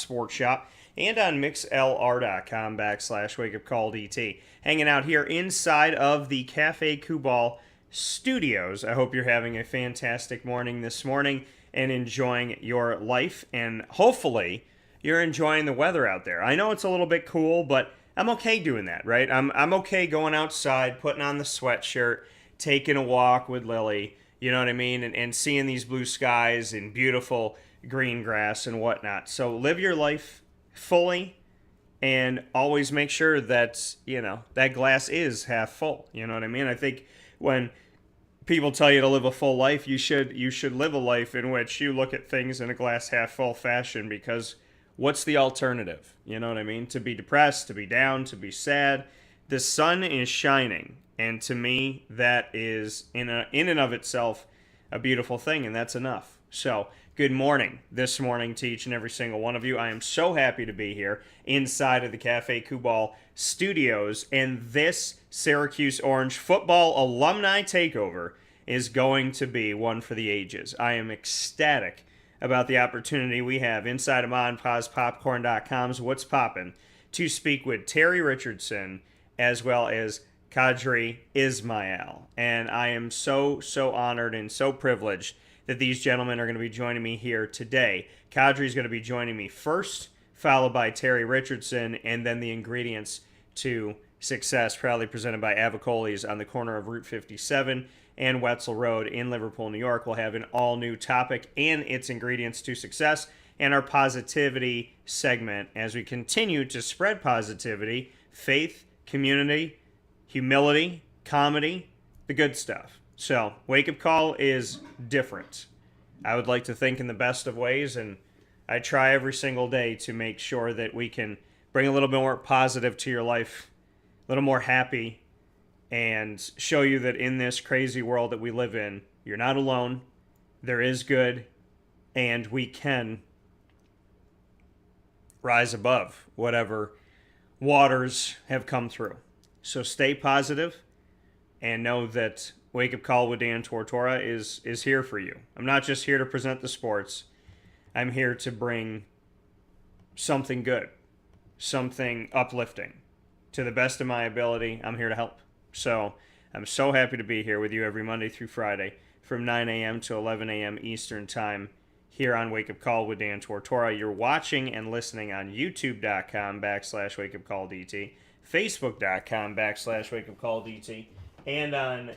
Sports Shop and on mixlr.com/wakeupcalldt. Hanging out here inside of the Cafe Kubal studios. I hope you're having a fantastic morning this morning and enjoying your life, and hopefully you're enjoying the weather out there. I know it's a little bit cool, but I'm okay doing that, right? I'm okay going outside, putting on the sweatshirt, taking a walk with Lily, you know what I mean, and seeing these blue skies and beautiful green grass and whatnot. So live your life fully and always make sure that, that glass is half full. You know what I mean? I think when people tell you to live a full life, you should live a life in which you look at things in a glass half full fashion, because what's the alternative? You know what I mean? To be depressed, to be down, to be sad. The sun is shining, and to me, that is in and of itself a beautiful thing, and that's enough. So, good morning this morning to each and every single one of you. I am so happy to be here inside of the Cafe Kubal studios, and this Syracuse Orange football alumni takeover is going to be one for the ages. I am ecstatic about the opportunity we have inside of MonPazPopcorn.com's What's Poppin' to speak with Terry Richardson as well as Qadry Ismail. And I am so honored and so privileged that these gentlemen are going to be joining me here today. Qadry is going to be joining me first, followed by Terry Richardson, and then the ingredients to success, proudly presented by Avicoli's on the corner of Route 57 and Wetzel Road in Liverpool, New York. We'll have an all-new topic and its ingredients to success, and our positivity segment as we continue to spread positivity, faith, community, humility, comedy, the good stuff. So, Wake Up Call is different. I would like to think in the best of ways, and I try every single day to make sure that we can bring a little bit more positive to your life, a little more happy, and show you that in this crazy world that we live in, you're not alone, there is good, and we can rise above whatever waters have come through. So stay positive and know that Wake Up Call with Dan Tortora is here for you. I'm not just here to present the sports. I'm here to bring something good, something uplifting. To the best of my ability, I'm here to help. So I'm so happy to be here with you every Monday through Friday from 9 a.m. to 11 a.m. Eastern Time here on Wake Up Call with Dan Tortora. You're watching and listening on youtube.com/wakeupcalldt, facebook.com/wakeupcalldt, and on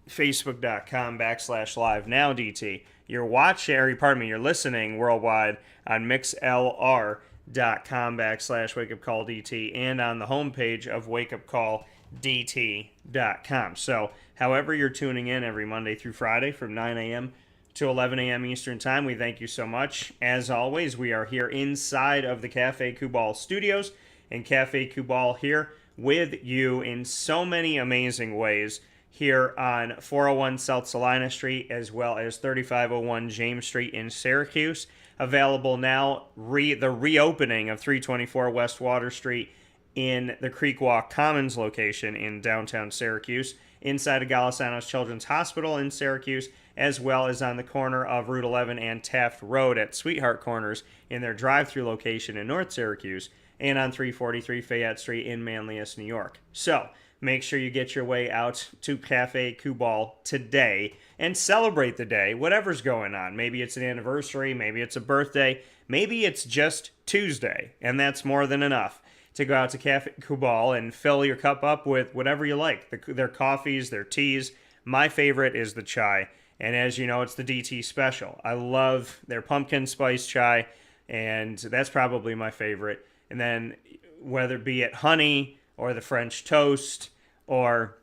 facebook.com/live-now-dt. You're listening worldwide on mixlr.com/wakeupcalldt and on the homepage of wakeupcalldt.com. So, however you're tuning in every Monday through Friday from 9 a.m. to 11 a.m. Eastern Time, we thank you so much. As always, we are here inside of the Cafe Kubal studios, and Cafe Kubal here with you in so many amazing ways here on 401 South Salina Street as well as 3501 James Street in Syracuse. Available now, the reopening of 324 West Water Street in the Creek Walk Commons location in downtown Syracuse, inside of Golisano's Children's Hospital in Syracuse, as well as on the corner of Route 11 and Taft Road at Sweetheart Corners in their drive-through location in North Syracuse, and on 343 Fayette Street in Manlius, New York. So, make sure you get your way out to Cafe Kubal today and celebrate the day, whatever's going on. Maybe it's an anniversary, maybe it's a birthday, maybe it's just Tuesday, and that's more than enough to go out to Cafe Kubal and fill your cup up with whatever you like. Their coffees, their teas. My favorite is the chai, and as you know, it's the DT special. I love their pumpkin spice chai, and that's probably my favorite. And then whether it be it honey or the French toast or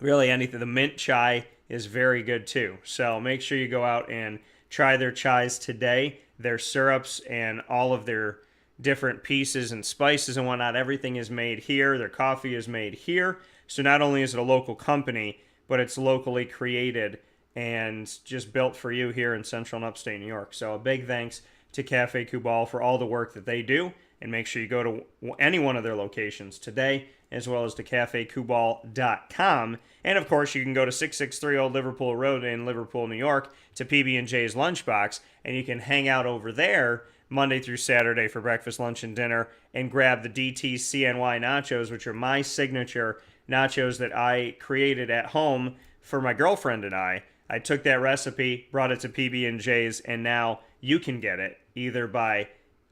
really anything, the mint chai is very good too. So make sure you go out and try their chais today. Their syrups and all of their different pieces and spices and whatnot, everything is made here. Their coffee is made here. So not only is it a local company, but it's locally created and just built for you here in central and upstate New York. So a big thanks to Cafe Kubal for all the work that they do. And make sure you go to any one of their locations today, as well as to cafekubal.com. And, of course, you can go to 663 Old Liverpool Road in Liverpool, New York, to PB&J's Lunchbox, and you can hang out over there Monday through Saturday for breakfast, lunch, and dinner, and grab the DTCNY nachos, which are my signature nachos that I created at home for my girlfriend and I. I took that recipe, brought it to PB&J's, and now you can get it either by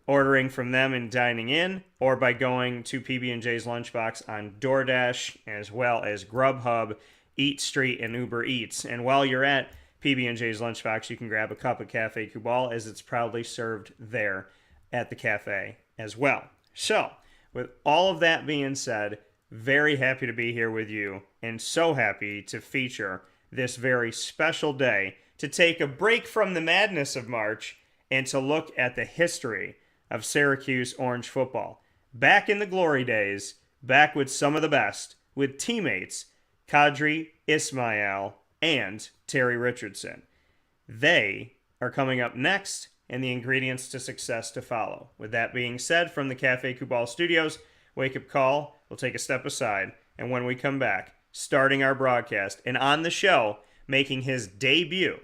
ordering from them and dining in, or by going to PB&J's Lunchbox on DoorDash, as well as Grubhub, Eat Street, and Uber Eats. And while you're at PB&J's Lunchbox, you can grab a cup of Café Kubal, as it's proudly served there at the cafe as well. So, with all of that being said, very happy to be here with you, and so happy to feature this very special day, to take a break from the madness of March and to look at the history of Syracuse Orange football. Back in the glory days, back with some of the best, with teammates Qadry Ismail and Terry Richardson. They are coming up next, and the ingredients to success to follow. With that being said, from the Café Kubal studios, Wake Up Call will take a step aside, and when we come back, starting our broadcast, and on the show, making his debut,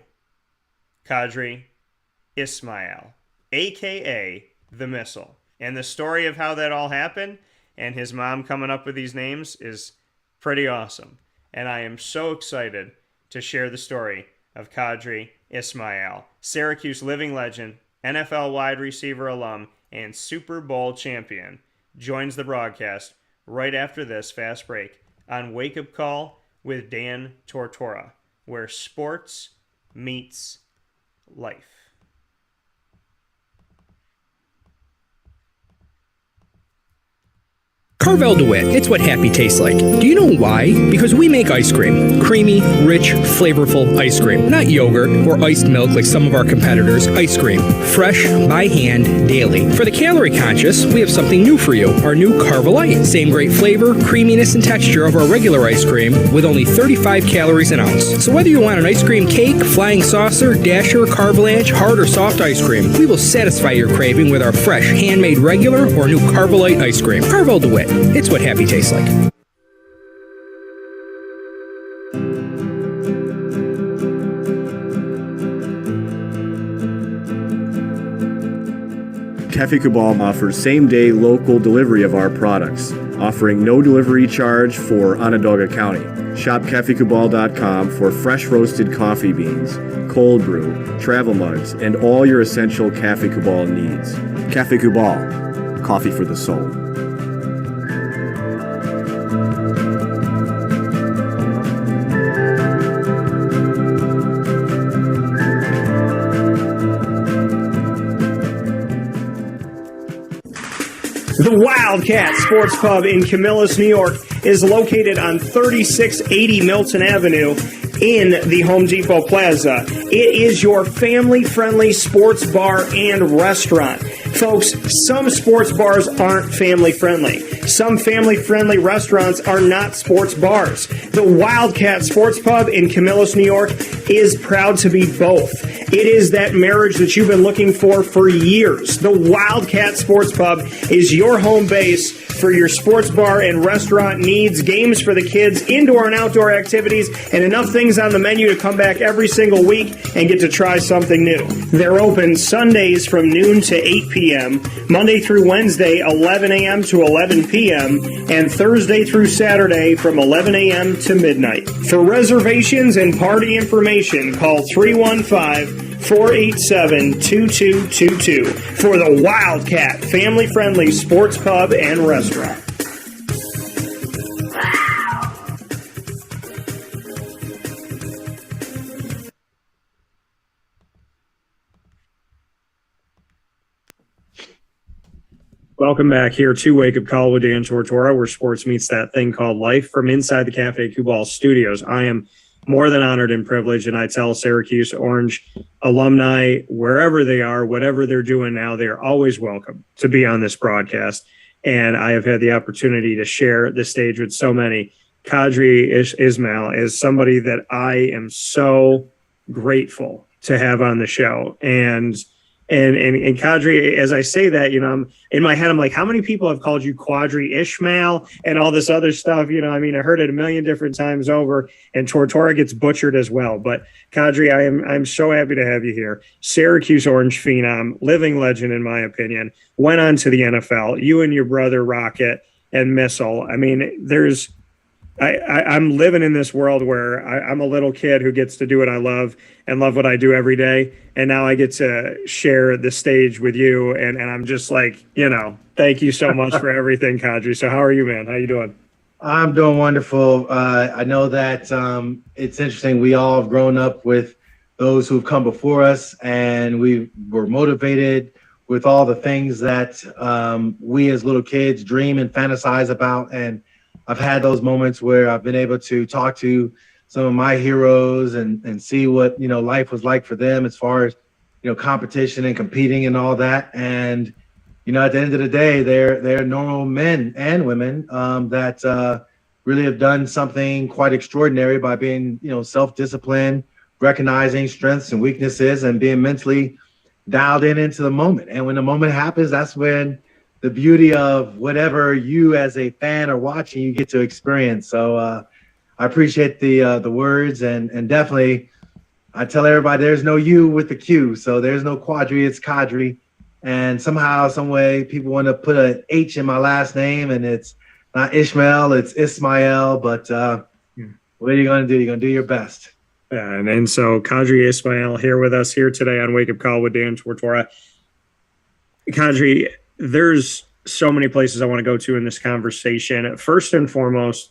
Qadry Ismail, a.k.a. The Missile. And the story of how that all happened and his mom coming up with these names is pretty awesome. And I am so excited to share the story of Qadry Ismail, Syracuse living legend, NFL wide receiver alum, and Super Bowl champion, joins the broadcast right after this fast break on Wake Up Call with Dan Tortora, where sports meets life. Carvel DeWitt, it's what happy tastes like. Do you know why? Because we make ice cream. Creamy, rich, flavorful ice cream. Not yogurt or iced milk like some of our competitors. Ice cream. Fresh, by hand, daily. For the calorie conscious, we have something new for you. Our new Carvelite. Same great flavor, creaminess, and texture of our regular ice cream with only 35 calories an ounce. So whether you want an ice cream cake, flying saucer, dasher, carvalanche, hard or soft ice cream, we will satisfy your craving with our fresh, handmade regular or new Carvelite ice cream. Carvel DeWitt. It's what happy tastes like. Café Kubal offers same-day local delivery of our products, offering no delivery charge for Onondaga County. Shop cafekubal.com for fresh roasted coffee beans, cold brew, travel mugs, and all your essential Café Kubal needs. Café Kubal, coffee for the soul. The Wildcat Sports Pub in Camillus, New York is located on 3680 Milton Avenue in the Home Depot Plaza. It is your family-friendly sports bar and restaurant. Folks, some sports bars aren't family-friendly. Some family-friendly restaurants are not sports bars. The Wildcat Sports Pub in Camillus, New York is proud to be both. It is that marriage that you've been looking for years. The Wildcat Sports Pub is your home base for your sports bar and restaurant needs, games for the kids, indoor and outdoor activities, and enough things on the menu to come back every single week and get to try something new. They're open Sundays from noon to 8 p.m., Monday through Wednesday, 11 a.m. to 11 p.m., and Thursday through Saturday from 11 a.m. to midnight. For reservations and party information, call 315-487-2222 for the Wildcat family-friendly sports pub and restaurant. Welcome back here to Wake Up Call with Dan Tortora, where sports meets that thing called life, from inside the Café Kubal studios. I am more than honored and privileged, and I tell Syracuse Orange alumni, wherever they are, whatever they're doing now, they are always welcome to be on this broadcast. And I have had the opportunity to share the stage with so many. Qadry Ismail is somebody that I am so grateful to have on the show. And And Qadry, as I say that, I'm in my head, I'm like, how many people have called you Qadry Ismail and all this other stuff? I heard it a million different times over, and Tortora gets butchered as well. But Qadry, I'm so happy to have you here. Syracuse Orange phenom, living legend, in my opinion, went on to the NFL. You and your brother Rocket and Missile. I'm living in this world where I'm a little kid who gets to do what I love and love what I do every day. And now I get to share the stage with you. And I'm just like, thank you so much for everything, Qadry. So how are you, man? How you doing? I'm doing wonderful. I know that it's interesting. We all have grown up with those who've come before us, and we were motivated with all the things that we as little kids dream and fantasize about. And I've had those moments where I've been able to talk to some of my heroes and see what, life was like for them as far as, competition and competing and all that. And, at the end of the day, they're normal men and women that really have done something quite extraordinary by being, self-disciplined, recognizing strengths and weaknesses, and being mentally dialed into the moment. And when the moment happens, that's when the beauty of whatever you as a fan are watching, you get to experience. So I appreciate the words, and definitely I tell everybody there's no U with the Q. So there's no Qadry, it's Qadry. And somehow, some way, people want to put an H in my last name, and it's not Ishmael, it's Ismail. But what are you going to do? You're going to do your best. Yeah, and so Qadry Ismail here with us here today on Wake Up Call with Dan Tortora. Qadry, there's so many places I want to go to in this conversation. First and foremost,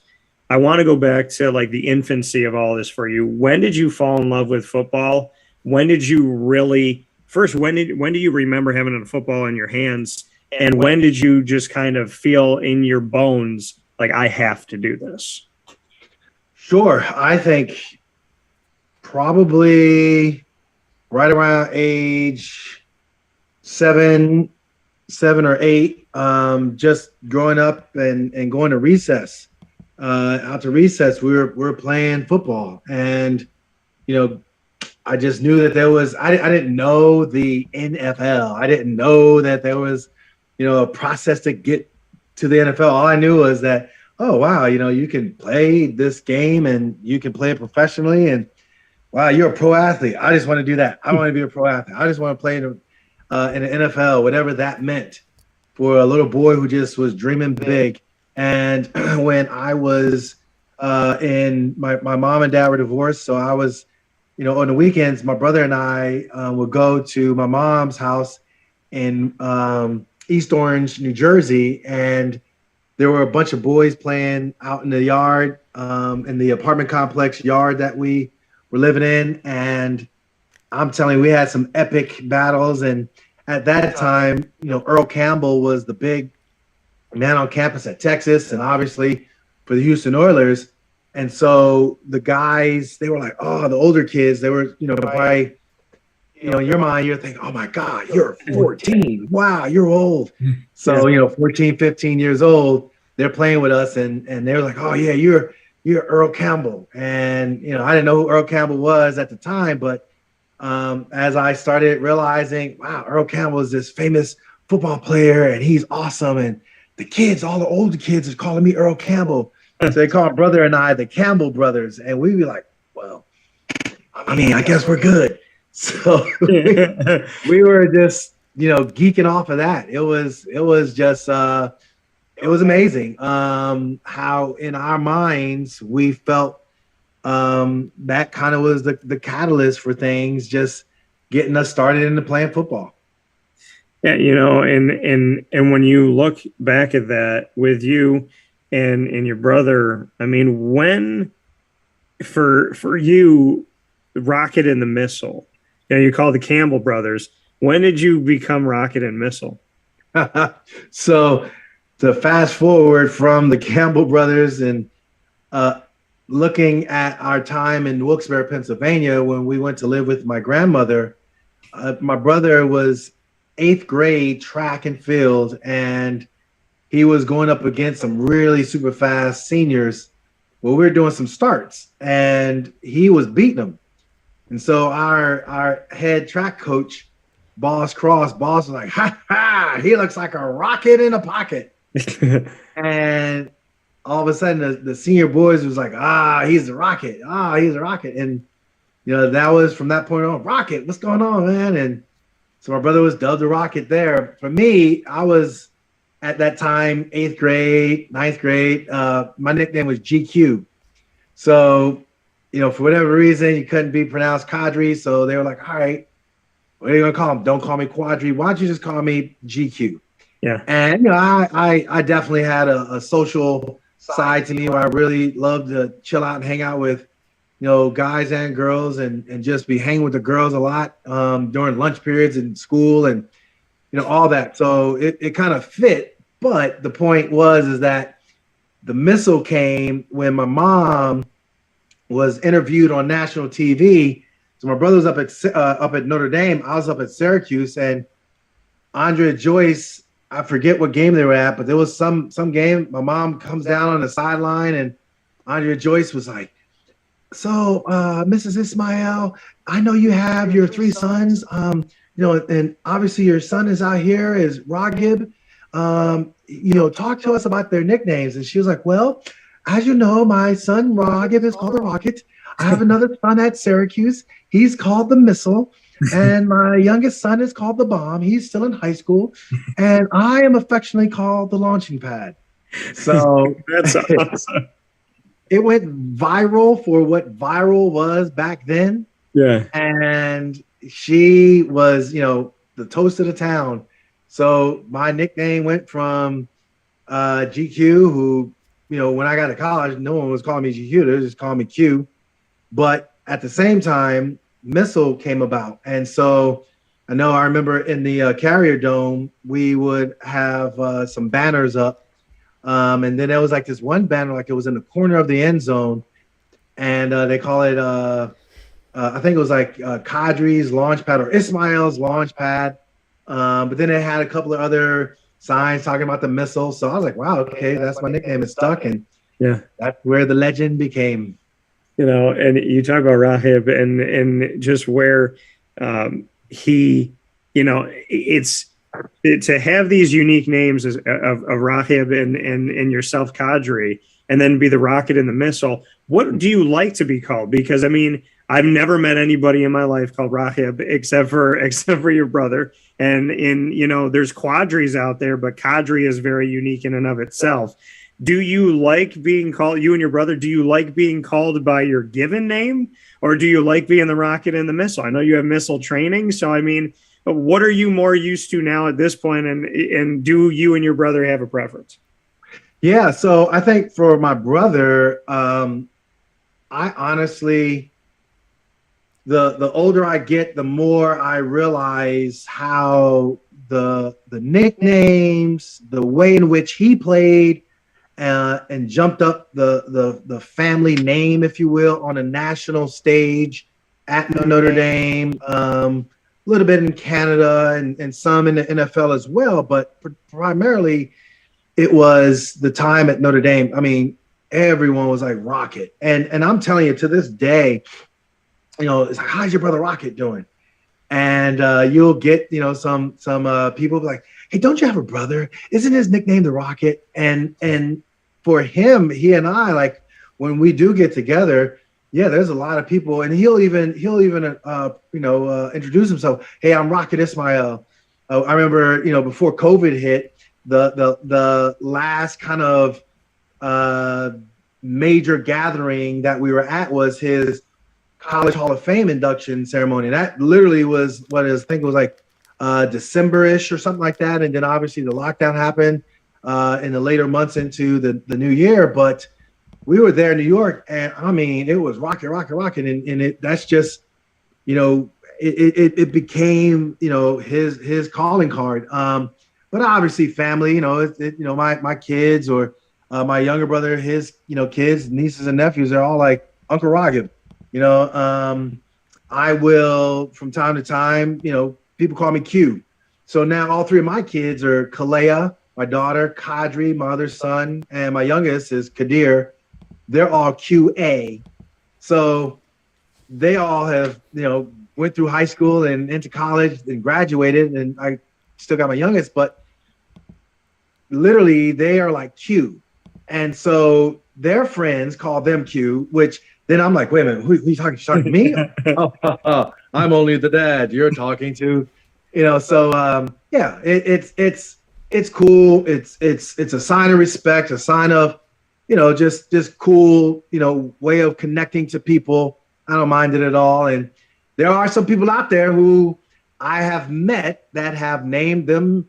I want to go back to like the infancy of all this for you. When did you fall in love with football? When did you really when do you remember having a football in your hands? And when did you just kind of feel in your bones like, I have to do this? Sure. I think probably right around age seven or eight, just growing up and going to recess. Out to recess, we were playing football, and I just knew that there was. I didn't know the NFL. I didn't know that there was, a process to get to the NFL. All I knew was that, oh wow, you can play this game and you can play it professionally, and wow, you're a pro athlete. I just want to do that. I want to be a pro athlete. I just want to play in the NFL, whatever that meant for a little boy who just was dreaming big. And when I was my mom and dad were divorced, so I was, on the weekends, my brother and I would go to my mom's house in East Orange, New Jersey, and there were a bunch of boys playing out in the yard, in the apartment complex yard that we were living in. And I'm telling you, we had some epic battles. And at that time, Earl Campbell was the big man on campus at Texas, and obviously for the Houston Oilers. And so the guys, they were like, oh, the older kids, they were, probably, in your mind, you're thinking, oh my God, you're 14. Wow, you're old. So, 14, 15 years old, they're playing with us, and they're like, oh yeah, you're Earl Campbell. And, I didn't know who Earl Campbell was at the time, but as I started realizing, wow, Earl Campbell is this famous football player, and he's awesome. And the kids, all the older kids, is calling me Earl Campbell. So they call my brother and I the Campbell brothers. And we'd be like, well, I guess we're good. So we were just, geeking off of that. It was just, it was amazing how in our minds we felt that kind of was the catalyst for things, just getting us started into playing football. Yeah, and when you look back at that with you and your brother, when for you, Rocket and the Missile, you call the Campbell brothers. When did you become Rocket and Missile? So to fast forward from the Campbell brothers and looking at our time in Wilkes-Barre, Pennsylvania, when we went to live with my grandmother, my brother was 8th grade track and field, and he was going up against some really super fast seniors. Well, we were doing some starts, and he was beating them. And so our head track coach Boss crossed. Boss was like, ha ha, he looks like a rocket in a pocket. And all of a sudden the senior boys was like, he's a rocket. He's a rocket. And, that was from that point on, rocket, what's going on, man? And so my brother was dubbed the Rocket there. For me, I was at that time, 8th grade, 9th grade. My nickname was GQ. So, for whatever reason, you couldn't be pronounced Qadry. So they were like, all right, what are you going to call him? Don't call me Qadry. Why don't you just call me GQ? Yeah. And, I definitely had a social side to me where I really loved to chill out and hang out with, guys and girls and just be hanging with the girls a lot during lunch periods in school and, all that. So it kind of fit. But the point is that the missile came when my mom was interviewed on national TV. So my brother was up at Notre Dame. I was up at Syracuse, and Andrea Joyce, I forget what game they were at, but there was some game. My mom comes down on the sideline, and Andrea Joyce was like, so, Mrs. Ismail, I know you have your 3 sons, and obviously your son is out here is Raghib. Talk to us about their nicknames. And she was like, well, as you know, my son Raghib is called the Rocket. I have another son at Syracuse. He's called the Missile. And my youngest son is called the Bomb. He's still in high school. And I am affectionately called the Launching Pad. So That's awesome. It went viral for what viral was back then. Yeah. And she was, the toast of the town. So my nickname went from GQ, who, when I got to college, no one was calling me GQ. They just called me Q. But at the same time, Missile came about. And so I remember in the Carrier Dome, we would have some banners up. And then there was like this one banner, like it was in the corner of the end zone. And they call it, I think it was like Qadry's launch pad or Ismail's launch pad. But then it had a couple of other signs talking about the Missile. So I was like, wow, okay, that's my nickname. It's stuck. And that's where the legend became. And you talk about Raghib and just where he, it's to have these unique names of Raghib and yourself, Qadry, and then be the Rocket and the Missile. What do you like to be called? Because I've never met anybody in my life called Raghib except for your brother. And there's Qadrys out there, but Qadry is very unique in and of itself. Do you like being called, you and your brother, do you like being called by your given name, or do you like being the Rocket and the Missile? I know you have missile training. So, what are you more used to now at this point? And do you and your brother have a preference? Yeah. So I think for my brother, I honestly, the older I get, the more I realize how the nicknames, the way in which he played, and jumped up the family name, if you will, on a national stage at Notre Dame, a little bit in Canada and some in the NFL as well, but primarily it was the time at Notre Dame. Everyone was like Rocket, and I'm telling you, to this day, it's like, how's your brother Rocket doing? And you'll get, some people be like, hey, don't you have a brother? Isn't his nickname the Rocket? And for him, he and I, like, when we do get together, there's a lot of people, and he'll even introduce himself. Hey, I'm Rocket Ismail. I remember, before COVID hit, the last kind of major gathering that we were at was his College Hall of Fame induction ceremony. That literally was I think it was like December-ish or something like that. And then obviously the lockdown happened in the later months into the new year. But we were there in New York, and it was Rocket, Rocket, Rocket. And that's just, it became, his calling card. But obviously family, my kids or my younger brother, his, kids, nieces and nephews, they're all like Uncle Raghib. I will, from time to time, people call me Q. So now all 3 of my kids are Kalea, my daughter, Qadry, my other son, and my youngest is Kadir. They're all QA. So they all have, went went through high school and into college and graduated, and I still got my youngest, but literally they are like Q. And so their friends call them Q, which then I'm like, wait a minute, who you talking? You talking to me? I'm only the dad you're talking to, So yeah, it's cool. It's a sign of respect, a sign of, just cool, way of connecting to people. I don't mind it at all. And there are some people out there who I have met that have named them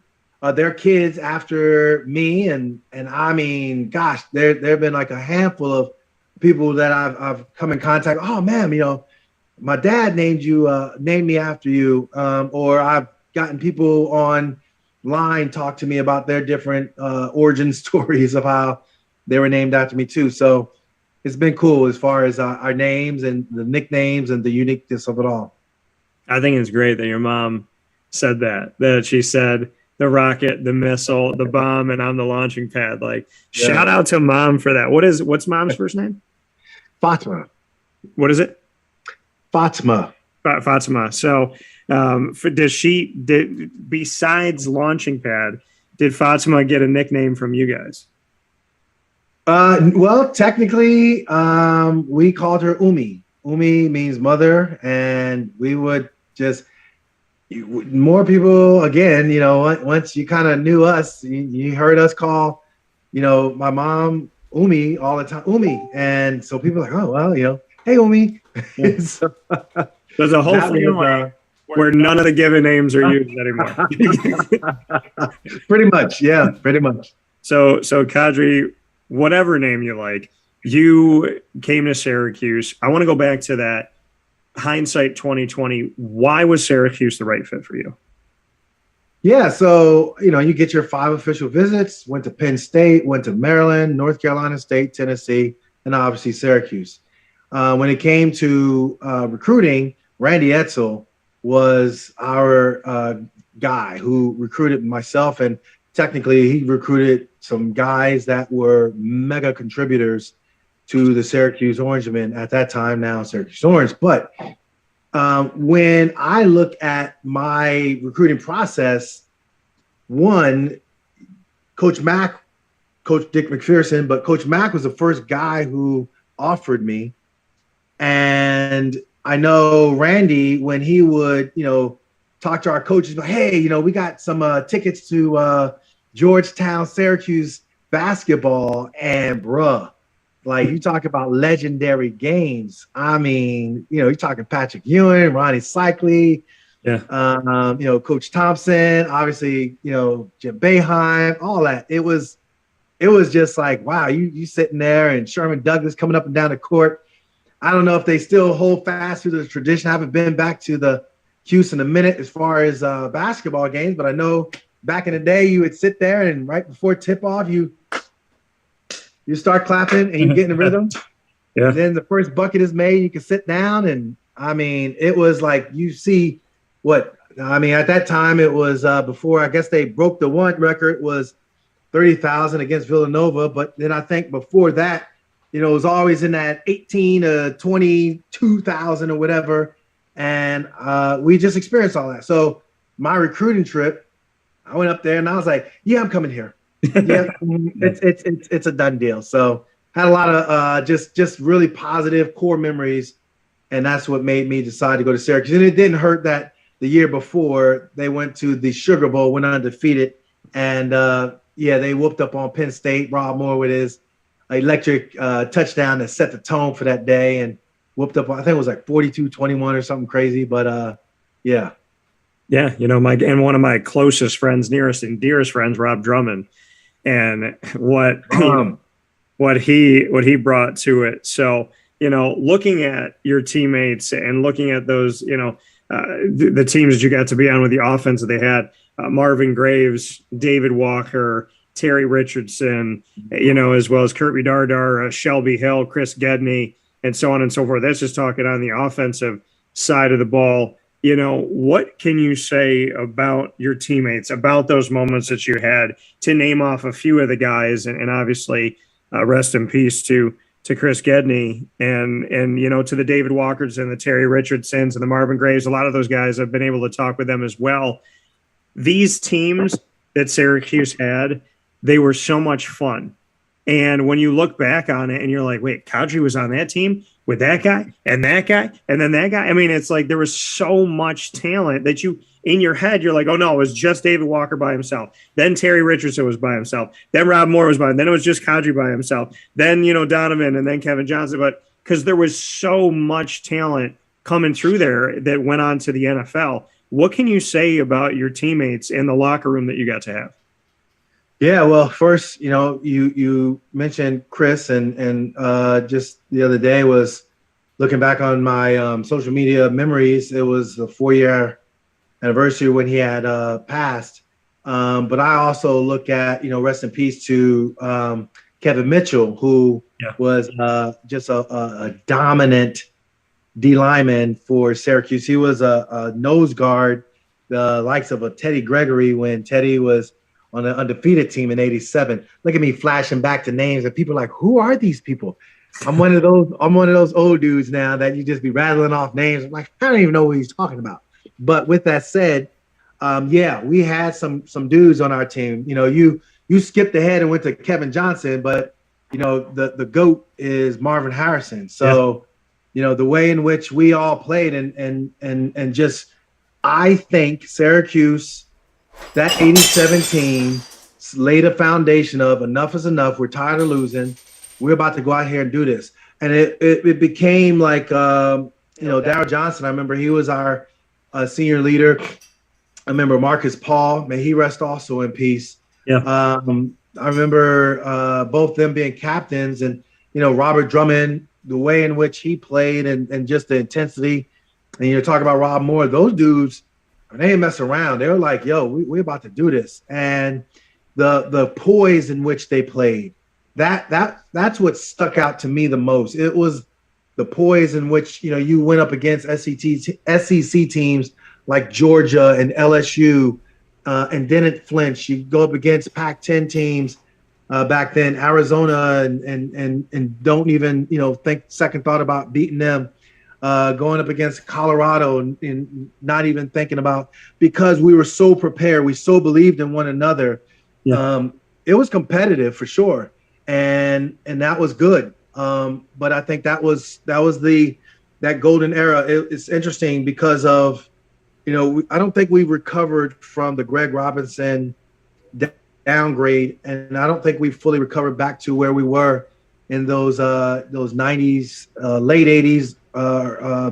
their kids after me, and I mean, gosh, there have been like a handful of people that I've come in contact. Oh man, my dad named me after you, or I've gotten people online talk to me about their different origin stories of how they were named after me too. So it's been cool as far as our names and the nicknames and the uniqueness of it all. I think it's great that your mom said that she said the rocket, the missile, the bomb, and I'm the launching pad. Like, shout out to mom for that. What's mom's first name? Fatima. What is it? Fatima. Fatima. So besides launching pad, did Fatima get a nickname from you guys? Well, technically, we called her Umi. Umi means mother, and we would just more people again. Once you kind of knew us, you heard us call, my mom Umi all the time, Umi, and so people are like, oh well, hey Umi. Yeah. So, there's a whole family where none of the given names are used anymore. Pretty much, yeah, pretty much. So Qadry, whatever name you like, you came to Syracuse. I want to go back to that hindsight 2020. Why was Syracuse the right fit for you? Yeah, so you get your 5 official visits. Went to Penn State, went to Maryland, North Carolina State, Tennessee, and obviously Syracuse. When it came to recruiting, Randy Edsel was our guy who recruited myself, and technically he recruited some guys that were mega contributors to the Syracuse Orangemen at that time, now Syracuse Orange. But when I look at my recruiting process, one, Coach Mack, Coach Dick McPherson, but Coach Mack was the first guy who offered me. And I know Randy, when he would, talk to our coaches, but hey, we got some tickets to Georgetown, Syracuse basketball, and like you talk about legendary games. I mean, you're talking Patrick Ewing, Ronnie Cycli, Coach Thompson, obviously, Jim Boeheim, all that. It was just like, wow, you sitting there and Sherman Douglas coming up and down the court. I don't know if they still hold fast to the tradition. I haven't been back to the Houston a minute as far as basketball games, but I know back in the day you would sit there and right before tip-off, you start clapping and you get in the rhythm. Yeah. And then the first bucket is made, you can sit down, and I mean, it was like you see at that time it was before, I guess they broke the one record, was 30,000 against Villanova, but then I think before that, it was always in that 18 to 22,000 or whatever. And we just experienced all that. So my recruiting trip, I went up there and I was like, yeah, I'm coming here. Yeah, it's a done deal. So had a lot of just really positive core memories. And that's what made me decide to go to Syracuse. And it didn't hurt that the year before they went to the Sugar Bowl, went undefeated. And they whooped up on Penn State. Rob Moore with his electric touchdown that set the tone for that day, and whooped up, I think it was like 42-21 or something crazy. But yeah. Yeah, one of my closest friends, nearest and dearest friends, Rob Drummond, and what he brought to it. So, looking at your teammates and looking at those, the teams that you got to be on with the offense that they had, Marvin Graves, David Walker, Terry Richardson, as well as Kirby Dardar, Shelby Hill, Chris Gedney, and so on and so forth. That's just talking on the offensive side of the ball. What can you say about your teammates, about those moments that you had, to name off a few of the guys, and obviously rest in peace to to Chris Gedney and to the David Walkers and the Terry Richardsons and the Marvin Graves. A lot of those guys, I've been able to talk with them as well. These teams that Syracuse had, they were so much fun. And when you look back on it and you're like, wait, Qadry was on that team with that guy and then that guy. I mean, it's like there was so much talent that you, in your head, you're like, oh no, it was just David Walker by himself. Then Terry Richardson was by himself. Then Rob Moore was by him. Then it was just Qadry by himself. Then, Donovan and then Kevin Johnson. But because there was so much talent coming through there that went on to the NFL. What can you say about your teammates in the locker room that you got to have? Yeah, well, first, you mentioned Chris, and just the other day was looking back on my social media memories. It was the 4-year anniversary when he had passed. But I also look at, rest in peace to Kevin Mitchell, who was just a dominant D lineman for Syracuse. He was a nose guard, the likes of a Teddy Gregory when Teddy was on an undefeated team in '87. Look at me flashing back to names, and people are like, who are these people? I'm one of those old dudes now that you just be rattling off names. I'm like, I don't even know what he's talking about. But with that said, we had some dudes on our team. You skipped ahead and went to Kevin Johnson, but the GOAT is Marvin Harrison. So, the way in which we all played and just, I think Syracuse, that 87 team laid a foundation of enough is enough. We're tired of losing. We're about to go out here and do this. And it became like, Darryl Johnson. I remember he was our senior leader. I remember Marcus Paul. May he rest also in peace. Yeah. I remember both them being captains and, Robert Drummond, the way in which he played and just the intensity. And you're talking about Rob Moore. Those dudes, they didn't mess around. They were like, yo, we're about to do this. And the poise in which they played, that's what stuck out to me the most. It was the poise in which, you went up against SEC teams like Georgia and LSU and didn't flinch. You go up against Pac-10 teams back then, Arizona, and don't even, think second thought about beating them. Going up against Colorado and not even thinking about, because we were so prepared. We so believed in one another. Yeah. It was competitive for sure. And that was good. But I think that was that golden era. It's interesting because of, I don't think we recovered from the Greg Robinson downgrade. And I don't think we fully recovered back to where we were in those 90s, late 80s,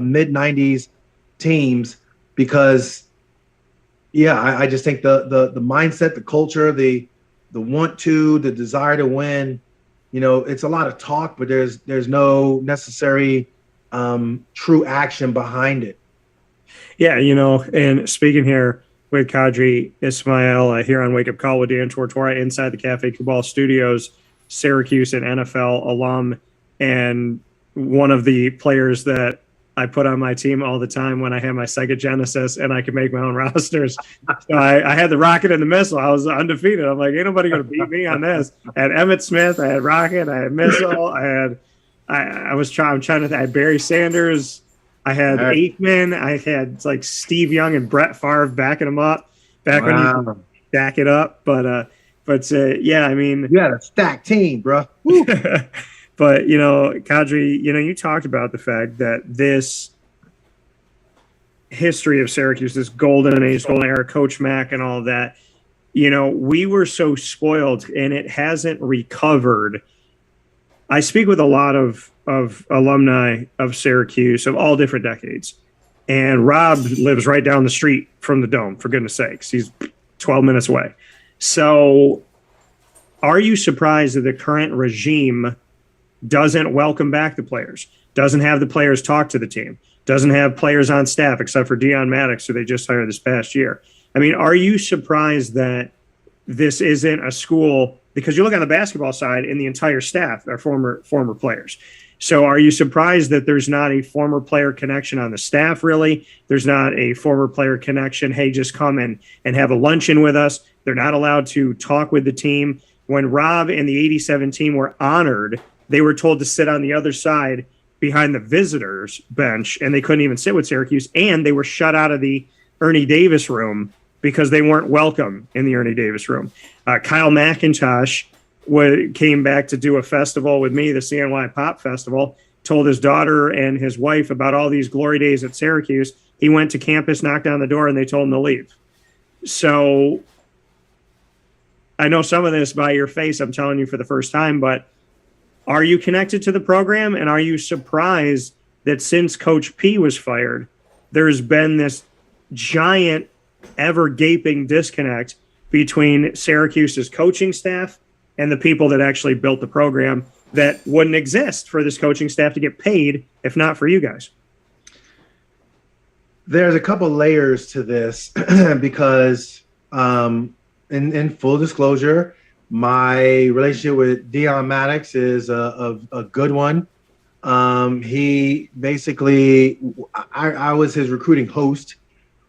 mid 90s teams, because I just think the mindset, the culture, the want to, the desire to win, it's a lot of talk, but there's no necessary true action behind it. Yeah, and speaking here with Qadry Ismail here on Wake Up Call with Dan Tortora inside the Cafe Football Studios, Syracuse and NFL alum, and one of the players that I put on my team all the time when I had my psychogenesis and I could make my own rosters. So I had the rocket and the missile. I was undefeated. I'm like, ain't nobody going to beat me on this. I had Emmitt Smith. I had rocket. I had missile. I'm trying to think. I had Barry Sanders. I had Aikman. I had like Steve Young and Brett Favre backing him up when you could back it up. But I mean, you had a stacked team, bro. But, Qadry, you talked about the fact that this history of Syracuse, this golden age, golden era, Coach Mack and all of that, we were so spoiled and it hasn't recovered. I speak with a lot of alumni of Syracuse of all different decades. And Rob lives right down the street from the Dome, for goodness sakes. He's 12 minutes away. So are you surprised that the current regime doesn't welcome back the players, doesn't have the players talk to the team, doesn't have players on staff except for Deion Maddox, who they just hired this past year? I mean, are you surprised that this isn't a school? Because you look on the basketball side and the entire staff are former players. So are you surprised that there's not a former player connection on the staff, really? There's not a former player connection, hey, just come and have a luncheon with us. They're not allowed to talk with the team. When Rob and the 87 team were honored they were told to sit on the other side behind the visitors bench, and they couldn't even sit with Syracuse, and they were shut out of the Ernie Davis room because they weren't welcome in the Ernie Davis room. Kyle McIntosh came back to do a festival with me, the CNY Pop Festival, told his daughter and his wife about all these glory days at Syracuse. He went to campus, knocked on the door, and they told him to leave. So I know some of this by your face, I'm telling you for the first time, but are you connected to the program? And are you surprised that since Coach P was fired, there's been this giant, ever gaping disconnect between Syracuse's coaching staff and the people that actually built the program that wouldn't exist for this coaching staff to get paid if not for you guys? There's a couple layers to this because in full disclosure, my relationship with Deion Maddox is a good one. He basically, I was his recruiting host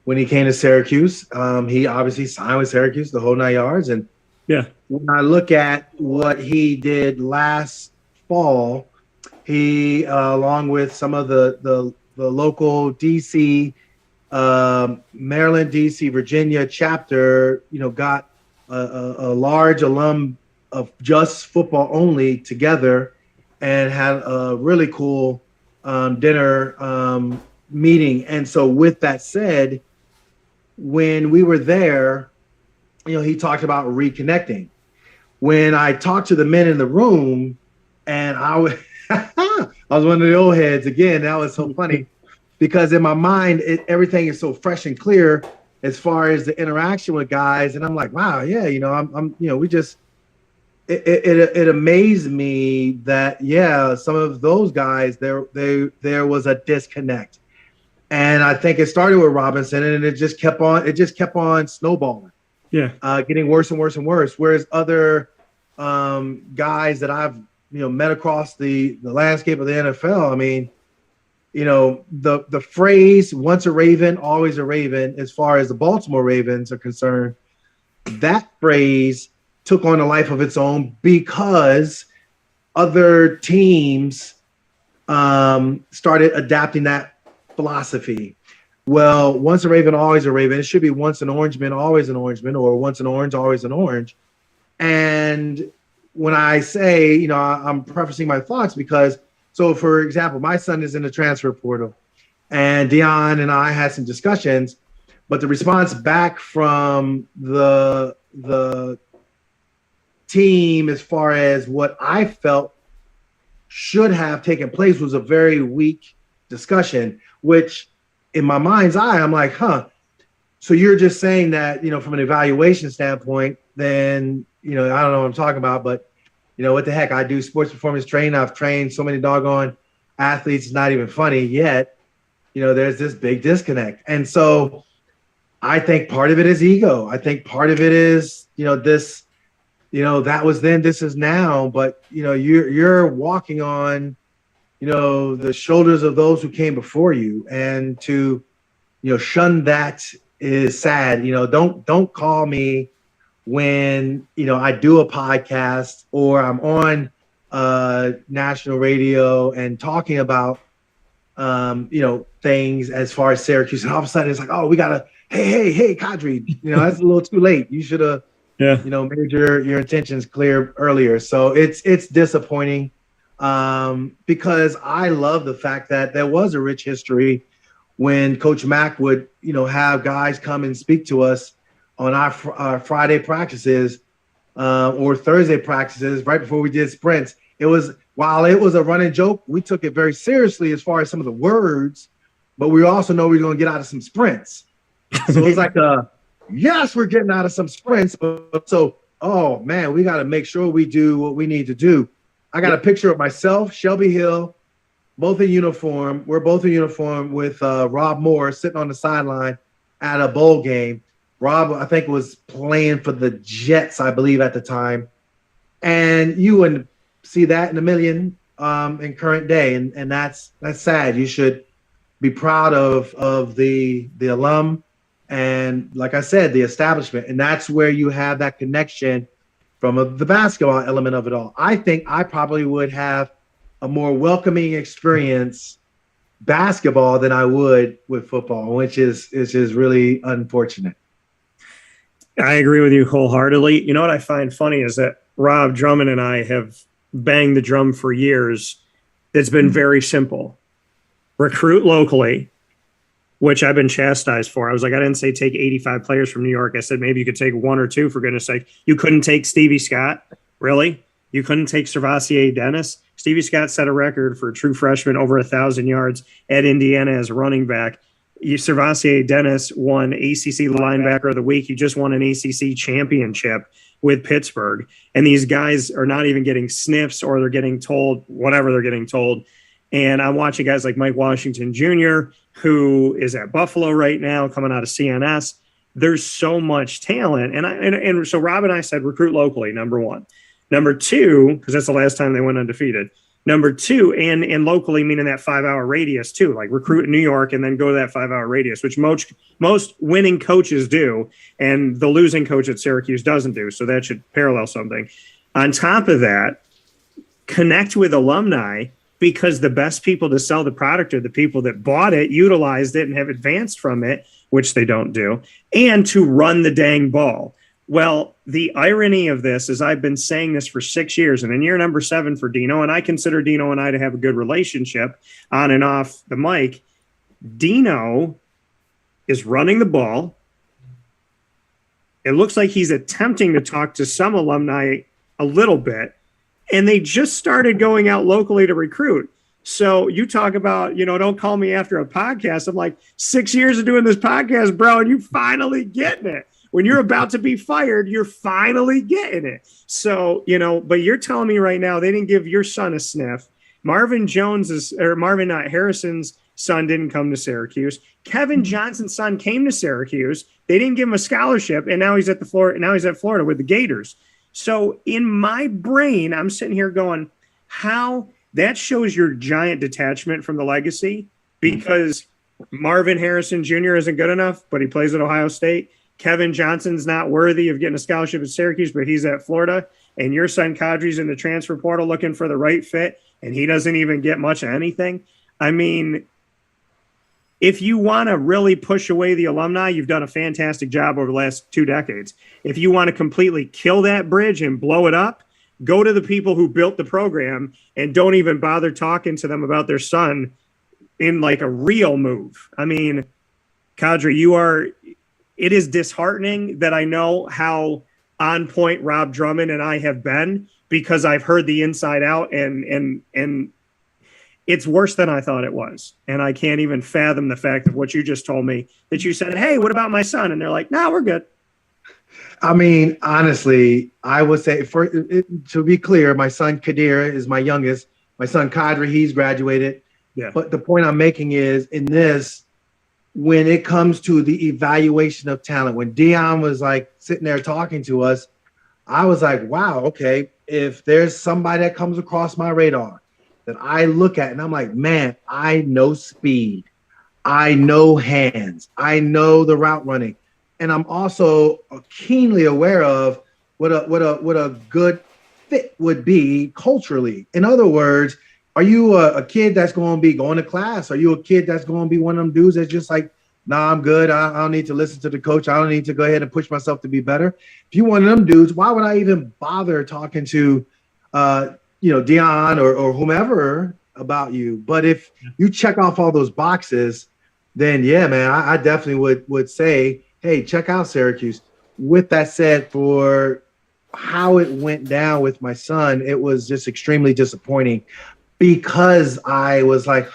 when he came to Syracuse. He obviously signed with Syracuse, the whole 9 yards. And yeah, when I look at what he did last fall, he, along with some of the local DC, Maryland, DC, Virginia chapter, got a large alum of just football only together and had a really cool dinner meeting. And so with that said, when we were there, he talked about reconnecting. When I talked to the men in the room, and I was one of the old heads again. That was so funny because in my mind, everything is so fresh and clear as far as the interaction with guys. And I'm like, wow, yeah, we just, it amazed me that, yeah, some of those guys, there was a disconnect. And I think it started with Robinson and it just kept on snowballing. Yeah. Getting worse and worse and worse. Whereas other guys that I've, met across the landscape of the NFL, I mean, the phrase once a Raven, always a Raven, as far as the Baltimore Ravens are concerned, that phrase took on a life of its own because other teams started adapting that philosophy. Well, once a Raven, always a Raven. It should be once an Orangeman, always an Orangeman, or once an Orange, always an Orange. And when I say, I'm prefacing my thoughts because, so for example, my son is in the transfer portal and Deion and I had some discussions, but the response back from the team as far as what I felt should have taken place was a very weak discussion, which in my mind's eye, I'm like, so you're just saying that, from an evaluation standpoint, then, I don't know what I'm talking about, but what the heck? I do sports performance training. I've trained so many doggone athletes. It's not even funny yet. There's this big disconnect. And so I think part of it is ego. I think part of it is, this, that was then, this is now, but, you're walking on, the shoulders of those who came before you, and to, shun that is sad. Don't call me when, I do a podcast or I'm on national radio and talking about, things as far as Syracuse, and all of a sudden it's like, oh, we gotta, hey, Qadry, that's a little too late. You should have, made your intentions clear earlier. So it's disappointing because I love the fact that there was a rich history when Coach Mack would, have guys come and speak to us on our Friday practices or Thursday practices right before we did sprints. While it was a running joke, we took it very seriously as far as some of the words, but we also know we're going to get out of some sprints. So it's like, yes, we're getting out of some sprints. But so, oh man, we got to make sure we do what we need to do. I got a picture of myself, Shelby Hill, both in uniform. We're both in uniform with Rob Moore sitting on the sideline at a bowl game. Rob, I think, was playing for the Jets, I believe, at the time. And you wouldn't see that in a million in current day. And that's sad. You should be proud of the alum and, like I said, the establishment. And that's where you have that connection from the basketball element of it all. I think I probably would have a more welcoming experience basketball than I would with football, which is really unfortunate. I agree with you wholeheartedly. You know what I find funny is that Rob Drummond and I have banged the drum for years. It's been very simple. Recruit locally, which I've been chastised for. I was like, I didn't say take 85 players from New York. I said maybe you could take one or two, for goodness sake. You couldn't take Stevie Scott? Really? You couldn't take Servassier Dennis? Stevie Scott set a record for a true freshman over 1,000 yards at Indiana as a running back. Servassier Dennis won ACC Linebacker of the Week. He just won an ACC championship with Pittsburgh. And these guys are not even getting sniffs, or they're getting told whatever they're getting told. And I'm watching guys like Mike Washington Jr., who is at Buffalo right now, coming out of CNS. There's so much talent. And so Rob and I said recruit locally, number one. Number two, because that's the last time they went undefeated. Number two, and locally, meaning that 5-hour radius too, like recruit in New York and then go to that 5-hour radius, which most winning coaches do, and the losing coach at Syracuse doesn't do. So that should parallel something. On top of that, connect with alumni, because the best people to sell the product are the people that bought it, utilized it, and have advanced from it, which they don't do, and to run the dang ball. Well, the irony of this is I've been saying this for 6 years, and in year number 7 for Dino, and I consider Dino and I to have a good relationship on and off the mic. Dino is running the ball. It looks like he's attempting to talk to some alumni a little bit, and they just started going out locally to recruit. So you talk about, don't call me after a podcast. I'm like, 6 years of doing this podcast, bro, and you finally getting it. When you're about to be fired, you're finally getting it. So, but you're telling me right now they didn't give your son a sniff. Marvin Harrison's son didn't come to Syracuse. Kevin Johnson's son came to Syracuse. They didn't give him a scholarship, and now he's at Florida with the Gators. So in my brain, I'm sitting here going, how that shows your giant detachment from the legacy, because Marvin Harrison Jr. isn't good enough, but he plays at Ohio State. Kevin Johnson's not worthy of getting a scholarship at Syracuse, but he's at Florida. And your son Qadry's in the transfer portal looking for the right fit, and he doesn't even get much of anything. I mean, if you want to really push away the alumni, you've done a fantastic job over the last 2 decades. If you want to completely kill that bridge and blow it up, go to the people who built the program and don't even bother talking to them about their son in like a real move. I mean, Qadry, it is disheartening that I know how on point Rob Drummond and I have been, because I've heard the inside out, and it's worse than I thought it was. And I can't even fathom the fact of what you just told me, that you said, hey, what about my son? And they're like, no, we're good. I mean, honestly, I would say, to be clear, my son Qadry is my youngest. My son Qadry, he's graduated. Yeah. But the point I'm making is, in this, when it comes to the evaluation of talent, when Dion was like sitting there talking to us, I was like, wow, okay, if there's somebody that comes across my radar that I look at and I'm like, man, I know speed, I know hands, I know the route running, and I'm also keenly aware of what a good fit would be culturally. In other words, are you a kid that's going to be going to class? Are you a kid that's going to be one of them dudes that's just like, nah, I'm good. I don't need to listen to the coach. I don't need to go ahead and push myself to be better. If you one of them dudes, why would I even bother talking to, Dion or whomever about you? But if you check off all those boxes, then yeah, man, I definitely would say, hey, check out Syracuse. With that said, for how it went down with my son, it was just extremely disappointing, because I was like,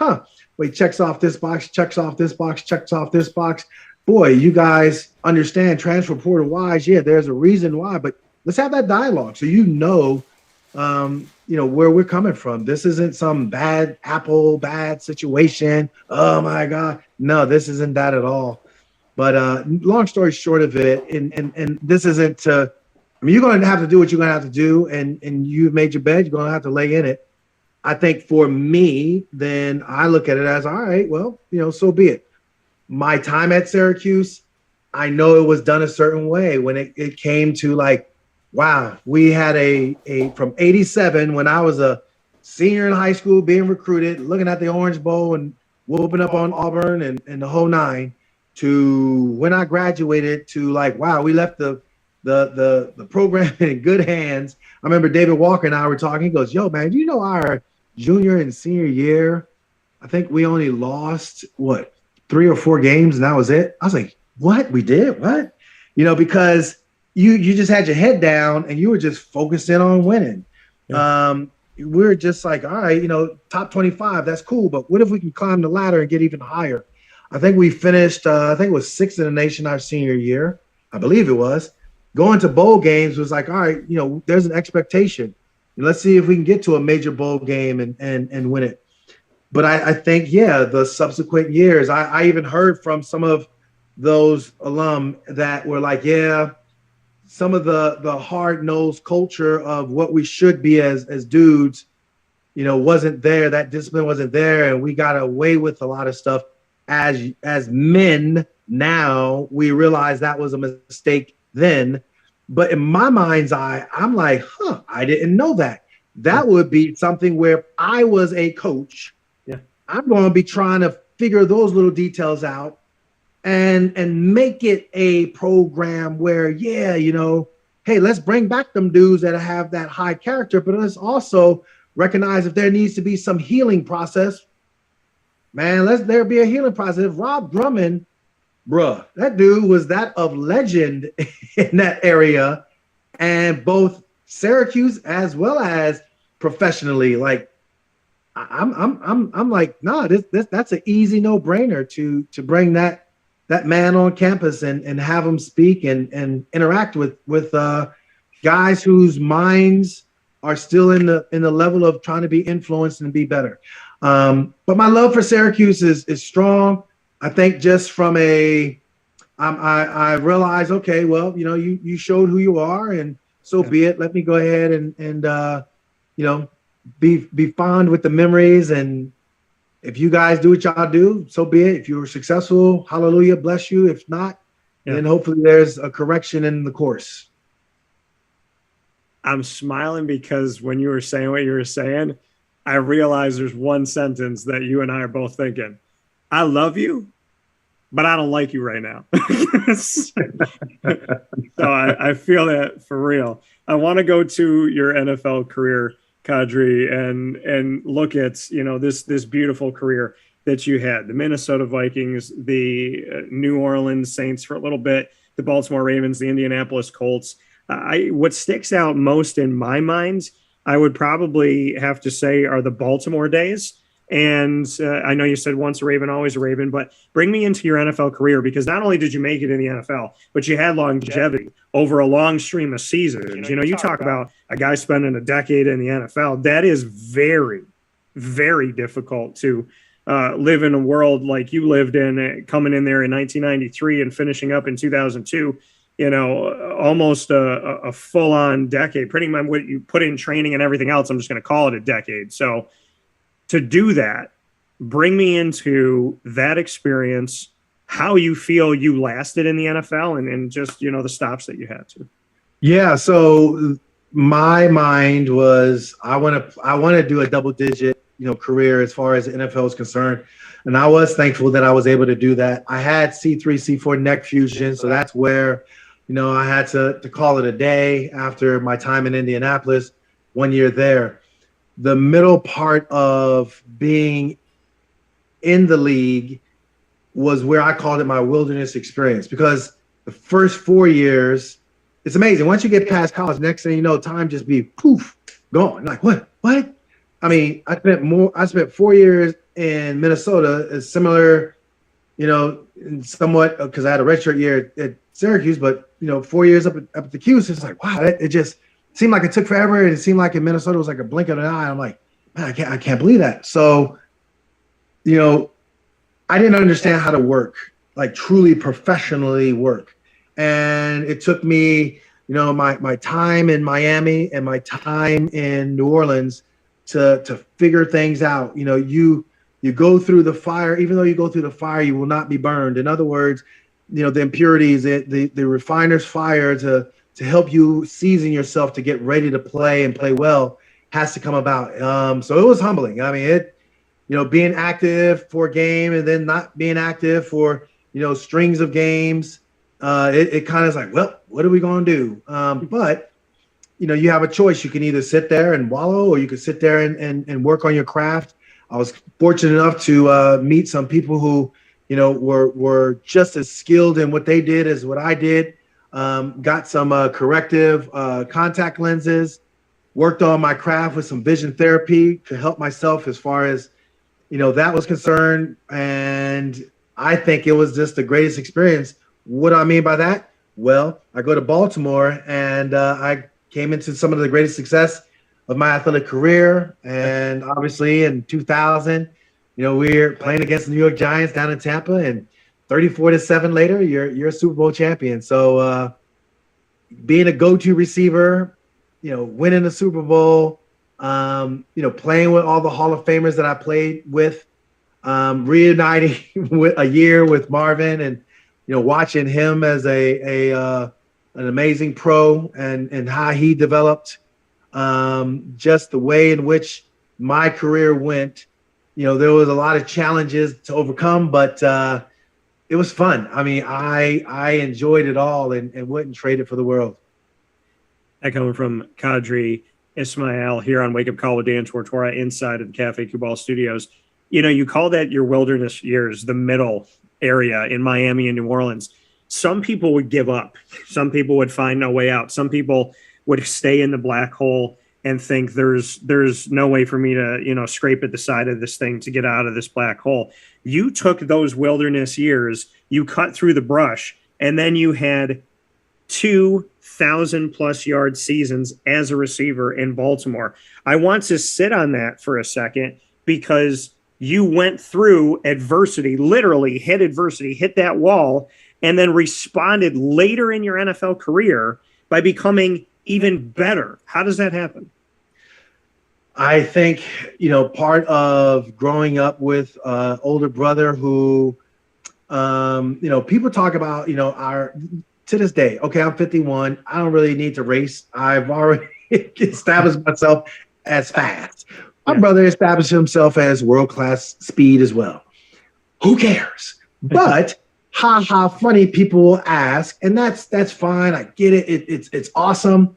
wait, checks off this box, checks off this box, checks off this box. Boy, you guys understand transfer portal wise. Yeah, there's a reason why, but let's have that dialogue so where we're coming from. This isn't some bad situation. Oh my God. No, this isn't that at all. But long story short of it, and this isn't you're going to have to do what you're going to have to do, and you've made your bed, you're going to have to lay in it. I think for me, then I look at it as, all right, well, so be it. My time at Syracuse, I know it was done a certain way when it came to like, wow, we had a from 87 when I was a senior in high school, being recruited, looking at the Orange Bowl and whooping up on Auburn and the whole nine, to when I graduated, to like, wow, we left the program in good hands. I remember David Walker and I were talking. He goes, yo, man, you know our junior and senior year, I think we only lost, 3 or 4 games, and that was it? I was like, what? We did? What? Because you just had your head down and you were just focused in on winning. Yeah. We're just like, all right, top 25, that's cool, but what if we can climb the ladder and get even higher? I think we finished, I think it was 6th in the nation our senior year. I believe it was. Going to bowl games was like, all right, there's an expectation. Let's see if we can get to a major bowl game and win it. But I think, the subsequent years, I even heard from some of those alum that were like, some of the hard-nosed culture of what we should be as dudes, wasn't there. That discipline wasn't there, and we got away with a lot of stuff. As men now, we realize that was a mistake then. But in my mind's eye, I'm like, I didn't know that. That would be something where if I was a coach, I'm going to be trying to figure those little details out and make it a program where, hey, let's bring back them dudes that have that high character, but let's also recognize if there needs to be some healing process, man, there be a healing process. If Rob Drummond, that dude was that of legend in that area, and both Syracuse as well as professionally, like, I'm like, nah, that's an easy no-brainer to bring that man on campus and have him speak and interact with guys whose minds are still in the level of trying to be influenced and be better. But my love for Syracuse is strong. I think just from I realized, okay, well, you showed who you are, and so be it. Let me go ahead and be fond with the memories, and if you guys do what y'all do, so be it. If you were successful, hallelujah, bless you. If not, then hopefully there's a correction in the course. I'm smiling because when you were saying what you were saying, I realized there's one sentence that you and I are both thinking. I love you, but I don't like you right now. So I feel that for real. I want to go to your NFL career, Qadry, and look at this beautiful career that you had. The Minnesota Vikings, the New Orleans Saints for a little bit, the Baltimore Ravens, the Indianapolis Colts. What sticks out most in my mind, I would probably have to say, are the Baltimore days. And I know you said once a Raven, always a Raven, but bring me into your NFL career, because not only did you make it in the NFL, but you had longevity over a long stream of seasons. You talk about a guy spending a decade in the NFL. That is very, very difficult to live in a world like you lived in, coming in there in 1993 and finishing up in 2002. Almost a full-on decade. Pretty much what you put in training and everything else, I'm just going to call it a decade. So to do that, bring me into that experience, how you feel you lasted in the NFL, and just, the stops that you had to. Yeah. So my mind was, I want to do a double-digit, career as far as the NFL is concerned. And I was thankful that I was able to do that. I had C3, C4 neck fusion. So that's where, I had to call it a day after my time in Indianapolis, 1 year there. The middle part of being in the league was where I called it my wilderness experience, because the first 4 years, it's amazing. Once you get past college, next thing you know, time just be poof, gone. Like, what? I mean, I spent 4 years in Minnesota, is similar, somewhat, because I had a redshirt year at Syracuse, but 4 years up at the Q's, it's like, wow, it just seemed like it took forever, and it seemed like in Minnesota it was like a blink of an eye. I'm like, man, I can't believe that. So, I didn't understand how to work, like truly professionally work. And it took me, my time in Miami and my time in New Orleans to figure things out. You go through the fire. Even though you go through the fire, you will not be burned. In other words, the impurities, the refiner's fire to help you season yourself to get ready to play and play well. has to come about. So it was humbling. I mean, being active for a game and then not being active for, strings of games, it kind of is like, well, what are we going to do? But, you have a choice. You can either sit there and wallow, or you can sit there and work on your craft. I was fortunate enough to meet some people who, were just as skilled in what they did as what I did. Got some corrective contact lenses, worked on my craft with some vision therapy to help myself as far as, that was concerned. And I think it was just the greatest experience. What do I mean by that? Well, I go to Baltimore and I came into some of the greatest success of my athletic career. And obviously in 2000, we're playing against the New York Giants down in Tampa, and 34-7 later, you're a Super Bowl champion. So being a go-to receiver, winning the Super Bowl, playing with all the Hall of Famers that I played with, reuniting with a year with Marvin, and watching him as an amazing pro and how he developed, just the way in which my career went. There was a lot of challenges to overcome, but it was fun. I mean, I enjoyed it all and wouldn't trade it for the world. That coming from Qadry Ismail here on Wake Up Call with Dan Tortora inside of the Cafe Kubal studios. You call that your wilderness years, the middle area in Miami and New Orleans. Some people would give up. Some people would find no way out. Some people would stay in the black hole and think there's no way for me to, scrape at the side of this thing to get out of this black hole. You took those wilderness years, you cut through the brush, and then you had 2,000+ yard seasons as a receiver in Baltimore. I want to sit on that for a second, because you went through adversity, literally hit that wall, and then responded later in your NFL career by becoming even better. How does that happen? I think, part of growing up with an older brother who, people talk about, to this day, okay, I'm 51. I don't really need to race. I've already established myself as fast. My brother established himself as world-class speed as well. Who cares? But how funny people will ask, and that's fine. I get it. It's awesome.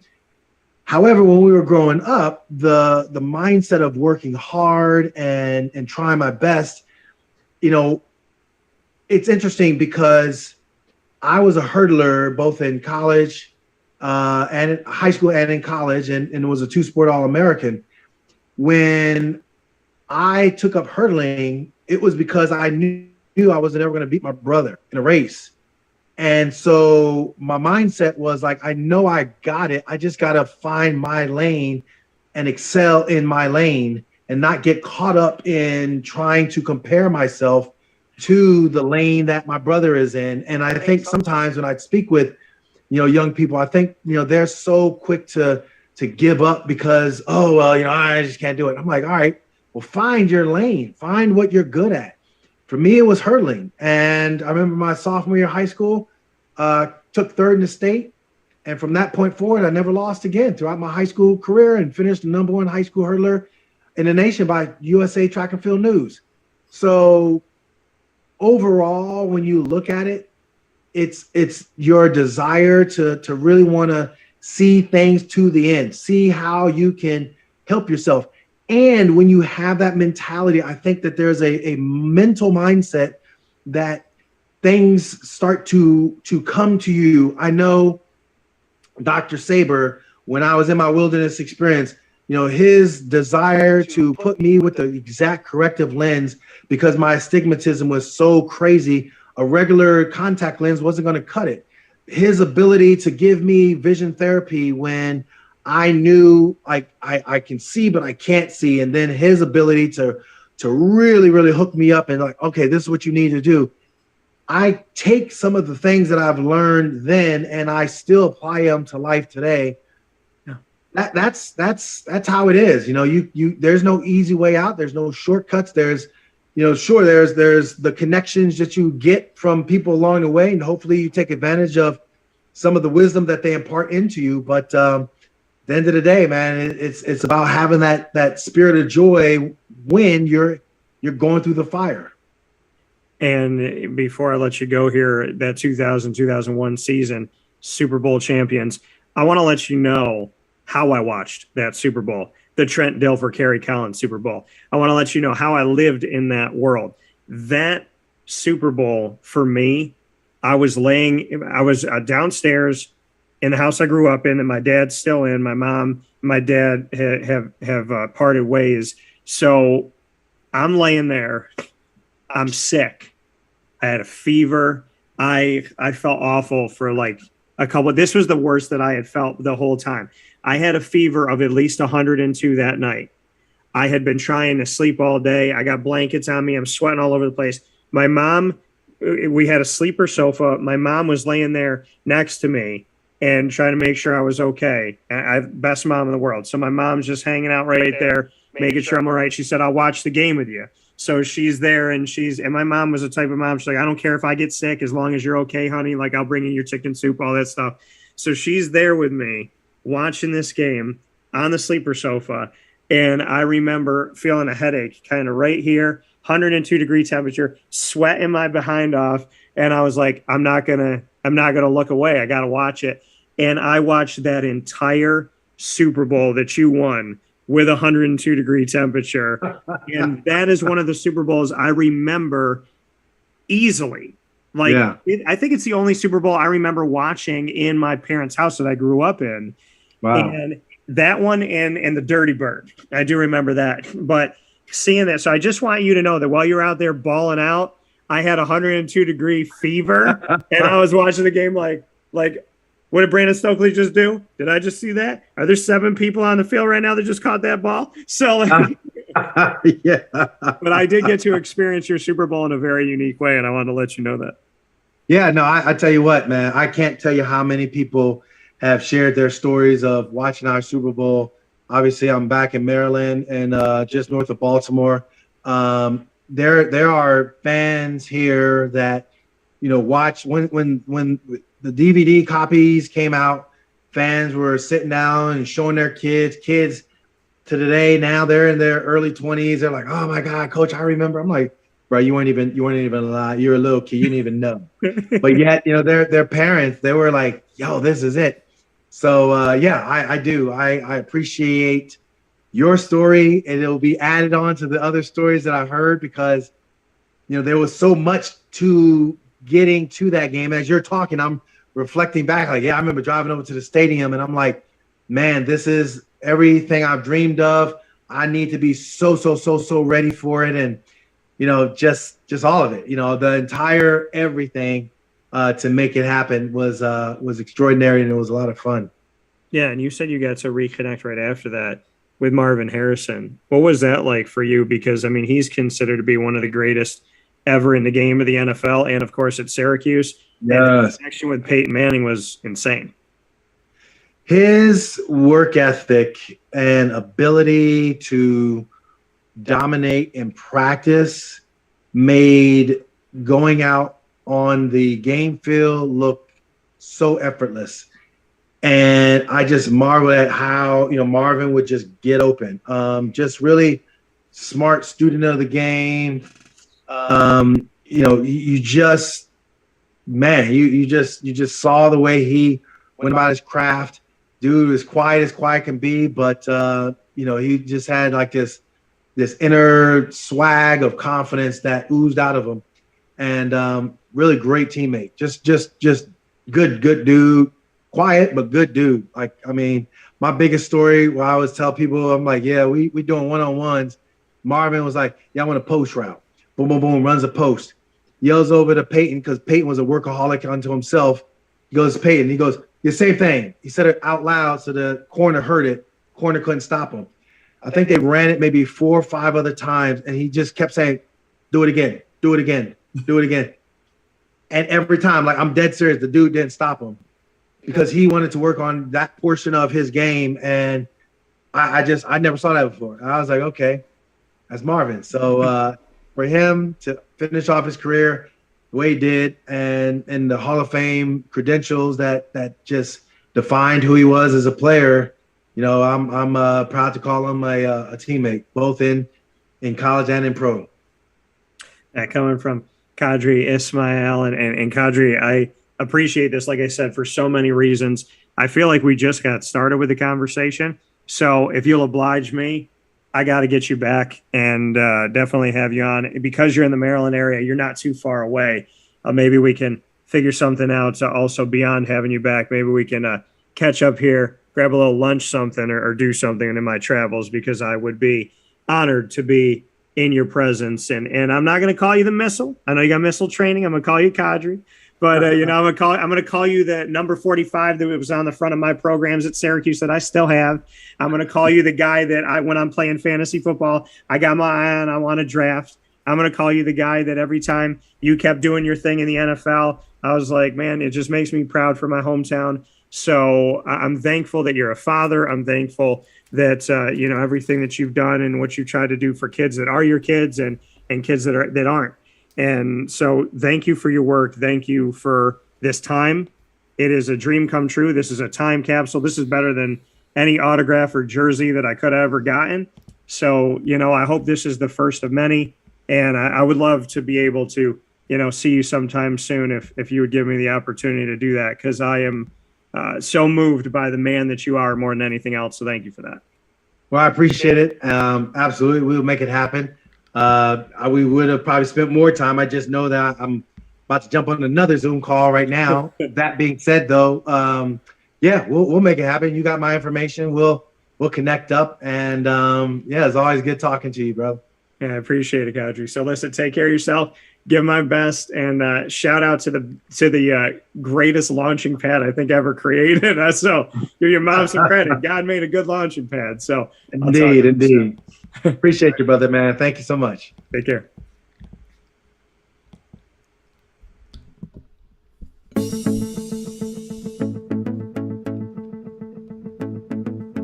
However, when we were growing up, the mindset of working hard and trying my best, it's interesting because I was a hurdler both in college and in high school and in college, and was a two-sport All-American. When I took up hurdling, it was because I knew I wasn't ever going to beat my brother in a race. And so my mindset was like, I know I got it. I just got to find my lane and excel in my lane and not get caught up in trying to compare myself to the lane that my brother is in. And I think sometimes when I speak with, young people, I think, they're so quick to give up because, oh, well, I just can't do it. I'm like, all right, well, find your lane, find what you're good at. For me, it was hurdling. And I remember my sophomore year of high school, took third in the state. And from that point forward, I never lost again throughout my high school career, and finished the #1 high school hurdler in the nation by USA Track and Field News. So overall, when you look at it, it's your desire to really want to see things to the end, see how you can help yourself. And when you have that mentality, I think that there's a mental mindset that things start to come to you. I know Dr. Saber, when I was in my wilderness experience, his desire to put me with the exact corrective lens, because my astigmatism was so crazy, a regular contact lens wasn't going to cut it. His ability to give me vision therapy when I knew I can see, but I can't see. And then his ability to really, really hook me up and like, okay, this is what you need to do. I take some of the things that I've learned then, and I still apply them to life today. That's how it is. There's no easy way out. There's no shortcuts. There's the connections that you get from people along the way, and hopefully you take advantage of some of the wisdom that they impart into you. But the end of the day, man, it's about having that spirit of joy when you're going through the fire. And before I let you go here, that 2001 season, Super Bowl champions, I want to let you know how I watched that Super Bowl, the Trent Dilfer, Kerry Collins Super Bowl. I want to let you know how I lived in that world. That Super Bowl for me, I was downstairs in the house I grew up in, and my dad's still in. My mom, my dad have parted ways. So I'm laying there. I'm sick. I had a fever. I felt awful for like a couple. This was the worst that I had felt the whole time. I had a fever of at least 102 that night. I had been trying to sleep all day. I got blankets on me. I'm sweating all over the place. My mom, we had a sleeper sofa. My mom was laying there next to me and trying to make sure I was okay. Best mom in the world. So my mom's just hanging out right there, making sure I'm all right. She said, I'll watch the game with you. So she's there, and my mom was the type of mom. She's like, I don't care if I get sick as long as you're okay, honey. Like, I'll bring you your chicken soup, all that stuff. So she's there with me watching this game on the sleeper sofa. And I remember feeling a headache kind of right here, 102-degree temperature, sweating my behind off. And I was like, I'm not gonna look away. I got to watch it. And I watched that entire Super Bowl that you won with 102-degree temperature. And that is one of the Super Bowls I remember easily. Like, I think it's the only Super Bowl I remember watching in my parents' house that I grew up in. Wow. And that one and the Dirty Bird, I do remember that. But seeing that, so I just want you to know that while you're out there balling out, I had 102-degree fever, and I was watching the game like, what did Brandon Stokely just do? Did I just see that? Are there 7 people on the field right now that just caught that ball? So, yeah. But I did get to experience your Super Bowl in a very unique way, and I wanted to let you know that. Yeah, no, I tell you what, man, I can't tell you how many people have shared their stories of watching our Super Bowl. Obviously, I'm back in Maryland and just north of Baltimore. There are fans here that, watch when the DVD copies came out. Fans were sitting down and showing their kids to today. Now they're in their early 20s. They're like, "Oh my God, Coach, I remember." I'm like, "Bro, you weren't even alive. You're a little kid. You didn't even know." But yet, their parents, they were like, "Yo, this is it." So I do. I appreciate your story, and it'll be added on to the other stories that I've heard because there was so much to getting to that game. As you're talking, I'm reflecting back, like, I remember driving over to the stadium, and I'm like, man, this is everything I've dreamed of. I need to be so ready for it, and just all of it. The entire everything to make it happen was extraordinary, and it was a lot of fun. Yeah, and you said you got to reconnect right after that with Marvin Harrison. What was that like for you? Because, he's considered to be one of the greatest ever in the game of the NFL, and, of course, at Syracuse. Yes. And the connection with Peyton Manning was insane. His work ethic and ability to dominate in practice made going out on the game field look so effortless. And I just marvel at how, Marvin would just get open. Just really smart student of the game. You just saw the way he went about his craft. Dude was quiet as quiet can be, but he just had like this inner swag of confidence that oozed out of him, and really great teammate. Just good dude. Quiet but good dude. Like, my biggest story where I always tell people, I'm like, yeah, we doing one-on-ones. Marvin was like, yeah, I want a post route. Boom, boom, boom, runs a post. Yells over to Peyton because Peyton was a workaholic unto himself. He goes to Peyton. He goes, the same thing. He said it out loud so the corner heard it. Corner couldn't stop him. I think they ran it maybe 4 or 5 other times, and he just kept saying, do it again, do it again, do it again. And every time, like, I'm dead serious, the dude didn't stop him because he wanted to work on that portion of his game. And I never saw that before. And I was like, okay, that's Marvin. So for him to finish off his career the way he did, and the Hall of Fame credentials that just defined who he was as a player, I'm proud to call him a teammate, both in college and in pro. Coming from Qadry Ismail and Qadry, I appreciate this, like I said, for so many reasons. I feel like we just got started with the conversation. So if you'll oblige me, I got to get you back and definitely have you on. Because you're in the Maryland area, you're not too far away. Maybe we can figure something out also beyond having you back. Maybe we can catch up here, grab a little lunch something or do something in my travels, because I would be honored to be in your presence. And I'm not going to call you the missile. I know you got missile training. I'm going to call you Qadry. But I'm going to call you the number 45 that was on the front of my programs at Syracuse that I still have. I'm going to call you the guy that when I'm playing fantasy football, I got my eye on, I want to draft. I'm going to call you the guy that every time you kept doing your thing in the NFL, I was like, man, it just makes me proud for my hometown. So I'm thankful that you're a father. I'm thankful that, everything that you've done and what you try to do for kids that are your kids and kids that aren't. And so thank you for your work. Thank you for this time. It is a dream come true. This is a time capsule. This is better than any autograph or jersey that I could have ever gotten. So, I hope this is the first of many. And I would love to be able to, see you sometime soon if you would give me the opportunity to do that, because I am so moved by the man that you are more than anything else. So thank you for that. Well, I appreciate it. Absolutely. We'll make it happen. We would have probably spent more time. I just know that I'm about to jump on another Zoom call right now. That being said, though, we'll make it happen. You got my information. We'll connect up. And it's always good talking to you, bro. Yeah, I appreciate it, Qadry. So listen, take care of yourself. Give my best, and shout out to the greatest launching pad I think ever created. So give your mom some credit. God made a good launching pad. So indeed. Appreciate you, brother, man. Thank you so much. Take care.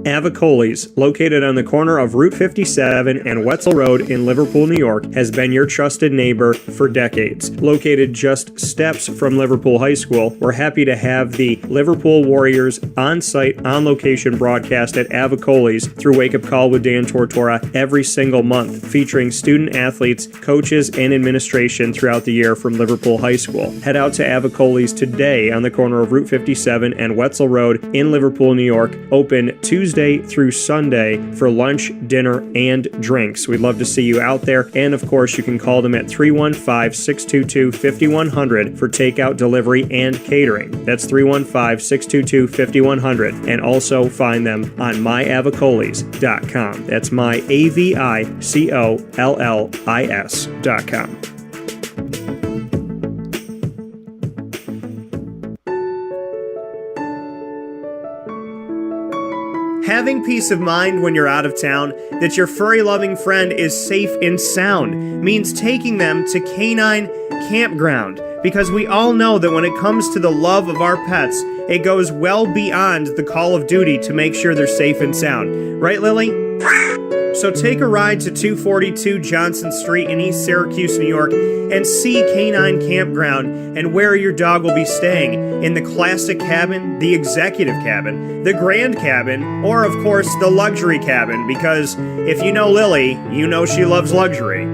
Avicoli's, located on the corner of Route 57 and Wetzel Road in Liverpool, New York, has been your trusted neighbor for decades. Located just steps from Liverpool High School, we're happy to have the Liverpool Warriors on-site, on-location broadcast at Avicoli's through Wake Up Call with Dan Tortora every single month, featuring student athletes, coaches, and administration throughout the year from Liverpool High School. Head out to Avicoli's today on the corner of Route 57 and Wetzel Road in Liverpool, New York, open Tuesday through Sunday for lunch, dinner, and drinks. We'd love to see you out there. And of course, you can call them at 315-622-5100 for takeout, delivery, and catering. That's 315-622-5100. And also find them on myavicolis.com. That's myavicollis.com. Having peace of mind when you're out of town that your furry-loving friend is safe and sound means taking them to Canine Campground, because we all know that when it comes to the love of our pets, it goes well beyond the call of duty to make sure they're safe and sound. Right, Lily? So take a ride to 242 Johnson Street in East Syracuse, New York, and see Canine Campground and where your dog will be staying, in the classic cabin, the executive cabin, the grand cabin, or of course the luxury cabin, because if you know Lily, you know she loves luxury.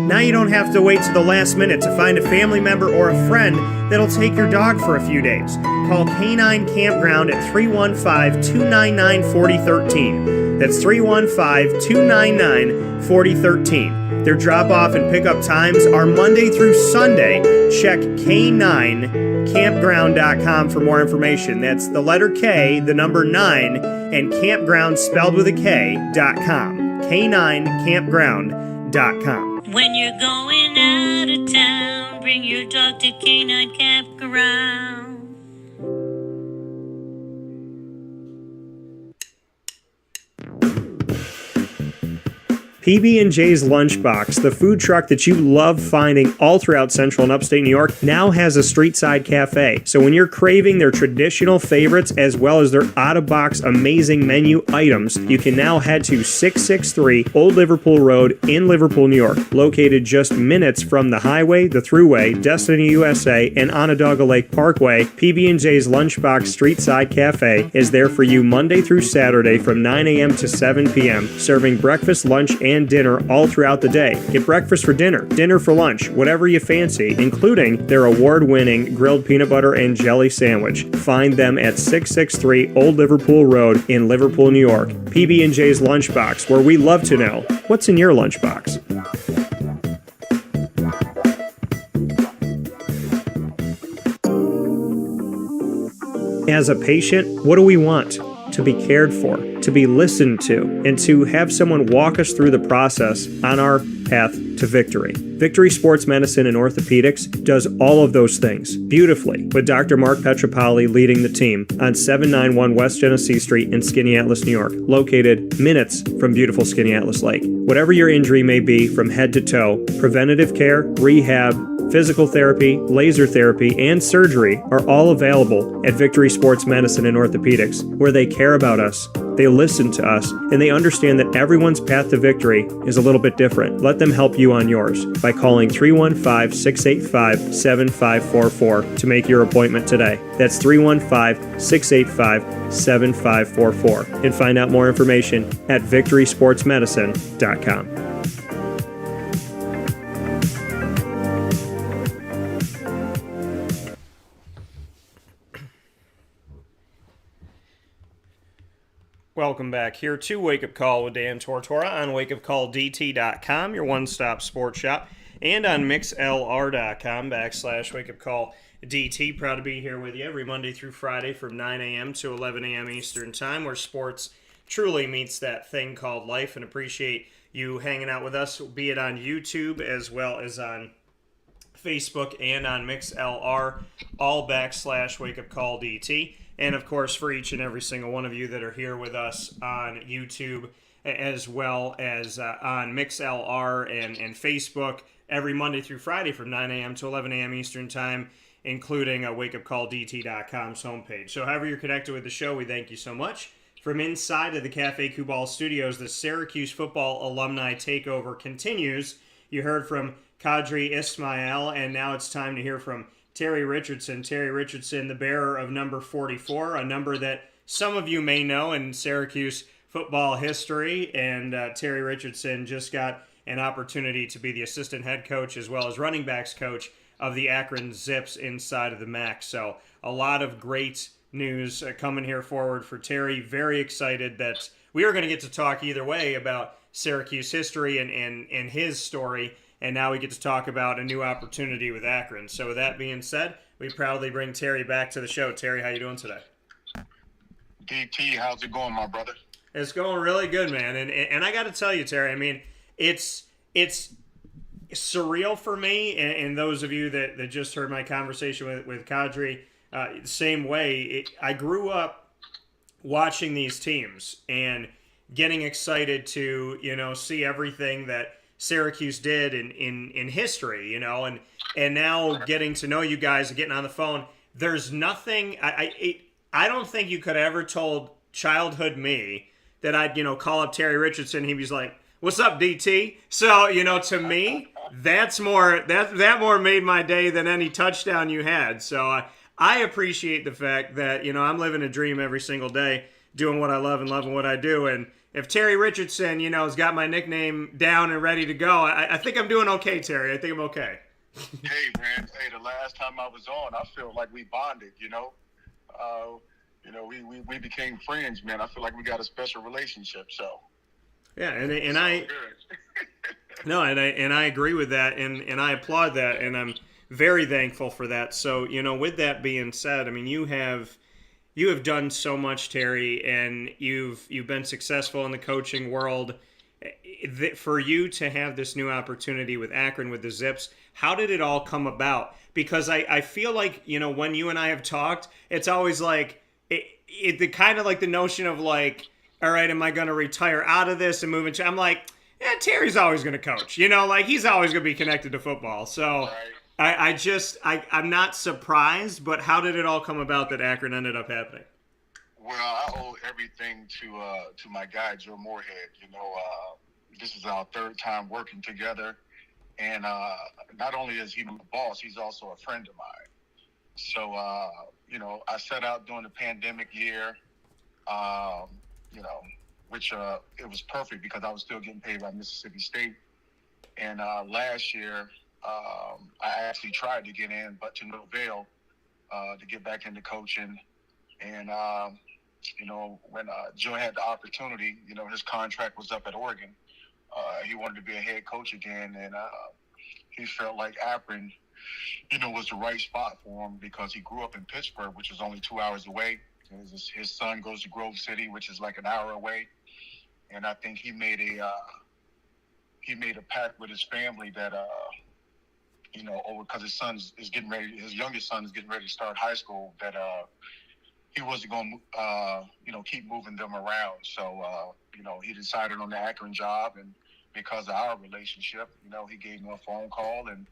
Now you don't have to wait to the last minute to find a family member or a friend that'll take your dog for a few days. Call Canine Campground at 315-299-4013. That's 315-299-4013. Their drop-off and pickup times are Monday through Sunday. Check K9campground.com for more information. That's the letter K, the number 9, and campground spelled with a K.com. K9campground.com. When you're going out of town, bring your dog to Canine Campground. PB&J's Lunchbox, the food truck that you love finding all throughout Central and Upstate New York, now has a street-side cafe. So when you're craving their traditional favorites as well as their out-of-box amazing menu items, you can now head to 663 Old Liverpool Road in Liverpool, New York, located just minutes from the highway, the Thruway, Destiny USA, and Onondaga Lake Parkway. PB&J's Lunchbox Street-Side Cafe is there for you Monday through Saturday from 9 a.m. to 7 p.m., serving breakfast, lunch, and dinner all throughout the day. Get breakfast for dinner, dinner for lunch, whatever you fancy, including their award-winning grilled peanut butter and jelly sandwich. Find them at 663 Old Liverpool Road in Liverpool, New York. PB&J's Lunchbox, where we love to know what's in your lunchbox. As a patient, what do we want? To be cared for, to be listened to, and to have someone walk us through the process on our path to victory. Victory Sports Medicine and Orthopedics does all of those things beautifully, with Dr. Mark Petropoli leading the team on 791 West Genesee Street in Skaneateles, New York, located minutes from beautiful Skaneateles Lake. Whatever your injury may be from head to toe, preventative care, rehab, physical therapy, laser therapy, and surgery are all available at Victory Sports Medicine and Orthopedics, where they care about us, they listen to us, and they understand that everyone's path to victory is a little bit different. Let them help you on yours by calling 315-685-7544 to make your appointment today. That's 315-685-7544. And find out more information at victorysportsmedicine.com. Welcome back here to Wake Up Call with Dan Tortora on wakeupcalldt.com, your one-stop sports shop, and on mixlr.com/wakeupcalldt. Proud to be here with you every Monday through Friday from 9 a.m. to 11 a.m. Eastern Time, where sports truly meets that thing called life, and appreciate you hanging out with us, be it on YouTube as well as on Facebook and on MixLR, all /wakeupcalldt. And, of course, for each and every single one of you that are here with us on YouTube as well as on MixLR and Facebook every Monday through Friday from 9 a.m. to 11 a.m. Eastern Time, including wakeupcalldt.com's homepage. So however you're connected with the show, we thank you so much. From inside of the Cafe Qubal studios, the Syracuse Football Alumni Takeover continues. You heard from Qadry Ismail, and now it's time to hear from Terry Richardson. Terry Richardson, the bearer of number 44, a number that some of you may know in Syracuse football history. And Terry Richardson just got an opportunity to be the assistant head coach as well as running backs coach of the Akron Zips inside of the MAC. So a lot of great news coming here forward for Terry. Very excited that we are going to get to talk either way about Syracuse history and his story. And now we get to talk about a new opportunity with Akron. So with that being said, we proudly bring Terry back to the show. Terry, how you doing today? DT, how's it going, my brother? It's going really good, man. And I got to tell you, Terry, I mean, it's surreal for me, and those of you that just heard my conversation with Qadry, same way. I grew up watching these teams and getting excited to, see everything that Syracuse did in history, and now getting to know you guys and getting on the phone. There's nothing I don't think you could ever told childhood me that I'd call up Terry Richardson. He was like, "What's up, DT?" So to me, that more made my day than any touchdown you had. So I appreciate the fact that I'm living a dream every single day, doing what I love and loving what I do. And if Terry Richardson, has got my nickname down and ready to go, I think I'm doing okay, Terry. I think I'm okay. Hey, man. Hey, the last time I was on, I feel like we bonded, we became friends, man. I feel like we got a special relationship, so. Yeah, and I no, and I agree with that, and I applaud that, and I'm very thankful for that. So, with that being said, I mean, you have done so much, Terry, and you've been successful in the coaching world. For you to have this new opportunity with Akron, with the Zips, how did it all come about? Because I feel like, when you and I have talked, it's always like, the kind of like the notion of like, all right, am I going to retire out of this and move into? I'm like, Yeah, Terry's always going to coach. Like he's always going to be connected to football. So I'm not surprised. But how did it all come about that Akron ended up happening? Well, I owe everything to my guy Joe Moorhead. This is our third time working together, and not only is he my boss, he's also a friend of mine. So I set out during the pandemic year, which it was perfect because I was still getting paid by Mississippi State. And last year, I actually tried to get in, but to no avail, to get back into coaching. And when Joe had the opportunity, his contract was up at Oregon. He wanted to be a head coach again, and he felt like Akron, was the right spot for him because he grew up in Pittsburgh, which is only 2 hours away. His son goes to Grove City, which is like an hour away, and I think he made a pact with his family that because his youngest son is getting ready to start high school, that he wasn't going to keep moving them around. So he decided on the Akron job, and because of our relationship, he gave me a phone call and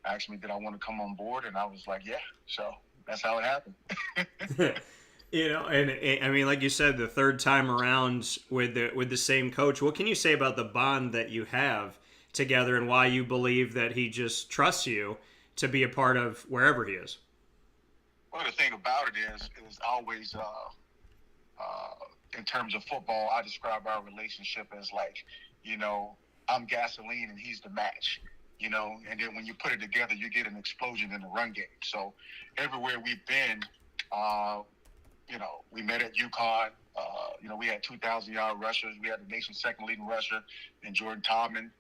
asked me did I want to come on board, and I was like, yeah. So that's how it happened. And I mean, like you said, the third time around with the same coach. What can you say about the bond that you have together, and why you believe that he just trusts you to be a part of wherever he is? Well, the thing about it is always in terms of football, I describe our relationship as like, I'm gasoline and he's the match. And then when you put it together, you get an explosion in the run game. So everywhere we've been, we met at UConn. We had 2,000-yard rushers. We had the nation's second leading rusher in Jordan Todman.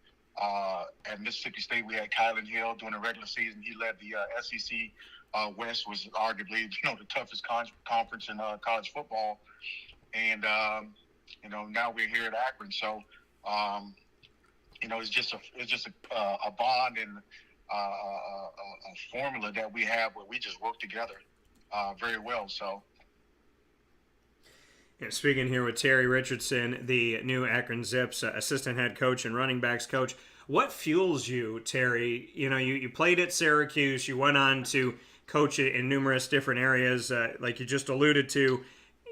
At Mississippi State, we had Kylan Hill during the regular season. He led the SEC West, was arguably the toughest conference in college football. And now we're here at Akron. So it's just a bond and a formula that we have where we just work together very well. So. Yeah, speaking here with Terry Richardson, the new Akron Zips assistant head coach and running backs coach. What fuels you, Terry? You played at Syracuse. You went on to coach it in numerous different areas. Like you just alluded to,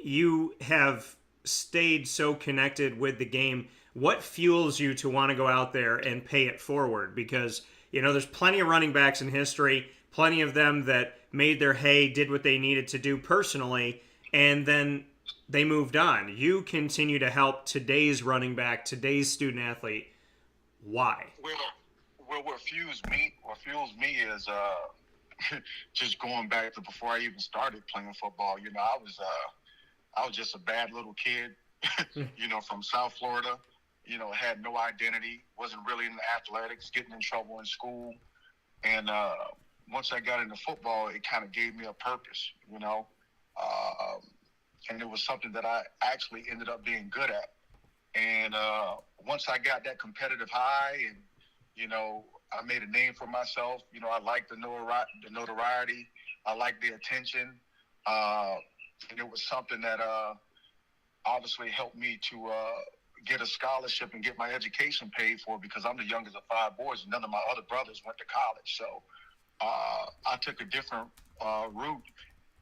you have stayed so connected with the game. What fuels you to want to go out there and pay it forward? Because, there's plenty of running backs in history, plenty of them that made their hay, did what they needed to do personally, and then they moved on. You continue to help today's running back, today's student athlete. Why? Well, what fuels me is just going back to before I even started playing football. I was just a bad little kid, from South Florida. Had no identity, wasn't really into athletics, getting in trouble in school. And once I got into football, it kind of gave me a purpose, and it was something that I actually ended up being good at. And once I got that competitive high and, I made a name for myself, I liked the notoriety, I liked the attention. And it was something that obviously helped me to get a scholarship and get my education paid for, because I'm the youngest of 5 boys and none of my other brothers went to college. So I took a different route.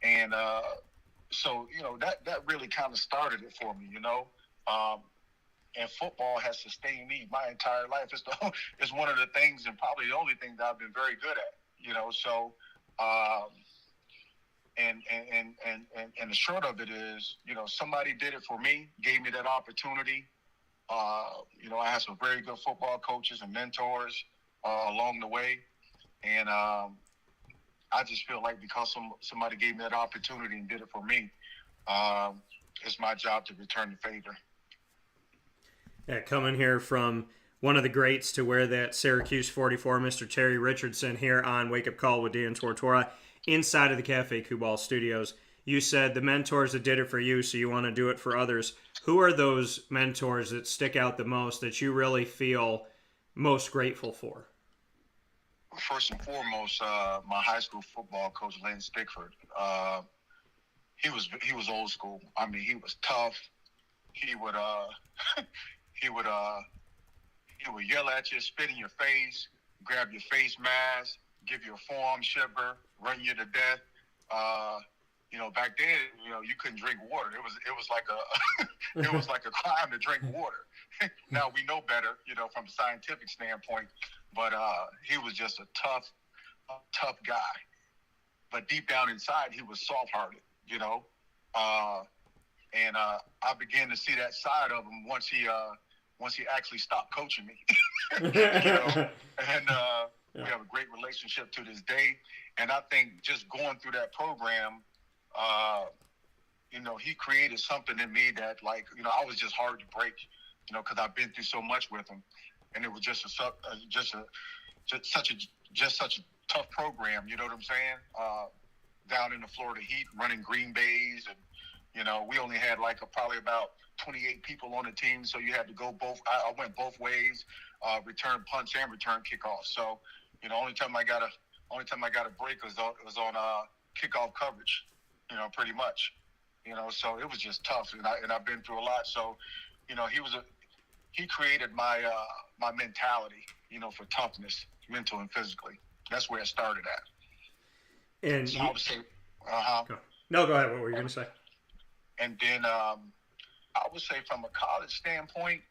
And so, that really kind of started it for me, and football has sustained me my entire life. It's one of the things, and probably the only thing that I've been very good at, so, and the short of it is, somebody did it for me, gave me that opportunity. I had some very good football coaches and mentors along the way. And I just feel like because somebody gave me that opportunity and did it for me, it's my job to return the favor. Yeah, coming here from one of the greats to wear that Syracuse 44, Mr. Terry Richardson, here on Wake Up Call with Dan Tortora, inside of the Cafe Kubal studios. You said the mentors that did it for you, so you want to do it for others. Who are those mentors that stick out the most, that you really feel most grateful for? First and foremost, my high school football coach, Lynn Stickford. He was old school. I mean, he was tough. He would he would yell at you, spit in your face, grab your face mask, give you a forearm shiver, run you to death. Back then, you couldn't drink water. It was like a it was like a crime to drink water. Now we know better, from a scientific standpoint. But he was just a tough guy. But deep down inside, he was soft-hearted, and I began to see that side of him once he actually stopped coaching me. And we have a great relationship to this day. And I think just going through that program, he created something in me that, I was just hard to break, because I've been through so much with him, and it was just such a tough program. You know what I'm saying? Down in the Florida Heat, running Green Bays, and we only had probably about 28 people on the team, so you had to go both. I went both ways, return punts and return kickoffs. So, only time I got a break was on kickoff coverage. Pretty much. So it was just tough, and I've been through a lot. So, he created my mentality, for toughness, mental and physically. That's where it started at. And so I would say, no, go ahead. What were you going to say? And then I would say from a college standpoint,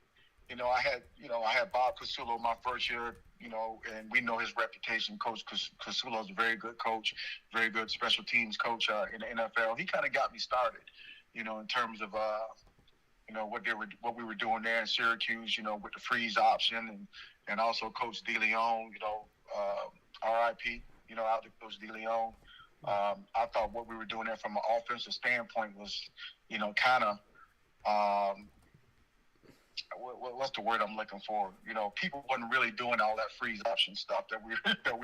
I had Bob Casulo my first year, and we know his reputation. Coach Casulo is a very good coach, very good special teams coach in the NFL. He kind of got me started, in terms of what we were doing there in Syracuse, with the freeze option, and also Coach DeLeon, RIP, out to Coach DeLeon. I thought what we were doing there from an offensive standpoint was, kind of, what's the word I'm looking for? People wasn't really doing all that freeze option stuff that we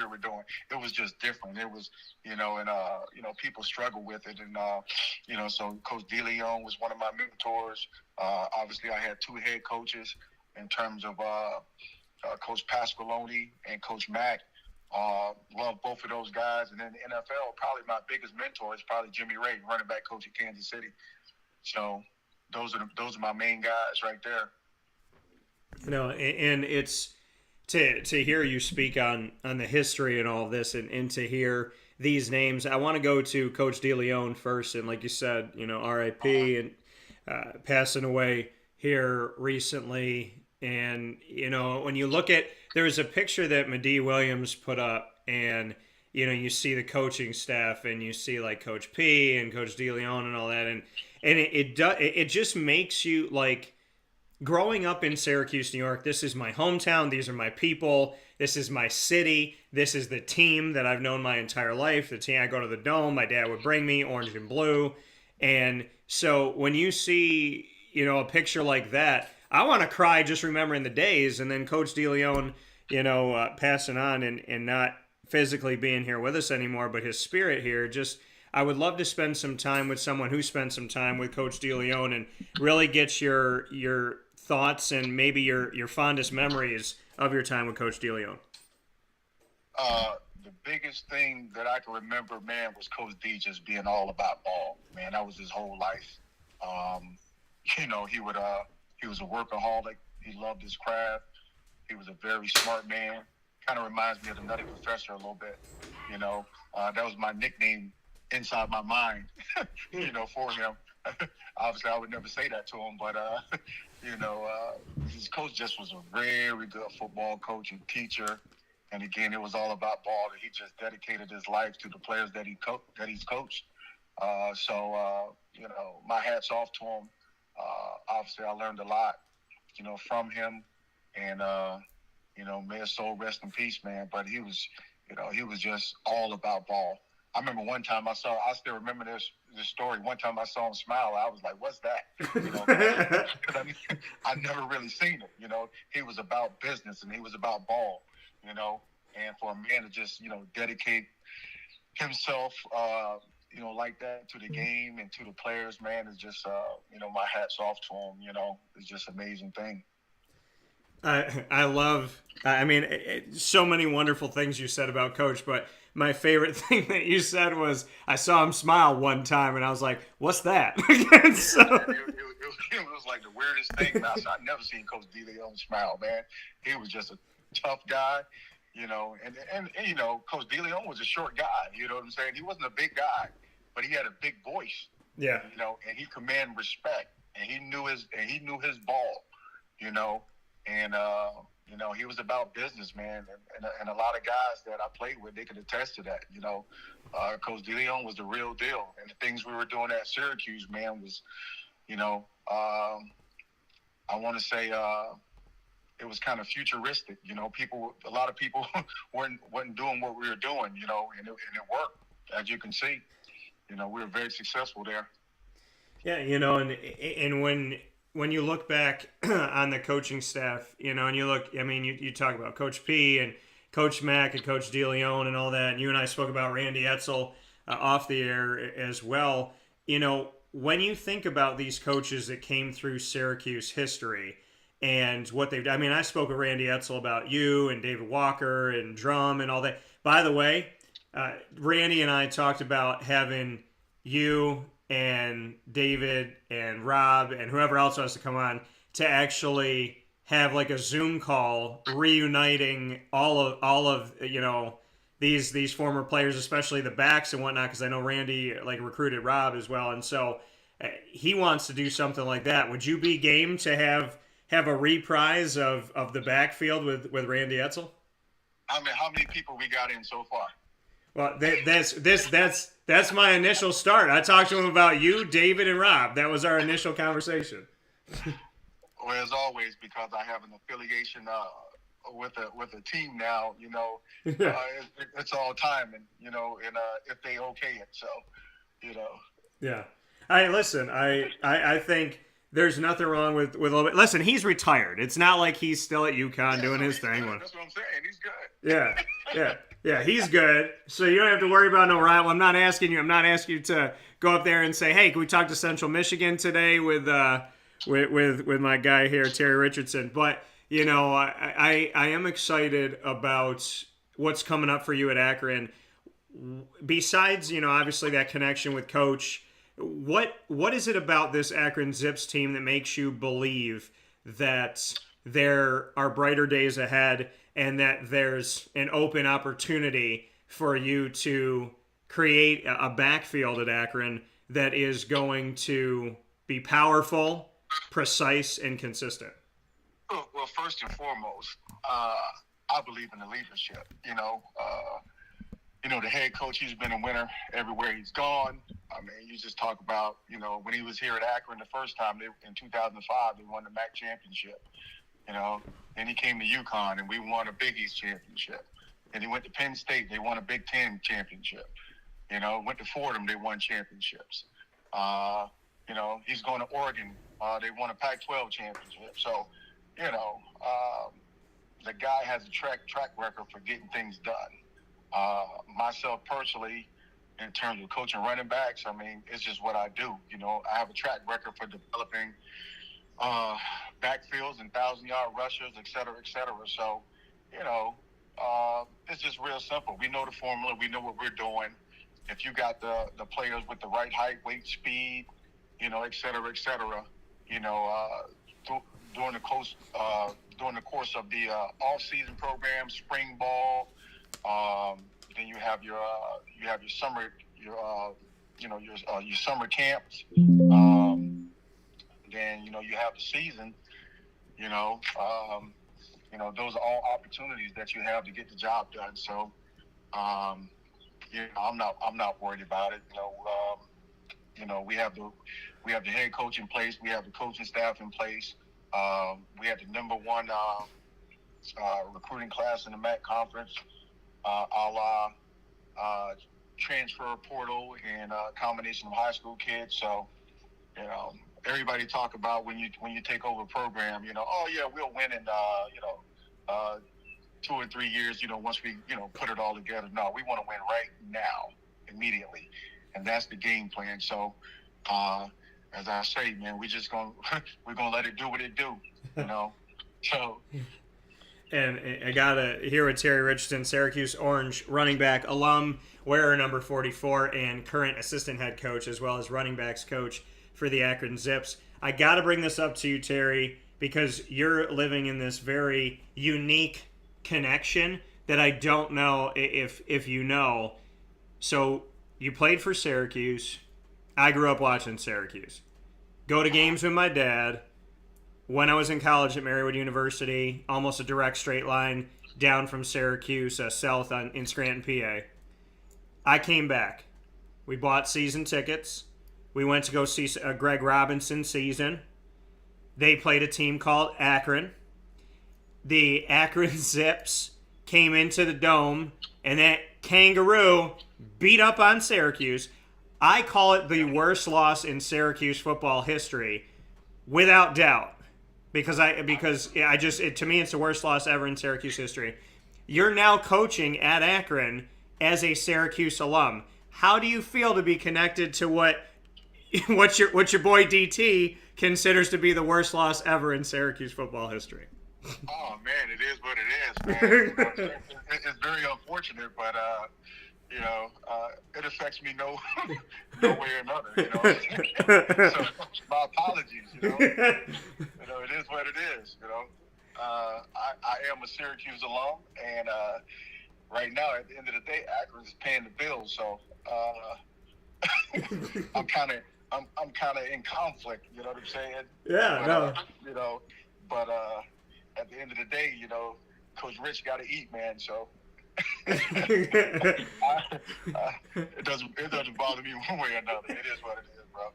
were doing. It was just different. It was, people struggle with it. And, so Coach DeLeon was one of my mentors. Obviously, I had two head coaches in terms of Coach Pasqualoni and Coach Mack. Love both of those guys. And then the NFL, probably my biggest mentor is probably Jimmy Ray, running back coach at Kansas City. So those are my main guys right there. And it's to hear you speak on the history and all of this, and to hear these names. I want to go to Coach DeLeon first, and like you said, R.I.P. and passing away here recently. And when you look at, there was a picture that Medee Williams put up, and you see the coaching staff, and you see like Coach P and Coach DeLeon and all that, and it just makes you like, growing up in Syracuse, New York, this is my hometown, these are my people, this is my city, this is the team that I've known my entire life, the team I go to the Dome, my dad would bring me, orange and blue. And so when you see, a picture like that, I want to cry just remembering the days, and then Coach DeLeon, passing on and not physically being here with us anymore, but his spirit here. Just, I would love to spend some time with someone who spent some time with Coach DeLeon and really get your thoughts and maybe your fondest memories of your time with Coach DeLeon. The biggest thing that I can remember, man, was Coach D just being all about ball. Man, that was his whole life. He was a workaholic. He loved his craft. He was a very smart man. Kind of reminds me of the Nutty Professor a little bit. That was my nickname inside my mind, for him. Obviously, I would never say that to him, but, his coach just was a very good football coach and teacher. And again, it was all about ball. He just dedicated his life to the players that he's coached. My hat's off to him. Obviously, I learned a lot, from him, and may his soul rest in peace, man. But he was just all about ball. I remember one time I still remember this story. One time I saw him smile. I was like, "What's that?" Because I never really seen it. He was about business and he was about ball. And for a man to just dedicate himself, like that to the game and to the players, man, is just my hat's off to him. It's just an amazing thing. I love, so many wonderful things you said about Coach, but my favorite thing that you said was, I saw him smile one time, and I was like, what's that? So, it was like the weirdest thing. I've never seen Coach DeLeon smile, man. He was just a tough guy, you know, and you know, Coach DeLeon was a short guy, you know what I'm saying? He wasn't a big guy, but he had a big voice. Yeah. You know, and he commanded respect, and he knew his ball, you know, and you know, he was about business, man, and a lot of guys that I played with, they could attest to that. You know, Coach DeLeon was the real deal, and the things we were doing at Syracuse, man, was, you know, I want to say it was kind of futuristic. You know, a lot of people weren't doing what we were doing, you know, and it worked, as you can see. You know, we were very successful there. Yeah, you know, and when you look back on the coaching staff, you know, and you look, I mean, you talk about Coach P and Coach Mack and Coach DeLeon and all that, and you and I spoke about Randy Edsall off the air as well. You know, when you think about these coaches that came through Syracuse history and what they've done, I mean, I spoke with Randy Edsall about you and David Walker and Drum and all that. By the way, Randy and I talked about having you and David and Rob and whoever else wants to come on to actually have like a Zoom call reuniting all of you know, these former players, especially the backs and whatnot, because I know Randy like recruited Rob as well, and so he wants to do something like that. Would you be game to have a reprise of the backfield with Randy Edsall? I mean, how many people we got in so far? Well, that's my initial start. I talked to him about you, David, and Rob. That was our initial conversation. Well, as always, because I have an affiliation with a team now, you know, it's all timing, you know, and if they okay it, so, you know. Yeah. Listen, I think there's nothing wrong with a little bit. Listen, he's retired. It's not like he's still at UConn doing his thing. Good. That's what I'm saying. He's good. Yeah, he's good. So you don't have to worry about no rival. I'm not asking you to go up there and say, hey, can we talk to Central Michigan today with my guy here, Terry Richardson. But, you know, I am excited about what's coming up for you at Akron. Besides, you know, obviously that connection with Coach, what is it about this Akron Zips team that makes you believe that there are brighter days ahead and that there's an open opportunity for you to create a backfield at Akron that is going to be powerful, precise, and consistent? Well, first and foremost, I believe in the leadership. You know, the head coach, he's been a winner everywhere he's gone. I mean, you just talk about, you know, when he was here at Akron the first time, in 2005, they won the MAC championship. You know, then he came to UConn, and we won a Big East championship. And he went to Penn State, they won a Big Ten championship. You know, went to Fordham, they won championships. You know, he's going to Oregon, they won a Pac-12 championship. So, you know, the guy has a track record for getting things done. Myself personally, in terms of coaching running backs, I mean, it's just what I do. You know, I have a track record for developing backfields and 1,000-yard rushers, et cetera, et cetera. So, you know, it's just real simple. We know the formula. We know what we're doing. If you got the players with the right height, weight, speed, you know, et cetera, you know, during the course of the off-season program, spring ball, then you have your summer your summer camps. Then you know you have the season. You know, those are all opportunities that you have to get the job done. So, you know, I'm not worried about it. You know, we have the head coach in place. We have the coaching staff in place. We had the number one recruiting class in the MAC conference. A la transfer portal and a combination of high school kids. So, you know, everybody talk about when you take over a program, you know, oh yeah, we'll win in 2 or 3 years, you know, once we, you know, put it all together. No, we want to win right now, immediately. And that's the game plan. So, as I say, man, we're gonna let it do what it do, you know. So And I got to hear with Terry Richardson, Syracuse Orange running back, alum, wearer number 44, and current assistant head coach, as well as running backs coach for the Akron Zips. I got to bring this up to you, Terry, because you're living in this very unique connection that I don't know if you know. So you played for Syracuse. I grew up watching Syracuse. Go to games with my dad. When I was in college at Marywood University, almost a direct straight line down from Syracuse, south in Scranton, PA. I came back. We bought season tickets. We went to go see a Greg Robinson season. They played a team called Akron. The Akron Zips came into the Dome, and that kangaroo beat up on Syracuse. I call it the worst loss in Syracuse football history, without doubt. Because to me it's the worst loss ever in Syracuse history. You're now coaching at Akron as a Syracuse alum. How do you feel to be connected to what your boy DT considers to be the worst loss ever in Syracuse football history? Oh man, it is what it is, man. It's very unfortunate, but it affects me no way or another. So my apologies. It is what it is. I am a Syracuse alum, and right now, at the end of the day, Akron is paying the bills. So I'm kind of in conflict. You know what I'm saying? Yeah, But at the end of the day, Coach Rich got to eat, man. So. It doesn't bother me one way or another. It is what it is, bro.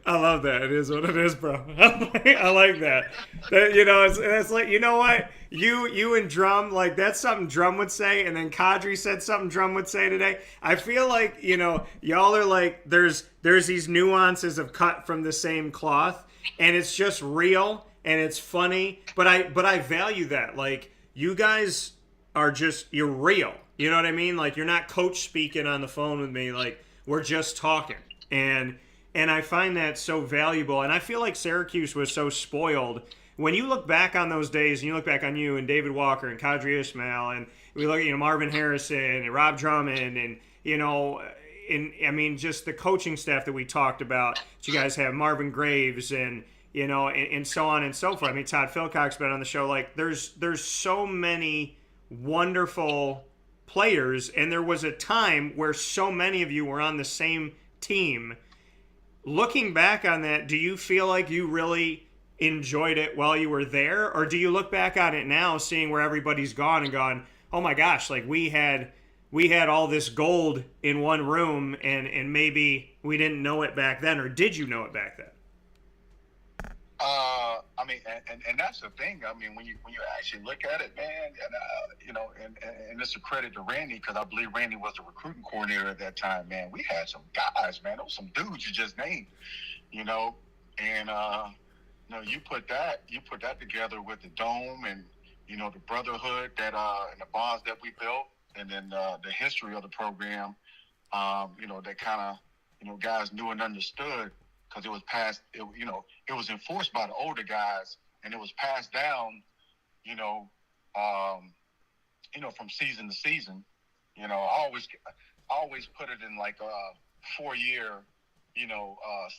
I love that. It is what it is, bro. I like that. It's like, you know what? You and Drum, like, that's something Drum would say, and then Qadry said something Drum would say today. I feel like, y'all are like, there's these nuances of cut from the same cloth, and it's just real and it's funny. But I value that. Like, you guys are you're real. You know what I mean? Like, you're not coach speaking on the phone with me. Like, we're just talking. And I find that so valuable. And I feel like Syracuse was so spoiled. When you look back on those days, and you look back on you and David Walker and Qadry Ismail, and we look at, Marvin Harrison and Rob Drummond, and, just the coaching staff that we talked about. That you guys have Marvin Graves and, and so on and so forth. I mean, Todd Philcock's been on the show. Like, there's so many wonderful players, and there was a time where so many of you were on the same team. Looking back on that, do you feel like you really enjoyed it while you were there, or do you look back on it now, seeing where everybody's gone and gone, oh my gosh, like we had all this gold in one room, and maybe we didn't know it back then, or did you know it back then? And that's the thing. I mean, when you actually look at it, man, and it's a credit to Randy, because I believe Randy was the recruiting coordinator at that time. Man, we had some guys, man. Those some dudes you just named, and you put that together with the Dome and the brotherhood that and the bonds that we built, and then the history of the program, that kind of guys knew and understood. Because it was passed, it was enforced by the older guys, and it was passed down, from season to season. I always put it in like 4-year,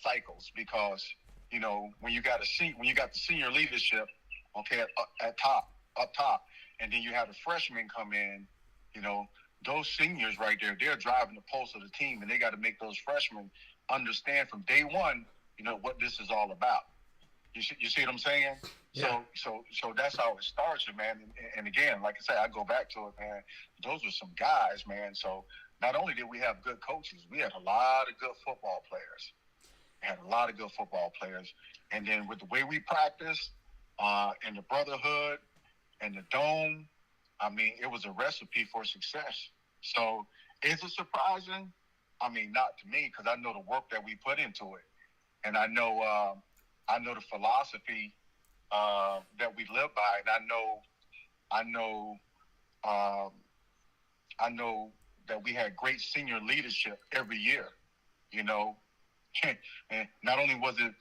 cycles, because when you got the senior leadership, okay, up top, and then you have the freshmen come in, those seniors right there, they're driving the pulse of the team, and they got to make those freshmen understand from day one, what this is all about. You see what I'm saying? Yeah. So that's how it starts, man. And again, like I said, I go back to it, man. Those were some guys, man. So not only did we have good coaches, we had a lot of good football players. And then with the way we practiced, and the brotherhood and the Dome, I mean, it was a recipe for success. So is it surprising? I mean, not to me, because I know the work that we put into it, and I know the philosophy that we live by, and I know that we had great senior leadership every year. And not only was it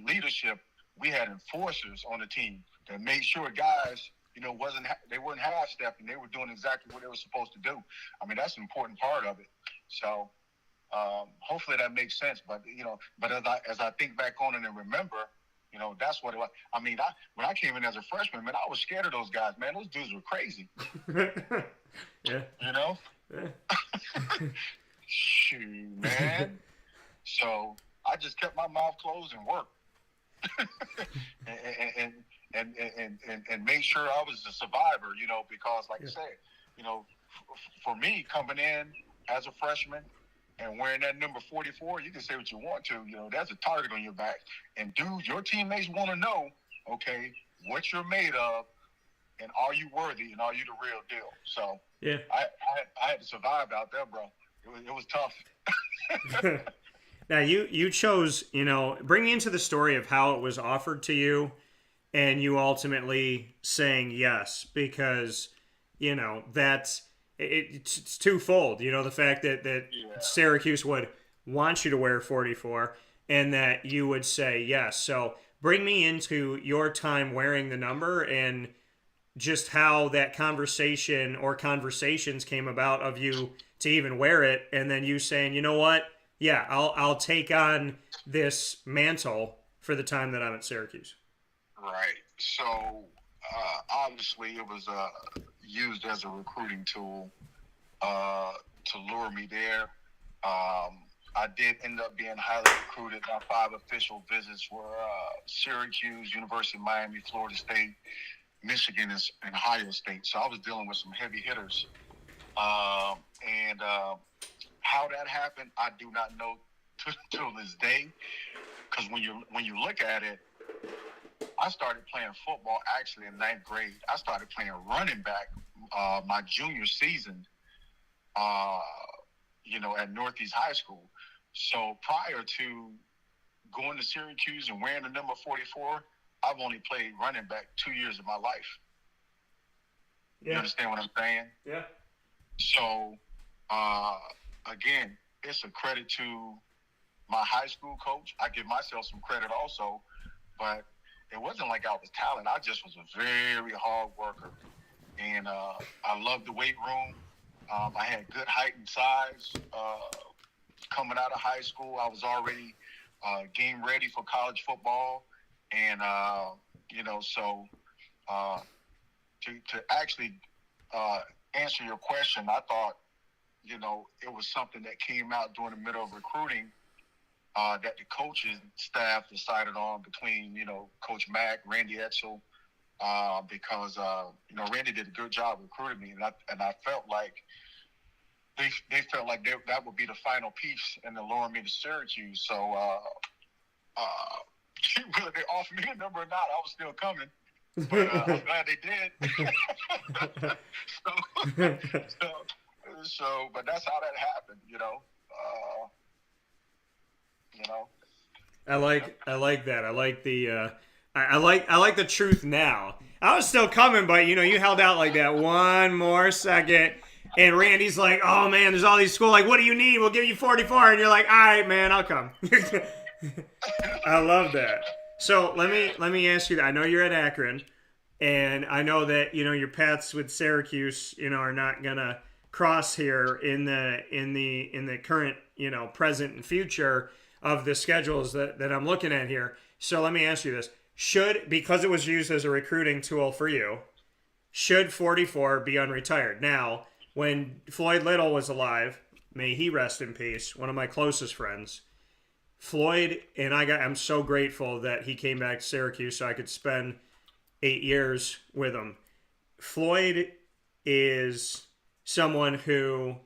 leadership, we had enforcers on the team that made sure guys, they weren't half-stepping. They were doing exactly what they were supposed to do. I mean, that's an important part of it. So hopefully that makes sense. But but as I think back on it and remember, that's what it was. I mean, when I came in as a freshman, man, I was scared of those guys, man. Those dudes were crazy. Yeah. Yeah. Shoot, man. So I just kept my mouth closed and worked, and made sure I was a survivor. Because like I said, for me coming in as a freshman and wearing that number 44, you can say what you want to. That's a target on your back. And dude, your teammates want to know, okay, what you're made of, and are you worthy, and are you the real deal? So yeah, I had to survive out there, bro. It was tough. Now you chose, bring me into the story of how it was offered to you, and you ultimately saying yes, because that's. It's twofold, the fact that Syracuse would want you to wear 44 and that you would say yes. So bring me into your time wearing the number and just how that conversation or conversations came about of you to even wear it, and then you saying, you know what, yeah, I'll take on this mantle for the time that I'm at Syracuse. Right. So obviously it was used as a recruiting tool to lure me there. I did end up being highly recruited. My 5 official visits were Syracuse, University of Miami, Florida State, Michigan, and Ohio State. So I was dealing with some heavy hitters. And how that happened, I do not know till this day. Because when you look at it, I started playing football actually in 9th grade. I started playing running back my junior season, at Northeast High School. So prior to going to Syracuse and wearing the number 44, I've only played running back 2 years of my life. Yeah. You understand what I'm saying? Yeah. So, again, it's a credit to my high school coach. I give myself some credit also, but it wasn't like I was talented. I just was a very hard worker. And I loved the weight room. I had good height and size. Coming out of high school, I was already game ready for college football. And, so to actually answer your question, I thought, it was something that came out during the middle of recruiting that the coaching staff decided on between, Coach Mack, Randy Edsel, because, Randy did a good job recruiting me. And I felt like they felt like that would be the final piece in the luring me to Syracuse. So whether they offered me the number or not, I was still coming. But I'm glad they did. But that's how that happened, I like that. I like the I like the truth now. I was still coming, but you held out like that one more second, and Randy's like, "Oh man, there's all these schools. Like, what do you need? We'll give you 44." And you're like, "All right, man, I'll come." I love that. So let me ask you that. I know you're at Akron, and I know that your paths with Syracuse, are not gonna cross here in the current, present and future of the schedules that I'm looking at here. So let me ask you this. Because it was used as a recruiting tool for you, should 44 be unretired? Now, when Floyd Little was alive, may he rest in peace, one of my closest friends, Floyd, and I'm so grateful that he came back to Syracuse so I could spend 8 years with him. Floyd is someone who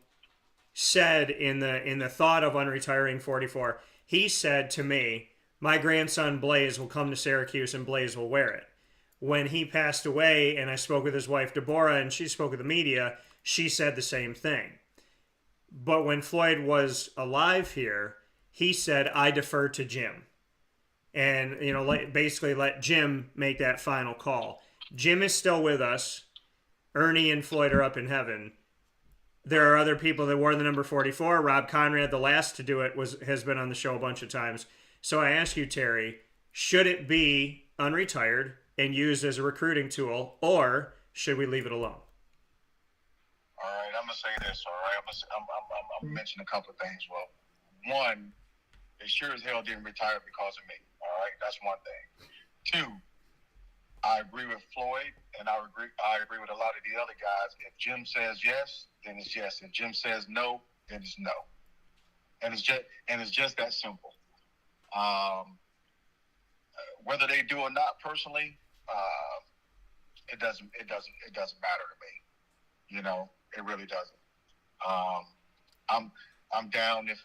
said in the thought of unretiring 44, he said to me, my grandson Blaze will come to Syracuse and Blaze will wear it. When he passed away and I spoke with his wife Deborah and she spoke with the media, she said the same thing. But when Floyd was alive here, he said, I defer to Jim. And, basically let Jim make that final call. Jim is still with us. Ernie and Floyd are up in heaven. There are other people that wore the number 44. Rob Conrad, the last to do it, has been on the show a bunch of times. So I ask you, Terry, should it be unretired and used as a recruiting tool, or should we leave it alone? All right, I'm gonna say this. All right, I'm gonna mention a couple of things. Well, one, they sure as hell didn't retire because of me. All right, that's one thing. Two, I agree with Floyd, and I agree with a lot of the other guys. If Jim says yes, then it's yes. If Jim says no, then it's no. And it's just that simple. Whether they do or not, personally, it doesn't matter to me. You know, it really doesn't. I'm down if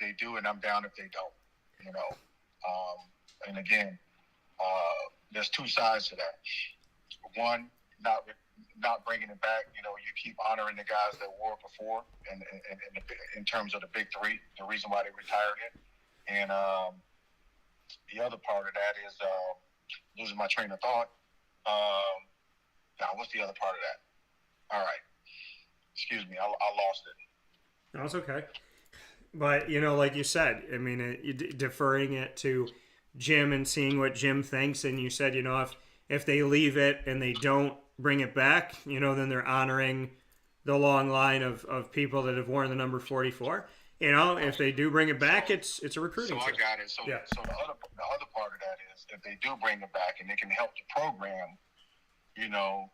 they do, and I'm down if they don't. You know, and again, there's two sides to that. One, not bringing it back. You know, you keep honoring the guys that wore it before, and in terms of the big three, the reason why they retired it, and the other part of that is losing my train of thought. Now, what's the other part of that? All right, excuse me, I lost it. No, it's okay. But, you know, like you said, I mean, deferring it to Jim and seeing what Jim thinks, and you said, you know, if they leave it and they don't bring it back, you know, then they're honoring the long line of people that have worn the number 44. You know, if they do bring it back, it's a recruiting. So I got it. So, yeah. So the other part of that is if they do bring it back and they can help the program, you know,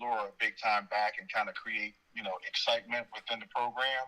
lure a big time back and kind of create, you know, excitement within the program,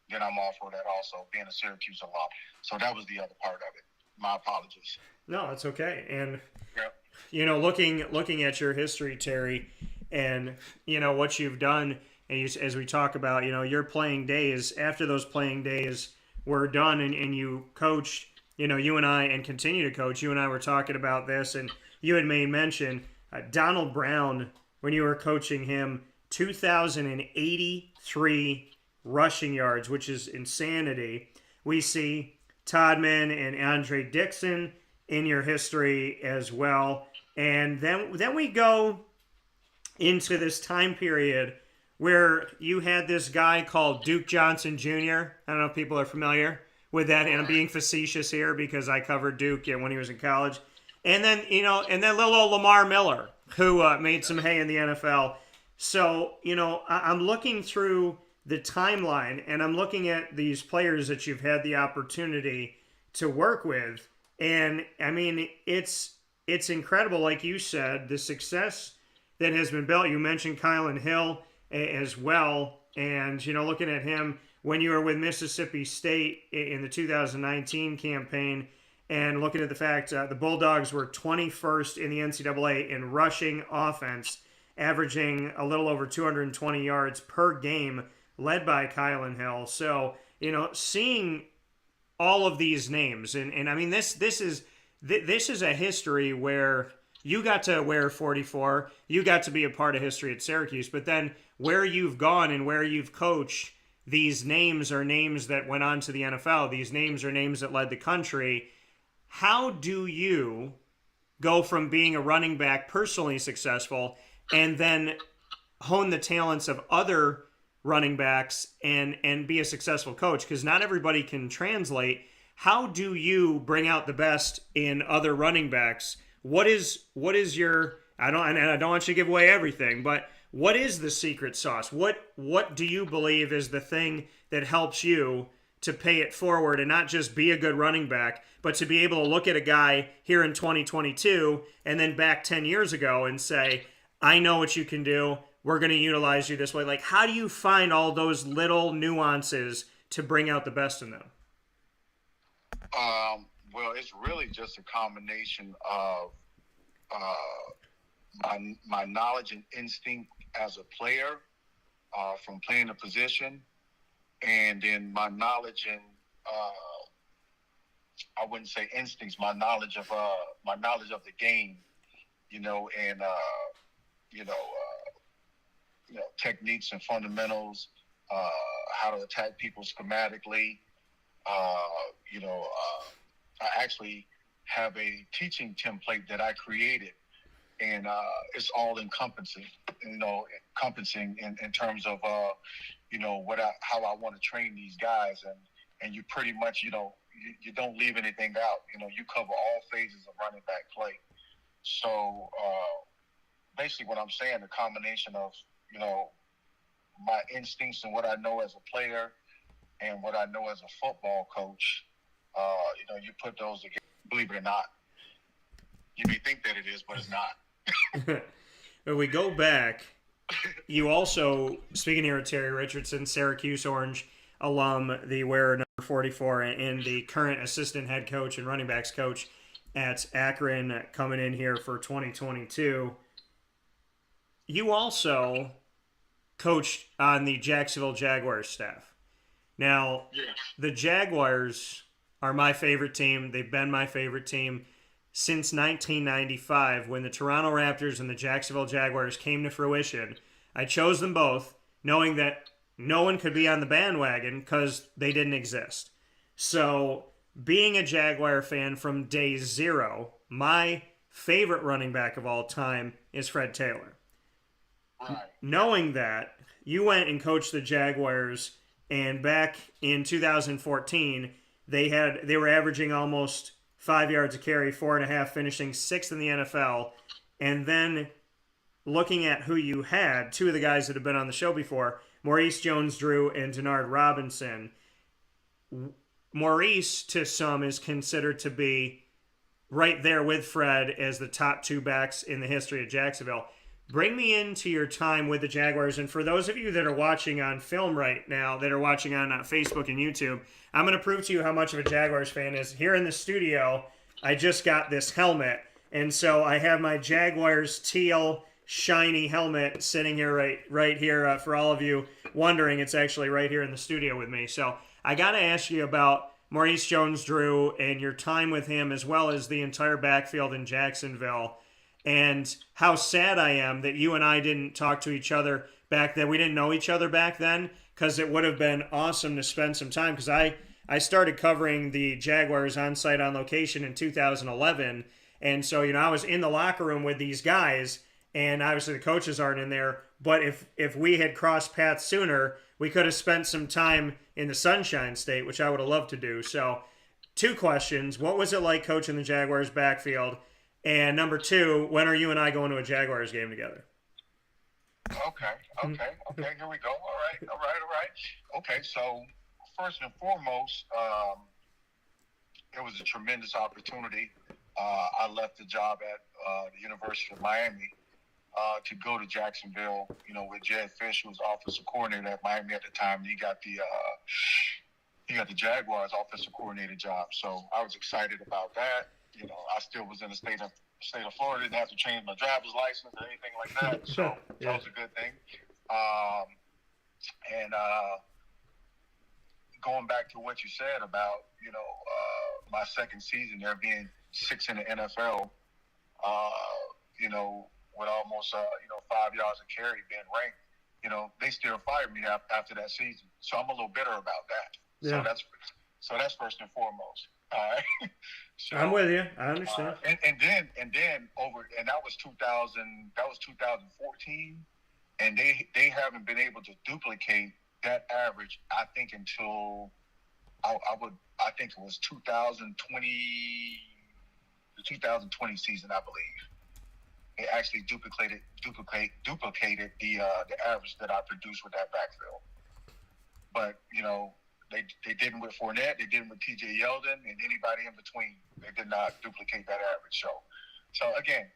then I'm all for that also, being a Syracuse alum. So that was the other part of it. My apologies. No, it's okay. And, Yep. you know, looking at your history, Terry, and, you know, what you've done, and as we talk about, you know, your playing days, after those playing days were done and you coached, you know, you and I, and continue to coach, you and I were talking about this, and you had made mention, Donald Brown, when you were coaching him, 2,083 rushing yards, which is insanity. We see Todman and Andre Dixon in your history as well. And then we go into this time period where you had this guy called Duke Johnson Jr. I don't know if people are familiar with that, and I'm being facetious here because I covered Duke when he was in college. And then, you know, little old Lamar Miller, who made some hay in the NFL. So, you know, I'm looking through the timeline, and I'm looking at these players that you've had the opportunity to work with. And, I mean, it's incredible, like you said, the success that has been built. You mentioned Kylan Hill as well. And, you know, looking at him when you were with Mississippi State in the 2019 campaign, and looking at the fact the Bulldogs were 21st in the NCAA in rushing offense, averaging a little over 220 yards per game, led by Kylan Hill. So, you know, seeing all of these names, and I mean, this is a history where you got to wear 44, you got to be a part of history at Syracuse, but then where you've gone and where you've coached, these names are names that went on to the NFL. These names are names that led the country. How do you go from being a running back personally successful and then hone the talents of other running backs and be a successful coach? Because not everybody can translate. How do you bring out the best in other running backs? What is your, I don't want you to give away everything, but what is the secret sauce? What do you believe is the thing that helps you to pay it forward and not just be a good running back, but to be able to look at a guy here in 2022 and then back 10 years ago and say, I know what you can do. We're going to utilize you this way. Like, how do you find all those little nuances to bring out the best in them? Well, it's really just a combination of my knowledge and instinct as a player from playing the position, and then my knowledge and I wouldn't say instincts, my knowledge of the game, you know, and techniques and fundamentals, how to attack people schematically. I actually have a teaching template that I created, and it's all encompassing, in terms of how I want to train these guys, and you pretty much you don't leave anything out. You know, you cover all phases of running back play. So basically, what I'm saying, the combination of my instincts and what I know as a player and what I know as a football coach, you put those together. Believe it or not, you may think that it is, but it's not. When we go back, you also, speaking here of Terry Richardson, Syracuse Orange alum, the wearer number 44, and the current assistant head coach and running backs coach at Akron, coming in here for 2022. You also coached on the Jacksonville Jaguars staff. Now, Yes. the Jaguars are my favorite team. They've been my favorite team since 1995, when the Toronto Raptors and the Jacksonville Jaguars came to fruition. I chose them both, knowing that no one could be on the bandwagon because they didn't exist. So, being a Jaguar fan from day zero, my favorite running back of all time is Fred Taylor. Right. Knowing that, you went and coached the Jaguars, and back in 2014, they were averaging almost 5 yards a carry, 4.5, finishing 6th in the NFL. And then looking at who you had, two of the guys that have been on the show before, Maurice Jones-Drew and Denard Robinson. Maurice, to some, is considered to be right there with Fred as the top two backs in the history of Jacksonville. Bring me into your time with the Jaguars. And for those of you that are watching on film right now, that are watching on Facebook and YouTube, I'm going to prove to you how much of a Jaguars fan is. Here in the studio, I just got this helmet. And so I have my Jaguars teal shiny helmet sitting here right here. For all of you wondering, it's actually right here in the studio with me. So I got to ask you about Maurice Jones-Drew and your time with him, as well as the entire backfield in Jacksonville, and how sad I am that you and I didn't talk to each other back then. We didn't know each other back then, because it would have been awesome to spend some time, because I started covering the Jaguars on site on location in 2011. And so, I was in the locker room with these guys, and obviously the coaches aren't in there. But if we had crossed paths sooner, we could have spent some time in the Sunshine State, which I would have loved to do. So, two questions. What was it like coaching the Jaguars backfield? And number two, when are you and I going to a Jaguars game together? Okay. Here we go. All right. Okay, so first and foremost, it was a tremendous opportunity. I left the job at the University of Miami to go to Jacksonville, with Jed Fish, who was offensive coordinator at Miami at the time. He got the Jaguars offensive coordinator job. So I was excited about that. I still was in the state of Florida, didn't have to change my driver's license or anything like that. So that was a good thing. And going back to what you said about, my second season there, being 6 in the NFL, with almost, 5 yards a carry being ranked, they still fired me after that season. So I'm a little bitter about that. Yeah. So that's first and foremost. All right. So, I'm with you. I understand. And then that was 2014, and they haven't been able to duplicate that average, I think, until I think it was 2020, the 2020 season, I believe. They actually duplicated the average that I produced with that backfield. But they didn't with Fournette, they didn't with T.J. Yeldon, and anybody in between. They did not duplicate that average. So again,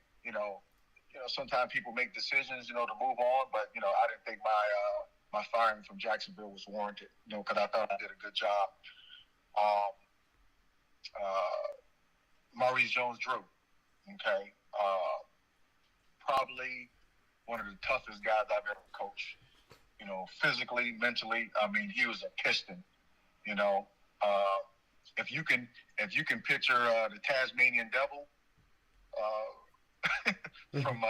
sometimes people make decisions, to move on, but I didn't think my firing from Jacksonville was warranted, because I thought I did a good job. Maurice Jones-Drew, okay, probably one of the toughest guys I've ever coached. Physically, mentally, he was a piston. If you can picture the Tasmanian Devil from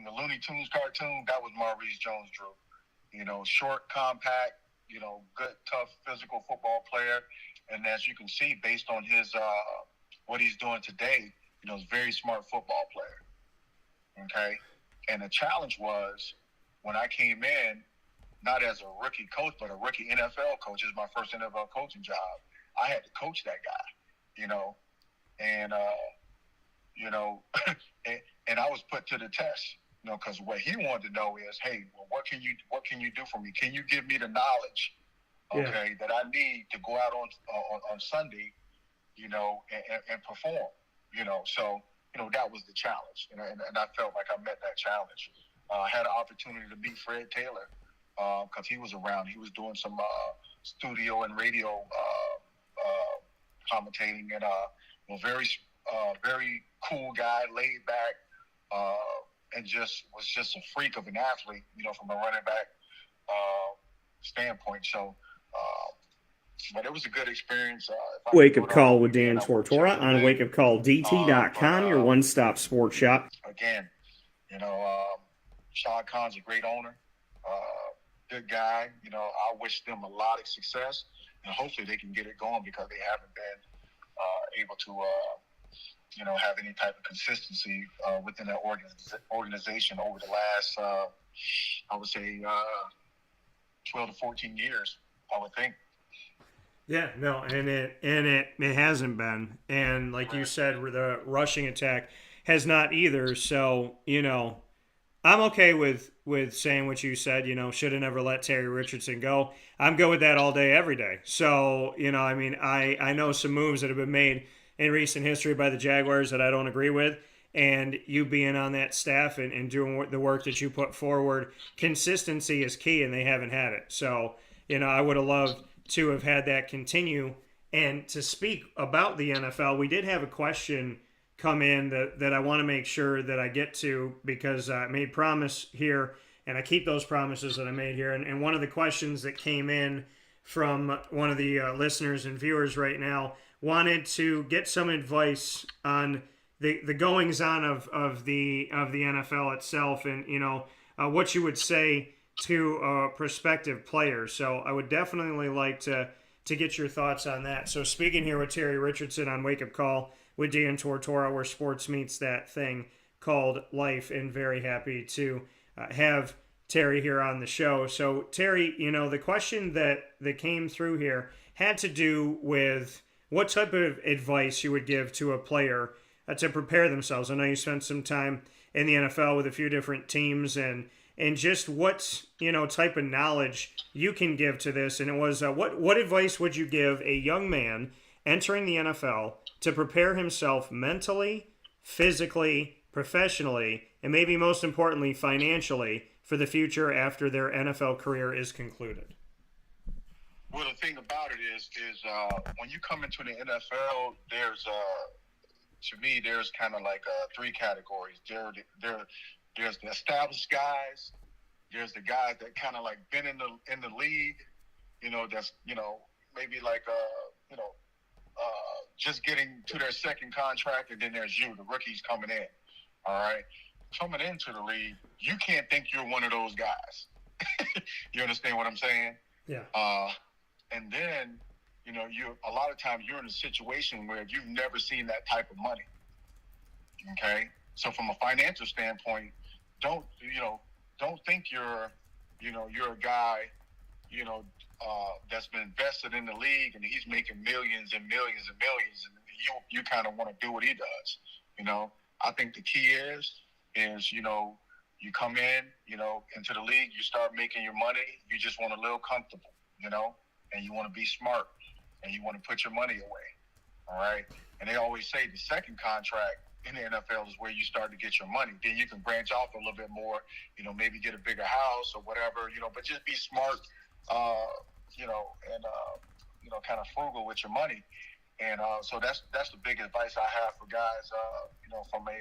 the Looney Tunes cartoon, that was Maurice Jones-Drew. Short, compact, good, tough, physical football player, and as you can see, based on his what he's doing today, he's a very smart football player. Okay, and the challenge was when I came in, not as a rookie coach, but a rookie NFL coach. This is my first NFL coaching job. I had to coach that guy, and you know, and I was put to the test, you know, because what he wanted to know is, hey, well, what can you do for me? Can you give me the knowledge, okay, that I need to go out on Sunday, you know, and perform, you know? So, you know, that was the challenge, you know, and I felt like I met that challenge. I had an opportunity to meet Fred Taylor because he was around. He was doing some studio and radio commentating, and you know, very cool guy, laid back, and was just a freak of an athlete, you know, from a running back standpoint. So, but it was a good experience. Wake Up Call with Dan Tortora on wakeupcalldt.com, your one-stop sports shop. Again, you know, Shad Khan's a great owner, good guy. You know, I wish them a lot of success, and hopefully they can get it going because they haven't been able to, you know, have any type of consistency within that organization over the last, I would say, 12 to 14 years, I would think. Yeah, no, and it hasn't been, and like you said, the rushing attack has not either. So, you know, I'm okay with saying what you said. You know, should have never let Terry Richardson go. I'm good with that all day, every day. So, you know, I mean, I know some moves that have been made in recent history by the Jaguars that I don't agree with, and you being on that staff and doing the work that you put forward, consistency is key, and they haven't had it. So, you know, I would have loved to have had that continue. And to speak about the NFL, we did have a question come in that I want to make sure that I get to, because I made promise here, and I keep those promises that I made here. And one of the questions that came in from one of the listeners and viewers right now wanted to get some advice on the goings on of the NFL itself, and you know what you would say to prospective players. So I would definitely like to get your thoughts on that. So speaking here with Terry Richardson on Wake Up Call with Dan Tortora, where sports meets that thing called life, and very happy to have Terry here on the show. So Terry, you know, the question that came through here had to do with what type of advice you would give to a player to prepare themselves. I know you spent some time in the NFL with a few different teams, and just what, you know, type of knowledge you can give to this. And it was, what advice would you give a young man entering the NFL to prepare himself mentally, physically, professionally, and maybe most importantly, financially, for the future after their NFL career is concluded? Well, the thing about it is when you come into the NFL, to me, there's kind of like three categories. There's the established guys. There's the guys that kind of like been in the league, you know, that's, you know, maybe like you know, just getting to their second contract, and then there's you, the rookies coming in. All right, coming into the league, you can't think you're one of those guys. You understand what I'm saying? Yeah. And then, you know, a lot of times you're in a situation where you've never seen that type of money. Okay, so from a financial standpoint, don't think you're a guy, you know, that's been invested in the league and he's making millions and millions and millions, and you kind of want to do what he does. You know, I think the key is, you know, you come in, you know, into the league, you start making your money, you just want to live comfortable, you know, and you want to be smart, and you want to put your money away. All right. And they always say the second contract in the NFL is where you start to get your money. Then you can branch off a little bit more, you know, maybe get a bigger house or whatever, you know, but just be smart, you know, and, you know, kind of frugal with your money. And so that's the big advice I have for guys, you know, from a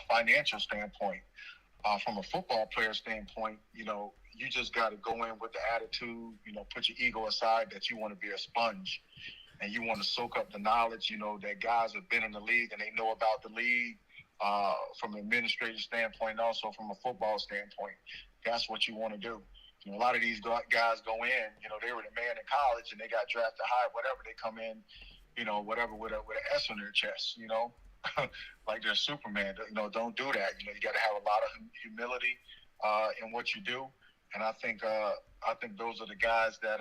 financial standpoint. From a football player standpoint, you know, you just got to go in with the attitude, you know, put your ego aside that you want to be a sponge and you want to soak up the knowledge, you know, that guys have been in the league and they know about the league from an administrative standpoint and also from a football standpoint. That's what you want to do. You know, a lot of these guys go in, you know, they were the man in college and they got drafted high, whatever. They come in, you know, whatever, with an S on their chest, you know, like they're Superman. You know, don't do that. You know, you got to have a lot of humility in what you do. And I think those are the guys that,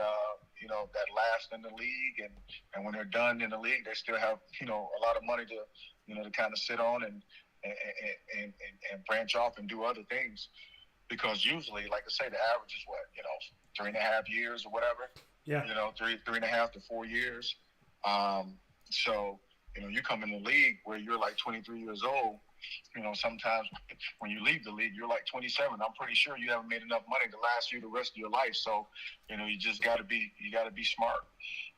that last in the league, and when they're done in the league, they still have a lot of money to kind of sit on and branch off and do other things, because usually, like I say, the average is what 3.5 years or whatever. Yeah. 3.5 to 4 years. So you come in the league where you're like 23 years old. Sometimes when you leave the league, you're like 27. I'm pretty sure you haven't made enough money to last you the rest of your life. So, you just got to be smart,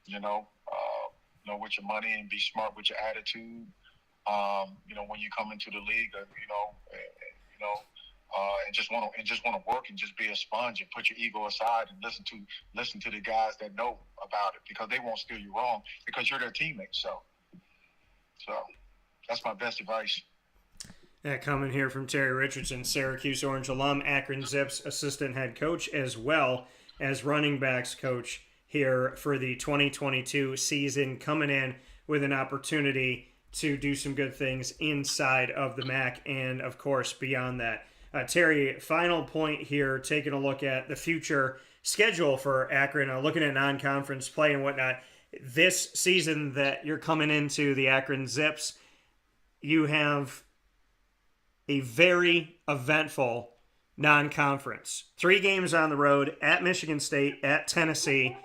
with your money, and be smart with your attitude. When you come into the league, and just want to work and just be a sponge and put your ego aside and listen to the guys that know about it, because they won't steer you wrong, because you're their teammate. So that's my best advice. That coming here from Terry Richardson, Syracuse Orange alum, Akron Zips assistant head coach, as well as running backs coach here for the 2022 season, coming in with an opportunity to do some good things inside of the MAC and, of course, beyond that. Terry, final point here, taking a look at the future schedule for Akron, looking at non-conference play and whatnot. This season that you're coming into, the Akron Zips, you have a very eventful non-conference. 3 games on the road, at Michigan State, at Tennessee,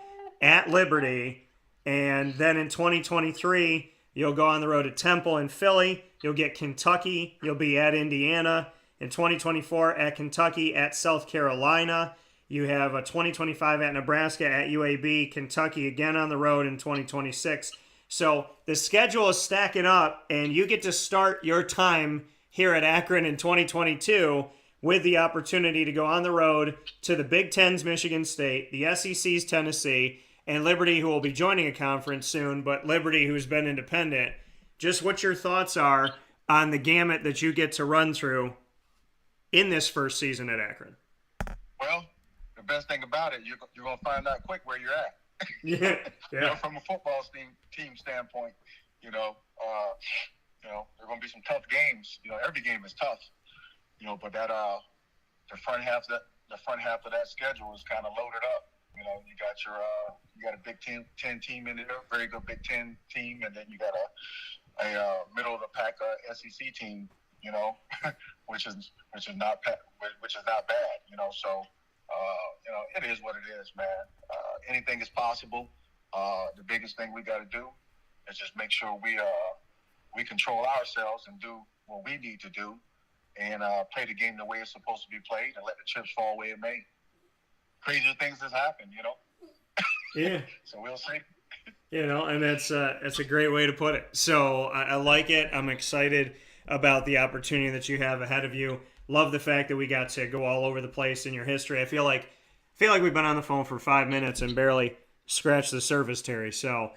at Liberty, and then in 2023, you'll go on the road at Temple and Philly. You'll get Kentucky. You'll be at Indiana. In 2024, at Kentucky, at South Carolina. You have a 2025 at Nebraska, at UAB, Kentucky again on the road in 2026. So the schedule is stacking up, and you get to start your time here at Akron in 2022 with the opportunity to go on the road to the Big Ten's Michigan State, the SEC's Tennessee, and Liberty, who will be joining a conference soon, but Liberty, who's been independent. Just what your thoughts are on the gamut that you get to run through in this first season at Akron. Well, the best thing about it, you're going to find out quick where you're at. Yeah. From a football team standpoint, there are going to be some tough games. Every game is tough. But that the front half of that schedule is kind of loaded up. You got a Big Ten team in there, very good Big Ten team, and then you got a middle of the pack SEC team. Which is not bad. So it is what it is, man. Anything is possible. The biggest thing we got to do is just make sure we control ourselves and do what we need to do, and play the game the way it's supposed to be played, and let the chips fall where it may. Crazier things has happened, Yeah. So we'll see. And that's a great way to put it. So I like it. I'm excited about the opportunity that you have ahead of you. Love the fact that we got to go all over the place in your history. I feel like we've been on the phone for 5 minutes and barely scratched the surface, Terry. So,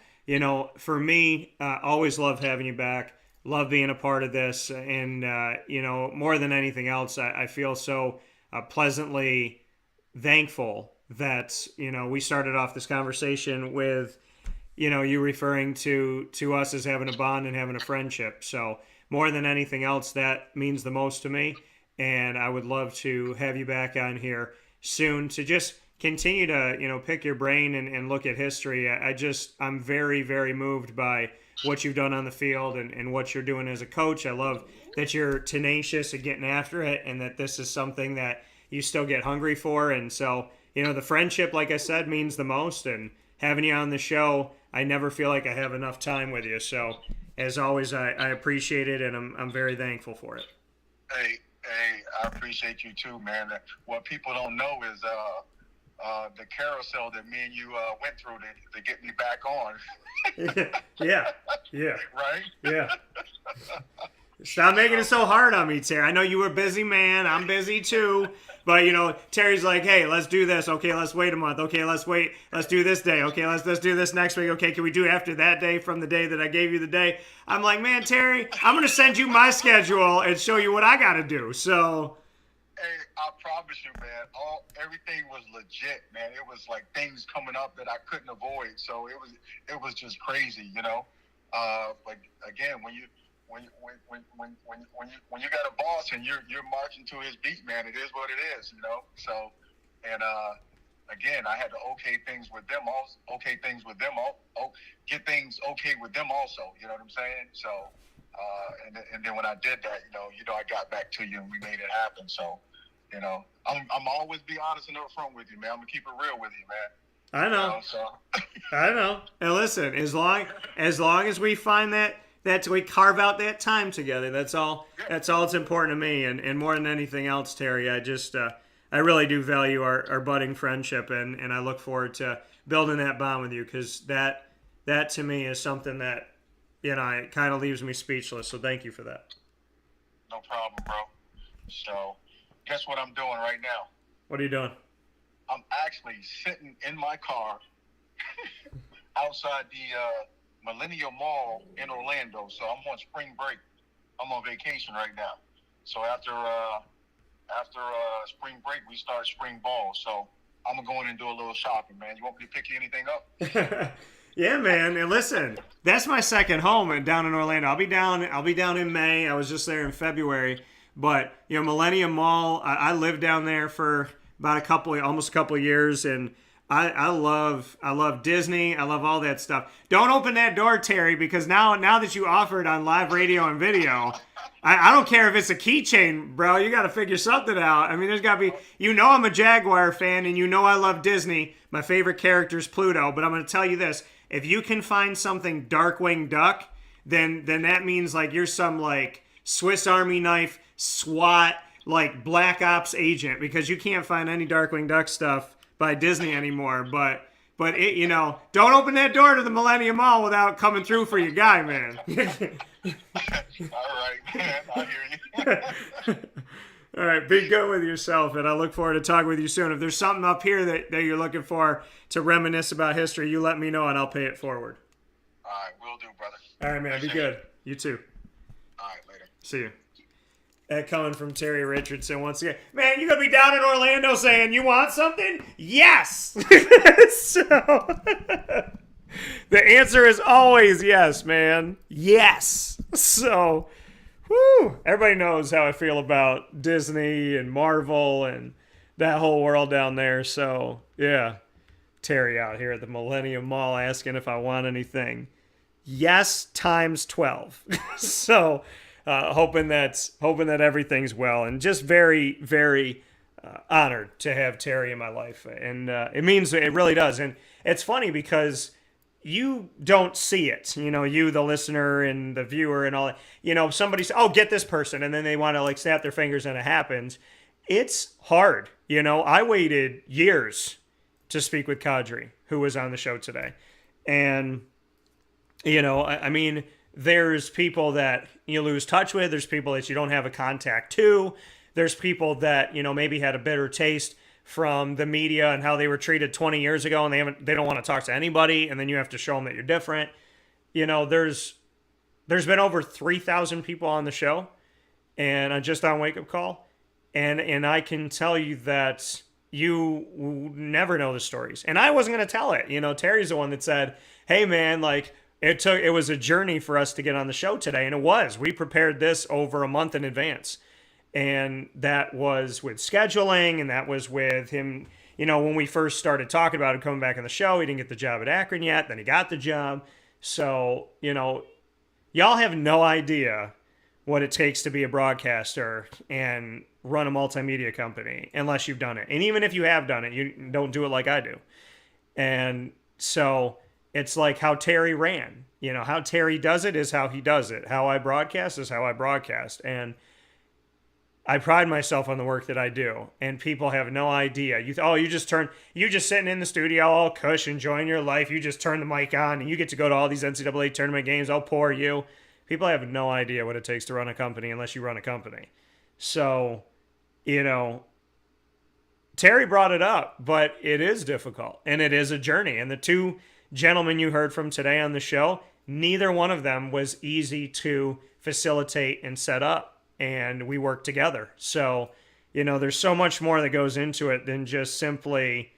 for me, always love having you back. Love being a part of this. And, more than anything else, I feel so pleasantly thankful that, we started off this conversation with, you referring to us as having a bond and having a friendship. So, more than anything else, that means the most to me, and I would love to have you back on here soon to just continue to, pick your brain and look at history. I'm very, very moved by what you've done on the field and what you're doing as a coach. I love that you're tenacious and getting after it, and that this is something that you still get hungry for. And so, the friendship, like I said, means the most, and having you on the show, I never feel like I have enough time with you. So, as always, I appreciate it, and I'm very thankful for it. Hey, I appreciate you too, man. What people don't know is the carousel that me and you went through to get me back on. Yeah. Right? Yeah. Stop making it so hard on me, Terry. I know you were a busy man. I'm busy too. But, Terry's like, hey, let's do this. Okay, let's wait a month. Okay, let's wait. Let's do this day. Okay, let's do this next week. Okay, can we do it after that day from the day that I gave you the day? I'm like, man, Terry, I'm going to send you my schedule and show you what I got to do. So. Hey, I promise you, man, everything was legit, man. It was like things coming up that I couldn't avoid. So it was just crazy, But again, when you got a boss and you're marching to his beat, man, it is what it is, So, and again, I had to get things okay with them also. You know what I'm saying? So, and then when I did that, I got back to you and we made it happen. So, I'm always be honest and upfront with you, man. I'm gonna keep it real with you, man. I know. I know. And listen, as long as we find that we carve out that time together, that's all that's important to me. And more than anything else, Terry, I really do value our budding friendship, and I look forward to building that bond with you, because that to me is something that, it kind of leaves me speechless. So thank you for that. No problem, bro. So guess what I'm doing right now? What are you doing? I'm actually sitting in my car outside the Millennium Mall in Orlando. So I'm on spring break. I'm on vacation right now. So after spring break, we start spring ball. So I'm gonna go in and do a little shopping, man. You want me to pick you anything up? Yeah, man. And listen, that's my second home down in Orlando. I'll be down in May. I was just there in February. But Millennium Mall, I lived down there for about almost a couple of years, and I love Disney. I love all that stuff. Don't open that door, Terry, because now that you offered on live radio and video, I don't care if it's a keychain, bro. You got to figure something out. I mean, there's got to be. I'm a Jaguar fan, and I love Disney. My favorite character is Pluto. But I'm going to tell you this: if you can find something Darkwing Duck, then that means like you're some like Swiss Army knife SWAT, like Black Ops agent, because you can't find any Darkwing Duck stuff by Disney anymore. But it, don't open that door to the Millennium Mall without coming through for your guy, man. All right, man. I hear you. All right, be good with yourself, and I look forward to talking with you soon. If there's something up here that you're looking for to reminisce about history, you let me know, and I'll pay it forward. All right, will do, brother. All right, man. Be good. You too. All right, later. See you. That coming from Terry Richardson once again. Man, you gonna be down in Orlando saying you want something? Yes. So the answer is always yes, man. Yes. So, everybody knows how I feel about Disney and Marvel and that whole world down there. So yeah, Terry out here at the Millennium Mall asking if I want anything. Yes, times 12. So. Hoping that everything's well, and just very, very honored to have Terry in my life, and it really does. And it's funny because you don't see it, you, the listener and the viewer and all that. Somebody says, "Oh, get this person," and then they want to like snap their fingers and it happens. It's hard, I waited years to speak with Qadry, who was on the show today, and I mean. There's people that you lose touch with. There's people that you don't have a contact to. There's people that, maybe had a bitter taste from the media and how they were treated 20 years ago, and they don't want to talk to anybody, and then you have to show them that you're different. There's been over 3,000 people on the show, and just on Wake Up Call, and I can tell you that you never know the stories. And I wasn't going to tell it. Terry's the one that said, "Hey, man, like, It was a journey for us to get on the show today, and it was. We prepared this over a month in advance, and that was with scheduling, and that was with him. When we first started talking about him coming back on the show, he didn't get the job at Akron yet. Then he got the job. So y'all have no idea what it takes to be a broadcaster and run a multimedia company unless you've done it. And even if you have done it, you don't do it like I do. And so. It's like how Terry ran. How Terry does it is how he does it. How I broadcast is how I broadcast. And I pride myself on the work that I do. And people have no idea. You just sitting in the studio all cush, enjoying your life. You just turn the mic on and you get to go to all these NCAA tournament games. I'll pour you. People have no idea what it takes to run a company unless you run a company. So, Terry brought it up, but it is difficult. And it is a journey. And the two gentlemen you heard from today on the show, neither one of them was easy to facilitate and set up, and we worked together. So, there's so much more that goes into it than just simply,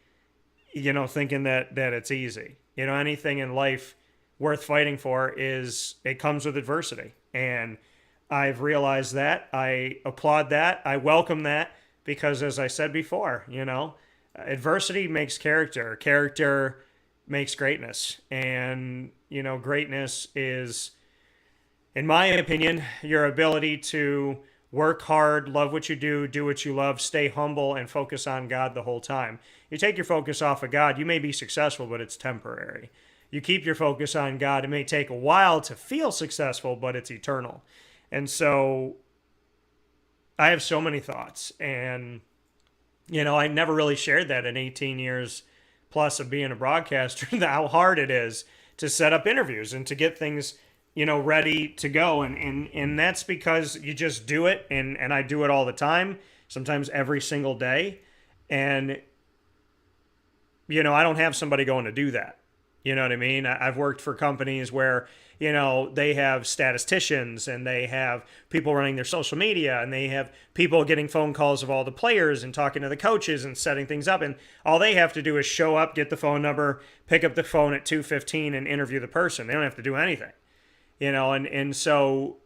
thinking that it's easy. Anything in life worth fighting for it comes with adversity. And I've realized that. I applaud that. I welcome that because, as I said before, adversity makes character. Character makes greatness. And, you know, greatness is, in my opinion, your ability to work hard, love what you do what you love, stay humble, and focus on God the whole time. You take your focus off of God, you may be successful, but it's temporary. You keep your focus on God, it may take a while to feel successful, but it's eternal. And so I have so many thoughts, and, you know, I never really shared that in 18 years plus of being a broadcaster, how hard it is to set up interviews and to get things, you know, ready to go. And that's because you just do it. And I do it all the time, sometimes every single day. And, you know, I don't have somebody going to do that. You know what I mean? I've worked for companies where, you know, they have statisticians and they have people running their social media and they have people getting phone calls of all the players and talking to the coaches and setting things up. And all they have to do is show up, get the phone number, pick up the phone at 2:15 and interview the person. They don't have to do anything. You know, and so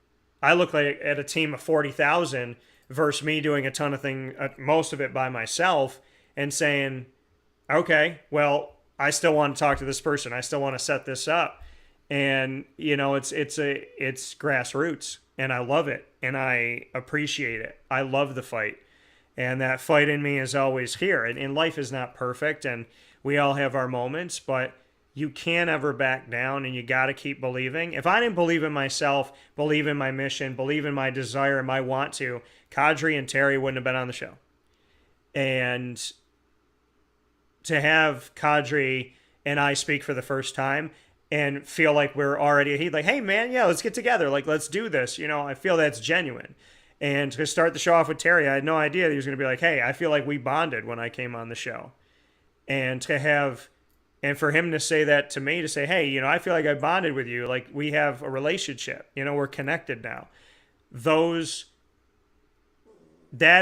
I look like at a team of 40,000 versus me doing a ton of things, most of it by myself, and saying, okay, well, I still want to talk to this person. I still want to set this up. And, you know, it's grassroots, and I love it, and I appreciate it. I love the fight, and that fight in me is always here. And life is not perfect, and we all have our moments, but you can't ever back down, and you got to keep believing. If I didn't believe in myself, believe in my mission, believe in my desire and my want to, Qadry and Terry wouldn't have been on the show. And to have Qadry and I speak for the first time and feel like we're already, he's like, hey man, yeah, let's get together. Like, let's do this. You know, I feel that's genuine. And to start the show off with Terry, I had no idea he was going to be like, hey, I feel like we bonded when I came on the show. And to have, and for him to say that to me, to say, hey, you know, I feel like I bonded with you. Like, we have a relationship. You know, we're connected now. That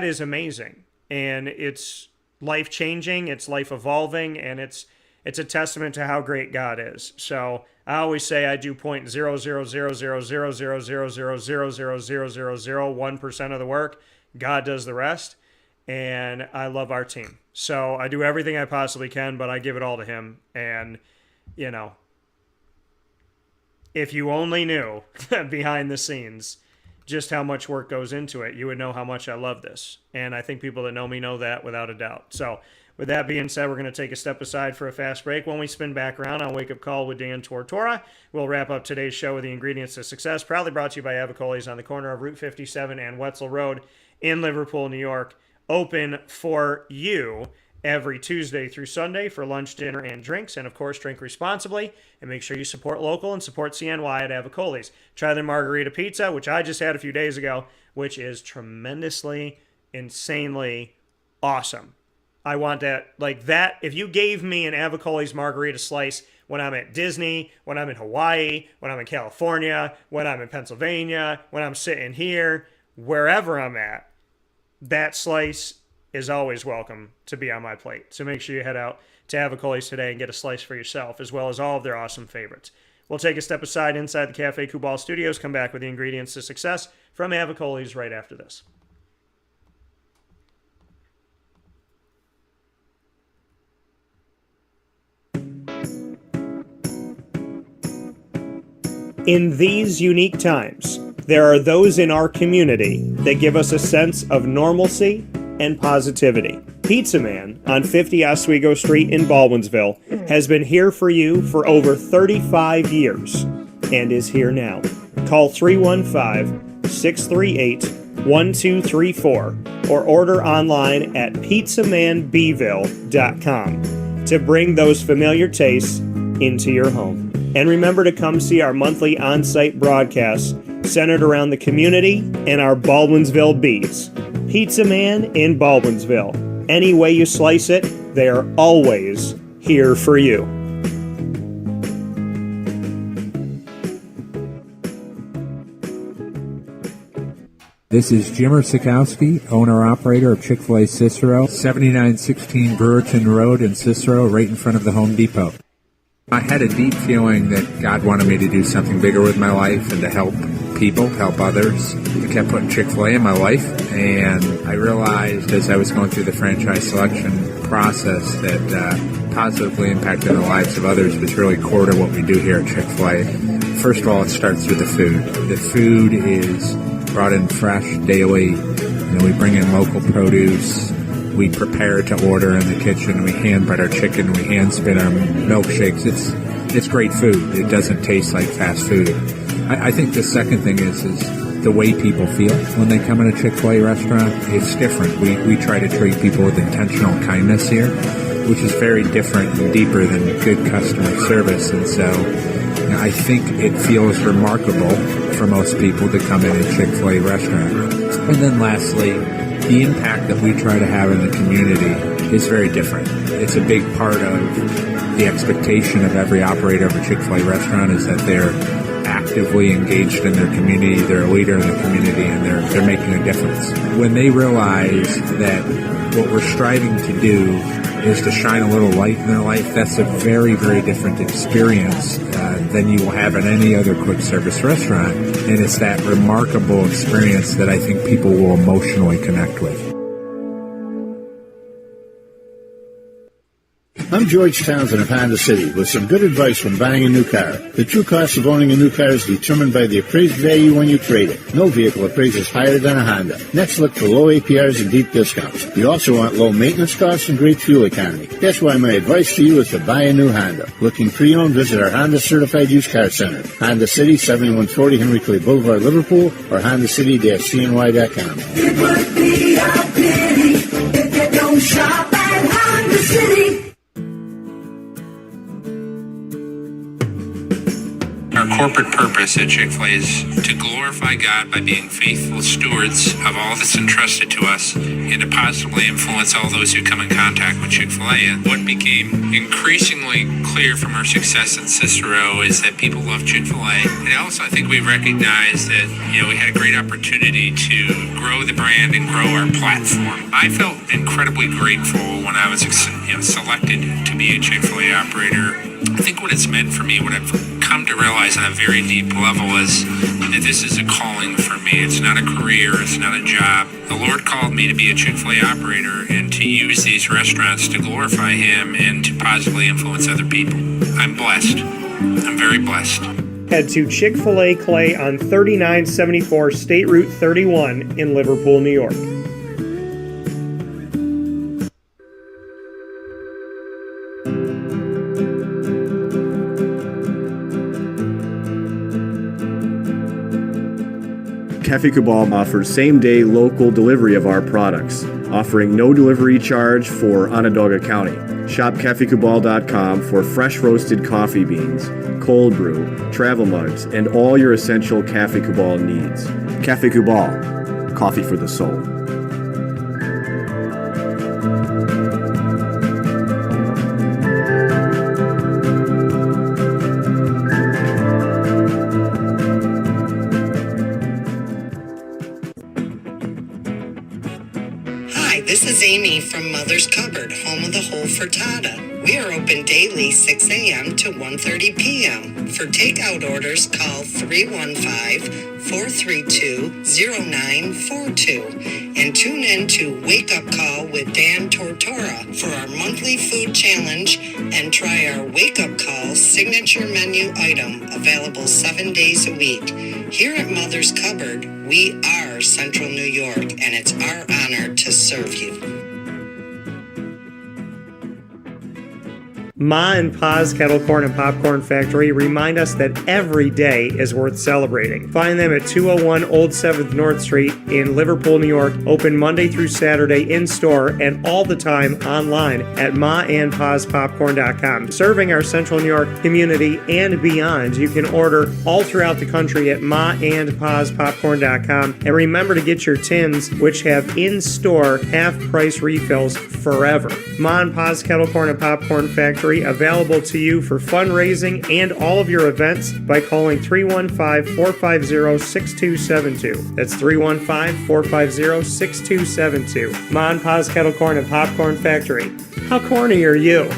is amazing. And it's life-changing. It's life-evolving. And it's a testament to how great God is. So I always say I do 0.000000000000001% of the work. God does the rest. And I love our team. So I do everything I possibly can, but I give it all to him. And, you know, if you only knew behind the scenes just how much work goes into it, you would know how much I love this. And I think people that know me know that without a doubt. So with that being said, we're going to take a step aside for a fast break. When we spin back around on Wake Up Call with Dan Tortora, we'll wrap up today's show with the ingredients to success, proudly brought to you by Avicoli's on the corner of Route 57 and Wetzel Road in Liverpool, New York. Open for you every Tuesday through Sunday for lunch, dinner, and drinks. And, of course, drink responsibly. And make sure you support local and support CNY at Avicoli's. Try their margarita pizza, which I just had a few days ago, which is tremendously, insanely awesome. I want that. Like that, if you gave me an Avicoli's margarita slice when I'm at Disney, when I'm in Hawaii, when I'm in California, when I'm in Pennsylvania, when I'm sitting here, wherever I'm at, that slice is always welcome to be on my plate. So make sure you head out to Avicoli's today and get a slice for yourself, as well as all of their awesome favorites. We'll take a step aside inside the Cafe Kubal Studios, come back with the ingredients to success from Avicoli's right after this. In these unique times, there are those in our community that give us a sense of normalcy and positivity. Pizza Man on 50 Oswego Street in Baldwinsville has been here for you for over 35 years and is here now. Call 315-638-1234 or order online at pizzamanbville.com to bring those familiar tastes into your home. And remember to come see our monthly on-site broadcasts centered around the community and our Baldwinsville beats. Pizza Man in Baldwinsville. Any way you slice it, they are always here for you. This is Jimmer Sikowski, owner-operator of Chick-fil-A Cicero, 7916 Brewerton Road in Cicero, right in front of the Home Depot. I had a deep feeling that God wanted me to do something bigger with my life and to help people, help others. I kept putting Chick-fil-A in my life, and I realized as I was going through the franchise selection process that positively impacted the lives of others was really core to what we do here at Chick-fil-A. First of all, it starts with the food. The food is brought in fresh daily. We bring in local produce. We prepare to order in the kitchen. We hand bread our chicken. We hand spin our milkshakes. It's great food. It doesn't taste like fast food. I think the second thing is the way people feel when they come in a Chick-fil-A restaurant. It's different. We try to treat people with intentional kindness here, which is very different and deeper than good customer service. And so I think it feels remarkable for most people to come in a Chick-fil-A restaurant. And then lastly, the impact that we try to have in the community is very different. It's a big part of the expectation of every operator of a Chick-fil-A restaurant is that they're actively engaged in their community, they're a leader in the community, and they're making a difference. When they realize that what we're striving to do is to shine a little light in their life, that's a very, very different experience than you will have in any other quick service restaurant. And it's that remarkable experience that I think people will emotionally connect with. I'm George Townsend of Honda City with some good advice when buying a new car. The true cost of owning a new car is determined by the appraised value when you trade it. No vehicle appraises higher than a Honda. Next, look for low APRs and deep discounts. You also want low maintenance costs and great fuel economy. That's why my advice to you is to buy a new Honda. Looking pre-owned, visit our Honda Certified Used Car Center. Honda City, 7140 Henry Clay Boulevard, Liverpool, or HondaCity-CNY.com. It would be a pity if you don't shop at Honda City. Our corporate purpose at Chick-fil-A is to glorify God by being faithful stewards of all that's entrusted to us and to positively influence all those who come in contact with Chick-fil-A. And what became increasingly clear from our success in Cicero is that people love Chick-fil-A. And also I think we recognized that, we had a great opportunity to grow the brand and grow our platform. I felt incredibly grateful when I was selected to be a Chick-fil-A operator. I think what it's meant for me, what I've come to realize on a very deep level is that this is a calling for me. It's not a career. It's not a job. The Lord called me to be a Chick-fil-A operator and to use these restaurants to glorify Him and to positively influence other people. I'm blessed. I'm very blessed. Head to Chick-fil-A Clay on 3974 State Route 31 in Liverpool, New York. Cafe Kubal offers same-day local delivery of our products, offering no delivery charge for Onondaga County. Shop cafekubal.com for fresh roasted coffee beans, cold brew, travel mugs, and all your essential Cafe Kubal needs. Cafe Kubal, coffee for the soul. This is Amy from Mother's Cupboard, home of the whole frittata. We are open daily 6 a.m. to 1:30 p.m. For takeout orders, call 315-432-0942 and tune in to Wake Up Call with Dan Tortora for our monthly food challenge and try our Wake Up Call signature menu item available 7 days a week. Here at Mother's Cupboard, we are Central New York, and it's our honor to serve you. Ma and Pa's Kettle Corn and Popcorn Factory remind us that every day is worth celebrating. Find them at 201 Old 7th North Street in Liverpool, New York. Open Monday through Saturday in-store and all the time online at maandpaspopcorn.com. Serving our Central New York community and beyond. You can order all throughout the country at maandpaspopcorn.com. And remember to get your tins, which have in-store half-price refills forever. Ma and Pa's Kettle Corn and Popcorn Factory, available to you for fundraising and all of your events by calling 315-450-6272. That's 315-450-6272. Ma and Pa's Kettle Corn and Popcorn Factory. How corny are you?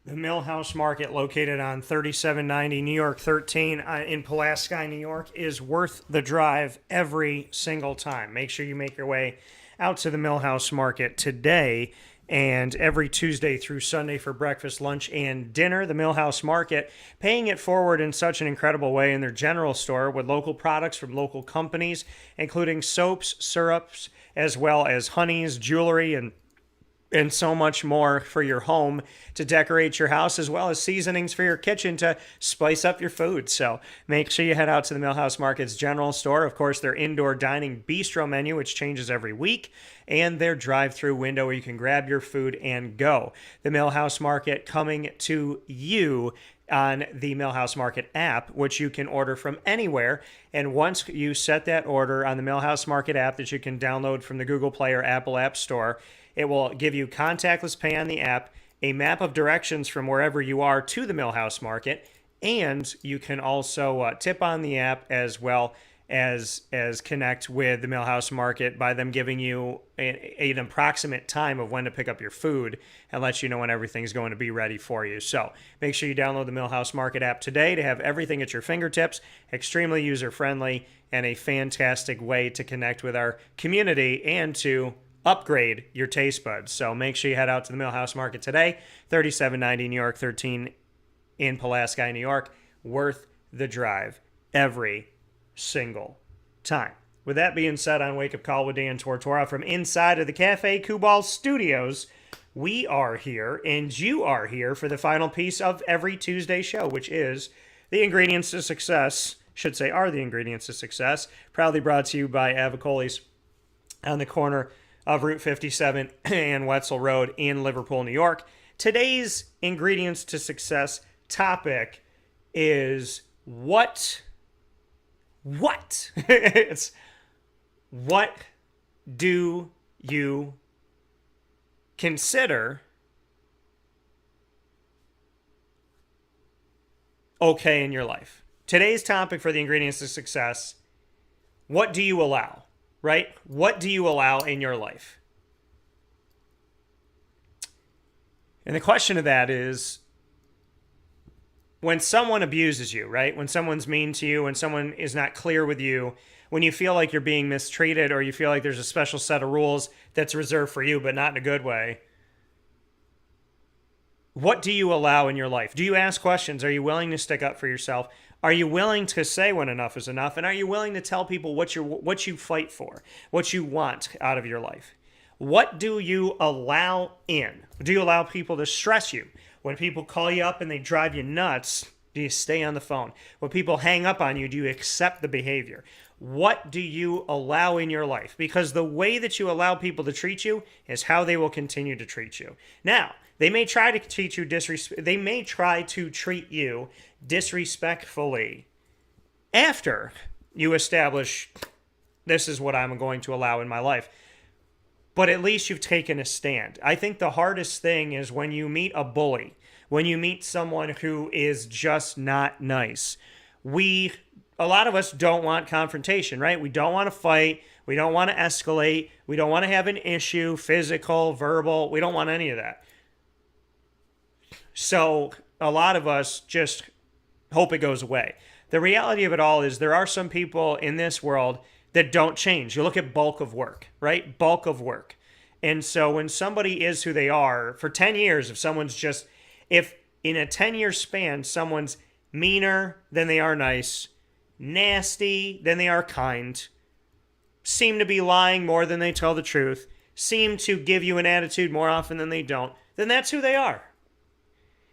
The Millhouse Market, located on 3790 New York 13 in Pulaski, New York, is worth the drive every single time. Make sure you make your way out to the Millhouse Market today and every Tuesday through Sunday for breakfast, lunch, and dinner. The Millhouse Market, paying it forward in such an incredible way in their general store with local products from local companies, including soaps, syrups, as well as honeys, jewelry, and so much more for your home to decorate your house, as well as seasonings for your kitchen to spice up your food. So make sure you head out to the Millhouse Market's general store. Of course, their indoor dining bistro menu, which changes every week, and their drive-through window where you can grab your food and go. The Millhouse Market coming to you on the Millhouse Market app, which you can order from anywhere. And once you set that order on the Millhouse Market app that you can download from the Google Play or Apple App Store, it will give you contactless pay on the app, a map of directions from wherever you are to the Millhouse Market, and you can also tip on the app as well as connect with the Millhouse Market by them giving you an approximate time of when to pick up your food and let you know when everything's going to be ready for you. So make sure you download the Millhouse Market app today to have everything at your fingertips, extremely user-friendly, and a fantastic way to connect with our community and to upgrade your taste buds. So make sure you head out to the Millhouse Market today, 3790 New York 13 in Pulaski, New York. Worth the drive every single time. With that being said, on Wake Up Call with Dan Tortora from inside of the Cafe Kubal studios, we are here and you are here for the final piece of every Tuesday show, which is the ingredients to success, are the ingredients to success, proudly brought to you by Avicoli's on the corner of Route 57 and Wetzel Road in Liverpool, New York. Today's ingredients to success topic is what it's what do you consider okay in your life? Today's topic for the ingredients to success, what do you allow? Right? What do you allow in your life? And the question of that is, when someone abuses you, right? When someone's mean to you, when someone is not clear with you, when you feel like you're being mistreated or you feel like there's a special set of rules that's reserved for you, but not in a good way, what do you allow in your life? Do you ask questions? Are you willing to stick up for yourself? Are you willing to say when enough is enough? And are you willing to tell people what you fight for, what you want out of your life? What do you allow in? Do you allow people to stress you? When people call you up and they drive you nuts, do you stay on the phone? When people hang up on you, do you accept the behavior? What do you allow in your life? Because the way that you allow people to treat you is how they will continue to treat you. Now, they may try to treat you disrespectfully after you establish this is what I'm going to allow in my life. But at least you've taken a stand. I think the hardest thing is when you meet a bully, when you meet someone who is just not nice. A lot of us don't want confrontation, right? We don't want to fight. We don't want to escalate. We don't want to have an issue, physical, verbal. We don't want any of that. So a lot of us just hope it goes away. The reality of it all is there are some people in this world that don't change. You look at bulk of work, right? Bulk of work. And so when somebody is who they are, for 10 years, if in a 10-year span, someone's meaner than they are nice, nasty than they are kind, seem to be lying more than they tell the truth, seem to give you an attitude more often than they don't, then that's who they are.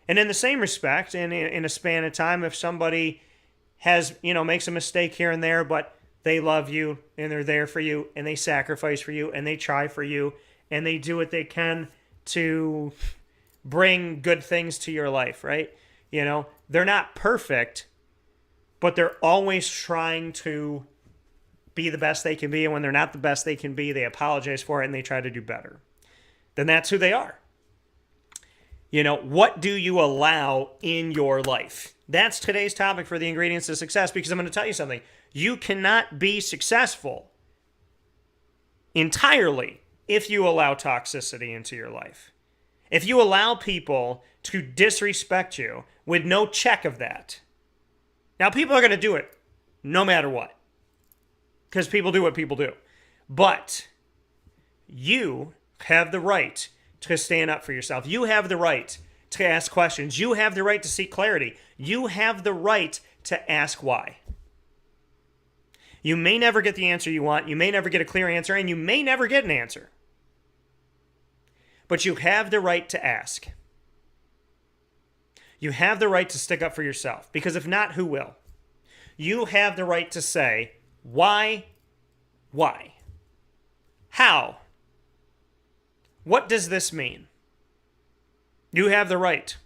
And in the same respect, in a span of time, if somebody makes a mistake here and there, but they love you and they're there for you and they sacrifice for you and they try for you and they do what they can to bring good things to your life, right? They're not perfect, but they're always trying to be the best they can be. And when they're not the best they can be, they apologize for it and they try to do better. Then that's who they are. What do you allow in your life? That's today's topic for the ingredients to success, because I'm going to tell you something. You cannot be successful entirely if you allow toxicity into your life. If you allow people to disrespect you with no check of that. Now, people are going to do it no matter what, because people do what people do. But you have the right to stand up for yourself. You have the right to ask questions. You have the right to seek clarity. You have the right to ask why. You may never get the answer you want. You may never get a clear answer, and you may never get an answer. But you have the right to ask. You have the right to stick up for yourself, because if not, who will? You have the right to say, why? Why? How? What does this mean? You have the right.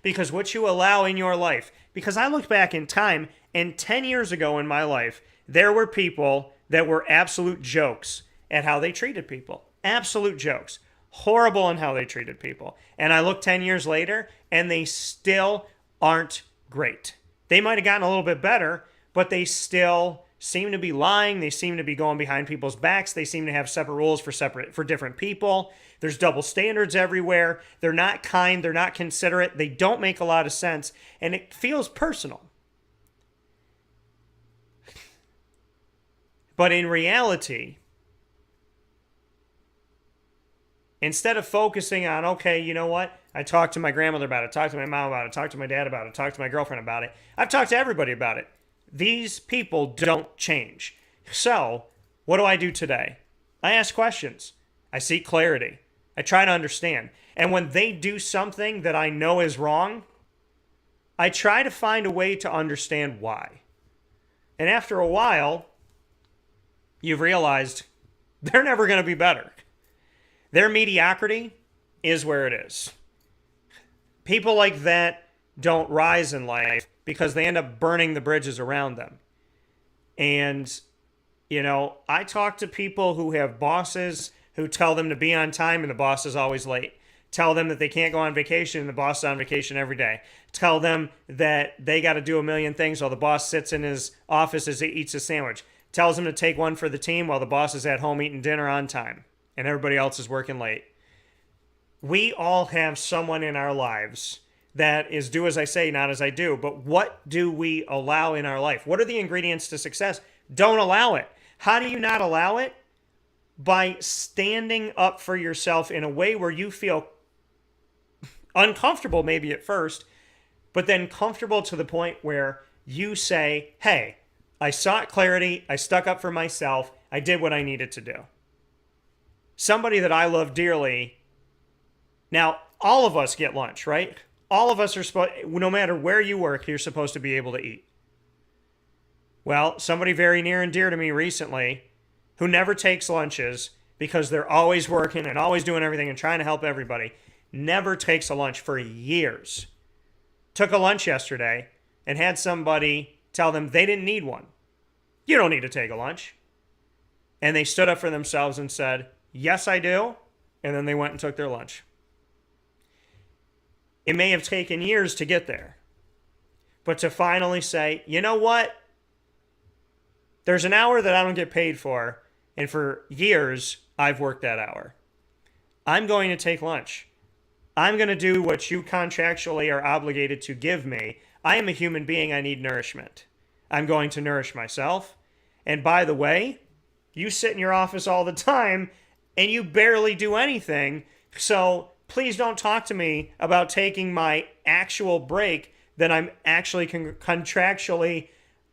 Because what you allow in your life, because I look back in time, and 10 years ago in my life, there were people that were absolute jokes at how they treated people. Absolute jokes. Horrible in how they treated people. And I look 10 years later, and they still aren't great. They might have gotten a little bit better, but they still seem to be lying. They seem to be going behind people's backs. They seem to have separate rules for different people. There's double standards everywhere. They're not kind. They're not considerate. They don't make a lot of sense. And it feels personal. But in reality, instead of focusing on, okay, you know what? I talked to my grandmother about it, talked to my mom about it, talked to my dad about it, talked to my girlfriend about it. I've talked to everybody about it. These people don't change. So, what do I do today? I ask questions. I seek clarity. I try to understand. And when they do something that I know is wrong, I try to find a way to understand why. And after a while, you've realized they're never going to be better. Their mediocrity is where it is. People like that don't rise in life because they end up burning the bridges around them. And, you know, I talk to people who have bosses who tell them to be on time and the boss is always late. Tell them that they can't go on vacation and the boss is on vacation every day. Tell them that they got to do a million things while the boss sits in his office as he eats a sandwich. Tells them to take one for the team while the boss is at home eating dinner on time and everybody else is working late. We all have someone in our lives that is do as I say, not as I do. But what do we allow in our life? What are the ingredients to success? Don't allow it. How do you not allow it? By standing up for yourself in a way where you feel uncomfortable maybe at first, but then comfortable to the point where you say, hey, I sought clarity, I stuck up for myself, I did what I needed to do. Somebody that I love dearly. Now, all of us get lunch, right? All of us are supposed, no matter where you work, you're supposed to be able to eat. Well, somebody very near and dear to me recently who never takes lunches because they're always working and always doing everything and trying to help everybody, never takes a lunch for years. Took a lunch yesterday and had somebody tell them they didn't need one. You don't need to take a lunch. And they stood up for themselves and said, yes, I do. And then they went and took their lunch. It may have taken years to get there. But to finally say, you know what? There's an hour that I don't get paid for. And for years, I've worked that hour. I'm going to take lunch. I'm going to do what you contractually are obligated to give me. I am a human being. I need nourishment. I'm going to nourish myself. And by the way, you sit in your office all the time and you barely do anything. So please don't talk to me about taking my actual break that I'm actually contractually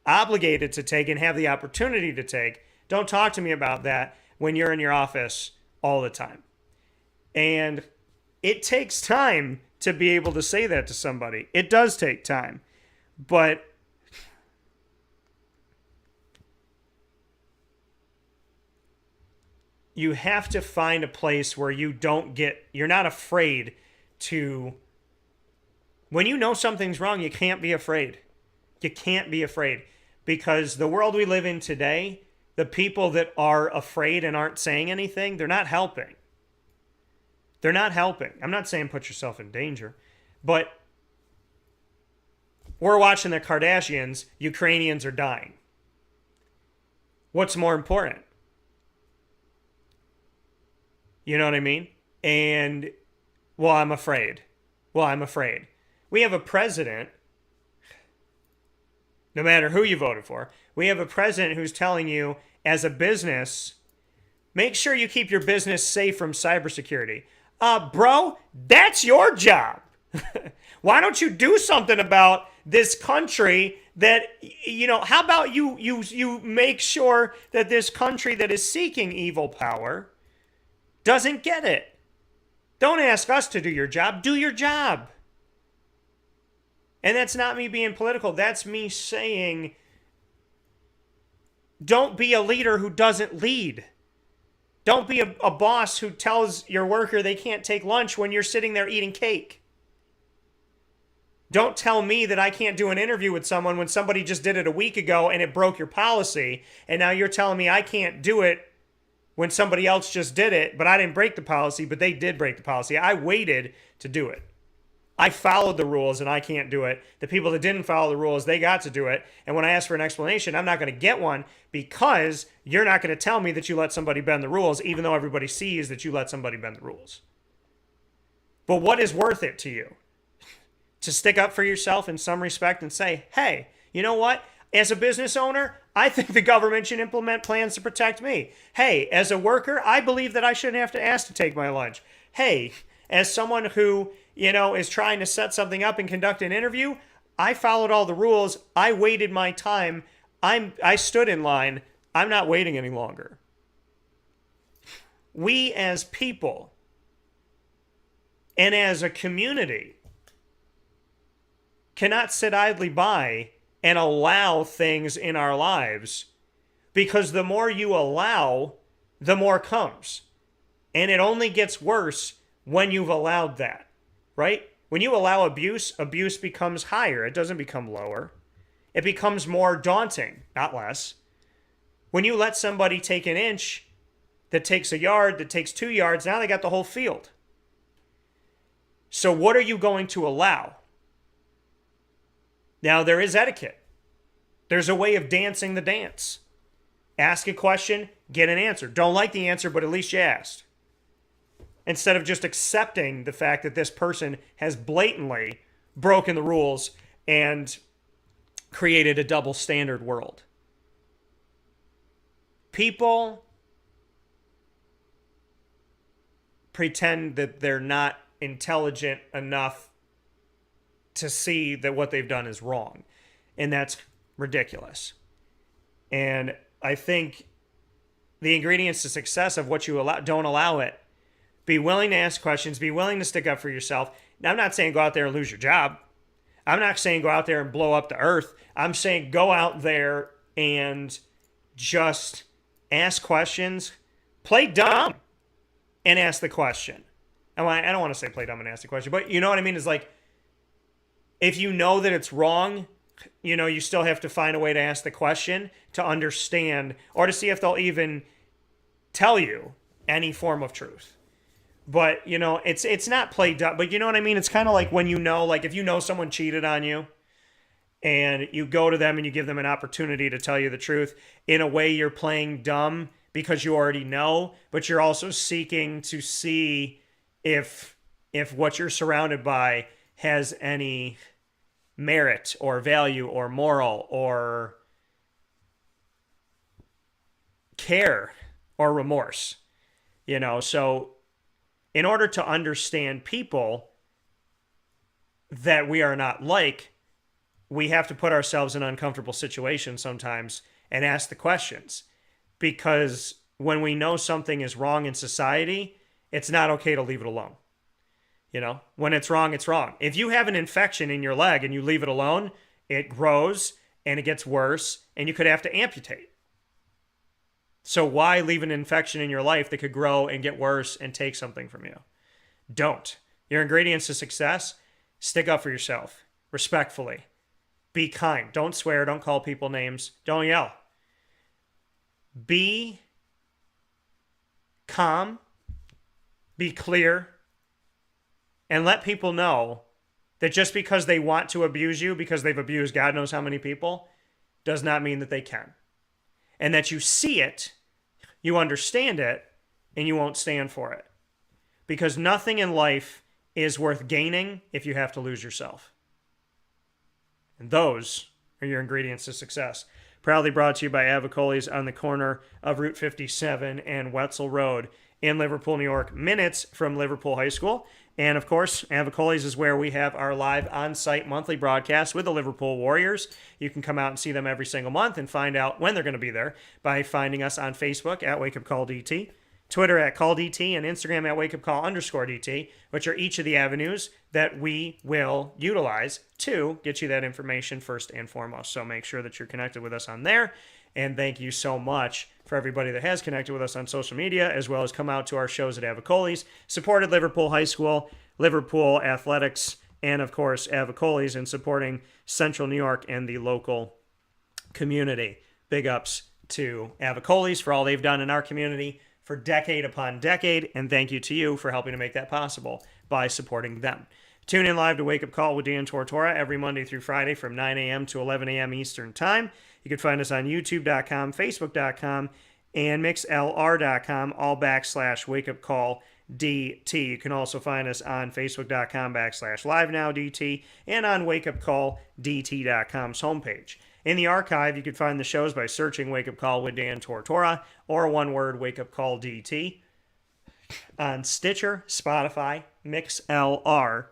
obligated to take and have the opportunity to take. Don't talk to me about that when you're in your office all the time. And it takes time to be able to say that to somebody. It does take time. But you have to find a place where you're not afraid to, when you know something's wrong, you can't be afraid. You can't be afraid. Because the world we live in today, the people that are afraid and aren't saying anything, they're not helping. They're not helping. I'm not saying put yourself in danger, but we're watching the Kardashians, Ukrainians are dying. What's more important? You know what I mean? And, well, I'm afraid. Well, I'm afraid. We have a president, no matter who you voted for, we have a president who's telling you as a business, make sure you keep your business safe from cybersecurity. Bro, that's your job. Why don't you do something about this country that, how about you make sure that this country that is seeking evil power doesn't get it? Don't ask us to do your job. Do your job. And that's not me being political. That's me saying, don't be a leader who doesn't lead. Don't be a boss who tells your worker they can't take lunch when you're sitting there eating cake. Don't tell me that I can't do an interview with someone when somebody just did it a week ago and it broke your policy, and now you're telling me I can't do it when somebody else just did it, but I didn't break the policy, but they did break the policy. I waited to do it. I followed the rules and I can't do it. The people that didn't follow the rules, they got to do it. And when I ask for an explanation, I'm not going to get one because you're not going to tell me that you let somebody bend the rules, even though everybody sees that you let somebody bend the rules. But what is worth it to you? To stick up for yourself in some respect and say, hey, you know what? As a business owner, I think the government should implement plans to protect me. Hey, as a worker, I believe that I shouldn't have to ask to take my lunch. Hey, as someone who, is trying to set something up and conduct an interview, I followed all the rules. I waited my time. I stood in line. I'm not waiting any longer. We as people and as a community cannot sit idly by and allow things in our lives, because the more you allow, the more comes. And it only gets worse when you've allowed that, right? When you allow abuse, abuse becomes higher. It doesn't become lower. It becomes more daunting, not less. When you let somebody take an inch that takes a yard, that takes 2 yards, now they got the whole field. So what are you going to allow? Now, there is etiquette. There's a way of dancing the dance. Ask a question, get an answer. Don't like the answer, but at least you asked. Instead of just accepting the fact that this person has blatantly broken the rules and created a double standard world. People pretend that they're not intelligent enough to see that what they've done is wrong. And that's ridiculous. And I think the ingredients to success of what you allow, don't allow it. Be willing to ask questions. Be willing to stick up for yourself. Now, I'm not saying go out there and lose your job. I'm not saying go out there and blow up the earth. I'm saying go out there and just ask questions. Play dumb and ask the question. I don't want to say play dumb and ask the question, but you know what I mean? It's like, if you know that it's wrong, you still have to find a way to ask the question to understand or to see if they'll even tell you any form of truth. But, it's not play dumb, but you know what I mean? It's kind of like when if you know someone cheated on you and you go to them and you give them an opportunity to tell you the truth, in a way you're playing dumb because you already know, but you're also seeking to see if what you're surrounded by has any merit or value or moral or care or remorse, so in order to understand people that we are not like, we have to put ourselves in uncomfortable situations sometimes and ask the questions, because when we know something is wrong in society, it's not okay to leave it alone. When it's wrong, it's wrong. If you have an infection in your leg and you leave it alone, it grows and it gets worse and you could have to amputate. So why leave an infection in your life that could grow and get worse and take something from you? Don't. Your ingredients to success: stick up for yourself respectfully. Be kind. Don't swear. Don't call people names. Don't yell. Be calm. Be clear. And let people know that just because they want to abuse you, because they've abused God knows how many people, does not mean that they can. And that you see it, you understand it, and you won't stand for it. Because nothing in life is worth gaining if you have to lose yourself. And those are your ingredients to success. Proudly brought to you by Avicoli's on the corner of Route 57 and Wetzel Road in Liverpool, New York, minutes from Liverpool High School. And of course, Avicoli's is where we have our live on-site monthly broadcast with the Liverpool Warriors. You can come out and see them every single month and find out when they're going to be there by finding us on Facebook at Wake Up Call DT, Twitter at Call DT, and Instagram at WakeUpCall_DT, which are each of the avenues that we will utilize to get you that information first and foremost. So make sure that you're connected with us on there. And thank you so much for everybody that has connected with us on social media, as well as come out to our shows at Avicoli's, supported Liverpool High School, Liverpool Athletics, and of course Avicoli's, in supporting Central New York and the local community. Big ups to Avicoli's for all they've done in our community for decade upon decade, and thank you to you for helping to make that possible by supporting them. Tune in live to Wake Up Call with Dan Tortora every Monday through Friday from 9 a.m. to 11 a.m. Eastern Time. You can find us on YouTube.com, Facebook.com, and MixLR.com, all /Wake Up Call DT. You can also find us on Facebook.com /LiveNowDT and on WakeUpCallDT.com's homepage. In the archive, you can find the shows by searching Wake Up Call with Dan Tortora or one word, Wake Up Call DT, on Stitcher, Spotify, MixLR,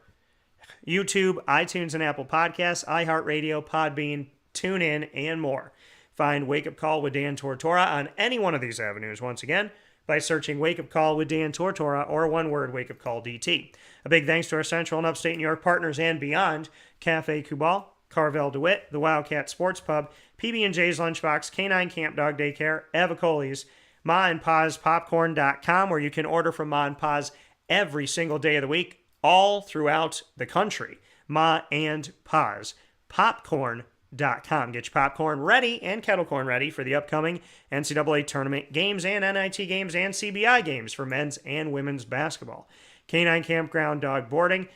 YouTube, iTunes and Apple Podcasts, iHeartRadio, Podbean, TuneIn, and more. Find Wake Up Call with Dan Tortora on any one of these avenues, once again, by searching Wake Up Call with Dan Tortora or one word, Wake Up Call DT. A big thanks to our Central and Upstate New York partners and beyond, Cafe Kubal, Carvel DeWitt, the Wildcat Sports Pub, PB&J's Lunchbox, Canine Camp Dog Daycare, Avicoli's, Ma and Pa's Popcorn.com, where you can order from Ma and Pa's every single day of the week, all throughout the country. Ma and Pa's Popcorn.com. Get your popcorn ready and kettle corn ready for the upcoming NCAA tournament games and NIT games and CBI games for men's and women's basketball. Canine Campground Dog Boarding,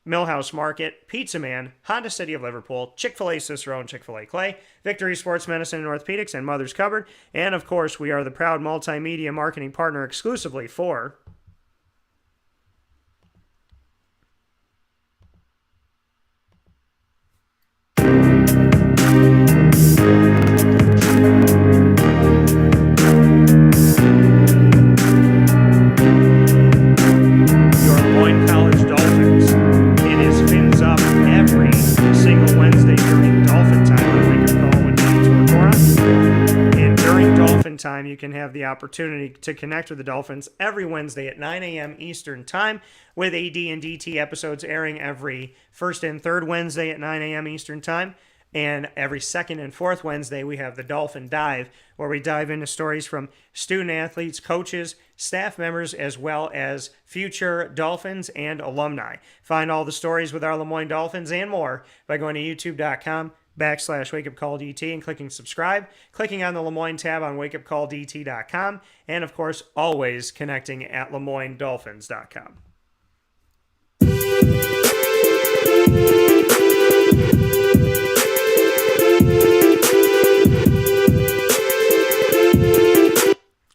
Millhouse Market, Pizza Man, Honda City of Liverpool, Chick-fil-A Cicero and Chick-fil-A Clay, Victory Sports Medicine and Orthopedics, and Mother's Cupboard. And of course, we are the proud multimedia marketing partner exclusively for time. You can have the opportunity to connect with the Dolphins every Wednesday at 9 a.m. Eastern Time, with AD and DT episodes airing every first and third Wednesday at 9 a.m. Eastern Time. And every second and fourth Wednesday, we have the Dolphin Dive, where we dive into stories from student athletes, coaches, staff members, as well as future Dolphins and alumni. Find all the stories with our Lemoyne Dolphins and more by going to youtube.com/WakeUpCallDT and clicking subscribe, clicking on the Lemoyne tab on WakeUpCallDT.com, and of course, always connecting at LemoyneDolphins.com.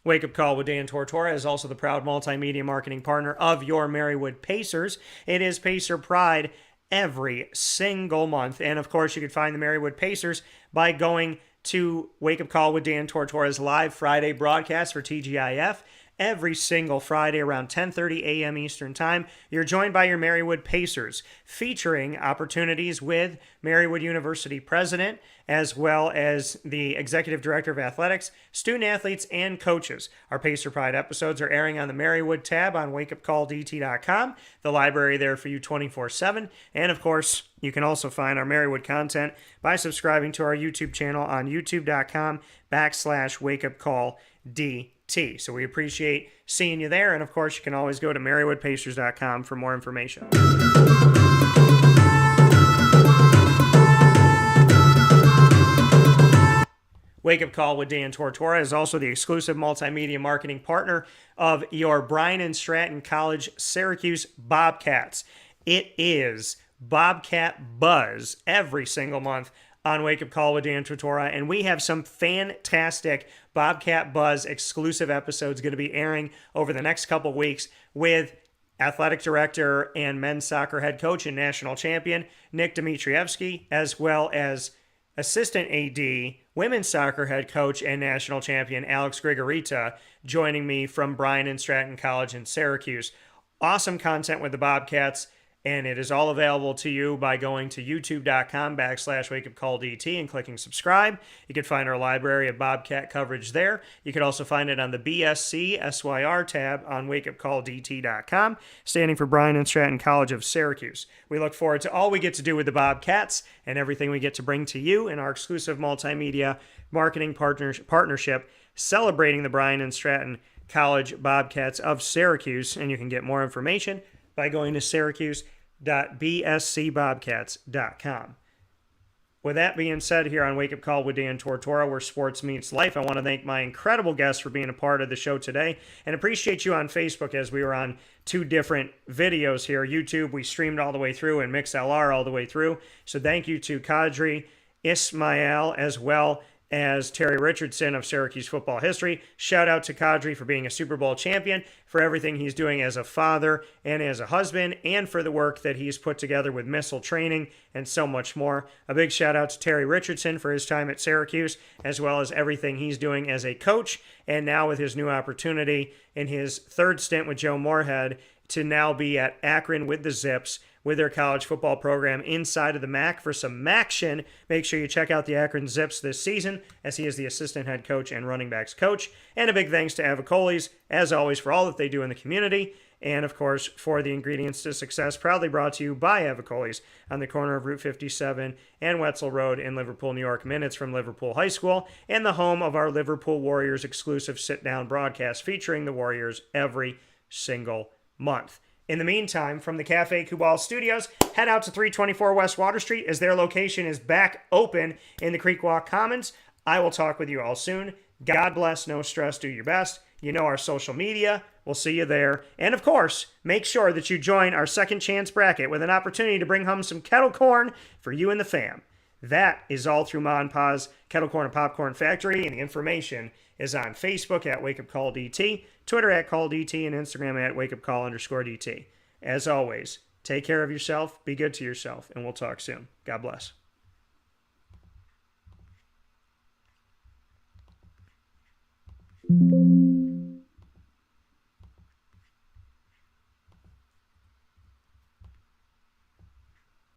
Wake Up Call with Dan Tortora is also the proud multimedia marketing partner of your Marywood Pacers. It is Pacer Pride every single month. And of course, you can find the Marywood Pacers by going to Wake Up Call with Dan Tortora's live Friday broadcast for TGIF. Every single Friday around 10:30 a.m. Eastern Time, you're joined by your Marywood Pacers, featuring opportunities with Marywood University President, as well as the Executive Director of Athletics, student athletes, and coaches. Our Pacer Pride episodes are airing on the Marywood tab on WakeUpCallDT.com, the library there for you 24/7. And of course, you can also find our Marywood content by subscribing to our YouTube channel on youtube.com/WakeUpCallDT. So we appreciate seeing you there. And of course, you can always go to MarywoodPacers.com for more information. Wake Up Call with Dan Tortora is also the exclusive multimedia marketing partner of your Bryan and Stratton College Syracuse Bobcats. It is Bobcat Buzz every single month on Wake Up Call with Dan Tortora, and we have some fantastic Bobcat Buzz exclusive episodes going to be airing over the next couple weeks with athletic director and men's soccer head coach and national champion Nick Dmitrievsky, as well as assistant AD, women's soccer head coach and national champion Alex Grigorita, joining me from Bryan and Stratton College in Syracuse. Awesome content with the Bobcats, and it is all available to you by going to youtube.com/wakeupcalldt and clicking subscribe. You can find our library of Bobcat coverage there. You can also find it on the BSC SYR tab on wakeupcalldt.com, standing for Bryan and Stratton College of Syracuse. We look forward to all we get to do with the Bobcats and everything we get to bring to you in our exclusive multimedia marketing partnership celebrating the Bryan and Stratton College Bobcats of Syracuse. And you can get more information by going to syracuse.bscbobcats.com. With that being said, here on Wake Up Call with Dan Tortora, where sports meets life, I want to thank my incredible guests for being a part of the show today and appreciate you on Facebook, as we were on 2 different videos here. YouTube, we streamed all the way through, and MixLR all the way through. So thank you to Qadry Ismail, as well as Terry Richardson of Syracuse football history. Shout out to Qadry for being a Super Bowl champion, for everything he's doing as a father and as a husband, and for the work that he's put together with missile training and so much more. A big shout out to Terry Richardson for his time at Syracuse, as well as everything he's doing as a coach, and now with his new opportunity in his 3rd stint with Joe Moorhead to now be at Akron with the Zips, with their college football program inside of the MAC. For some MACtion, make sure you check out the Akron Zips this season, as he is the assistant head coach and running backs coach. And a big thanks to Avocolis, as always, for all that they do in the community. And, of course, for the ingredients to success, proudly brought to you by Avocolis on the corner of Route 57 and Wetzel Road in Liverpool, New York, minutes from Liverpool High School, and the home of our Liverpool Warriors exclusive sit-down broadcast featuring the Warriors every single month. In the meantime, from the Cafe Kubal Studios, head out to 324 West Water Street, as their location is back open in the Creek Walk Commons. I will talk with you all soon. God bless, no stress, do your best. You know our social media. We'll see you there. And of course, make sure that you join our second chance bracket with an opportunity to bring home some kettle corn for you and the fam. That is all through Ma and Pa's Kettle Corn and Popcorn Factory, and the information is on Facebook at Wake Up Call DT, Twitter at Call DT, and Instagram at Wake Up Call _DT. As always, take care of yourself, be good to yourself, and we'll talk soon. God bless.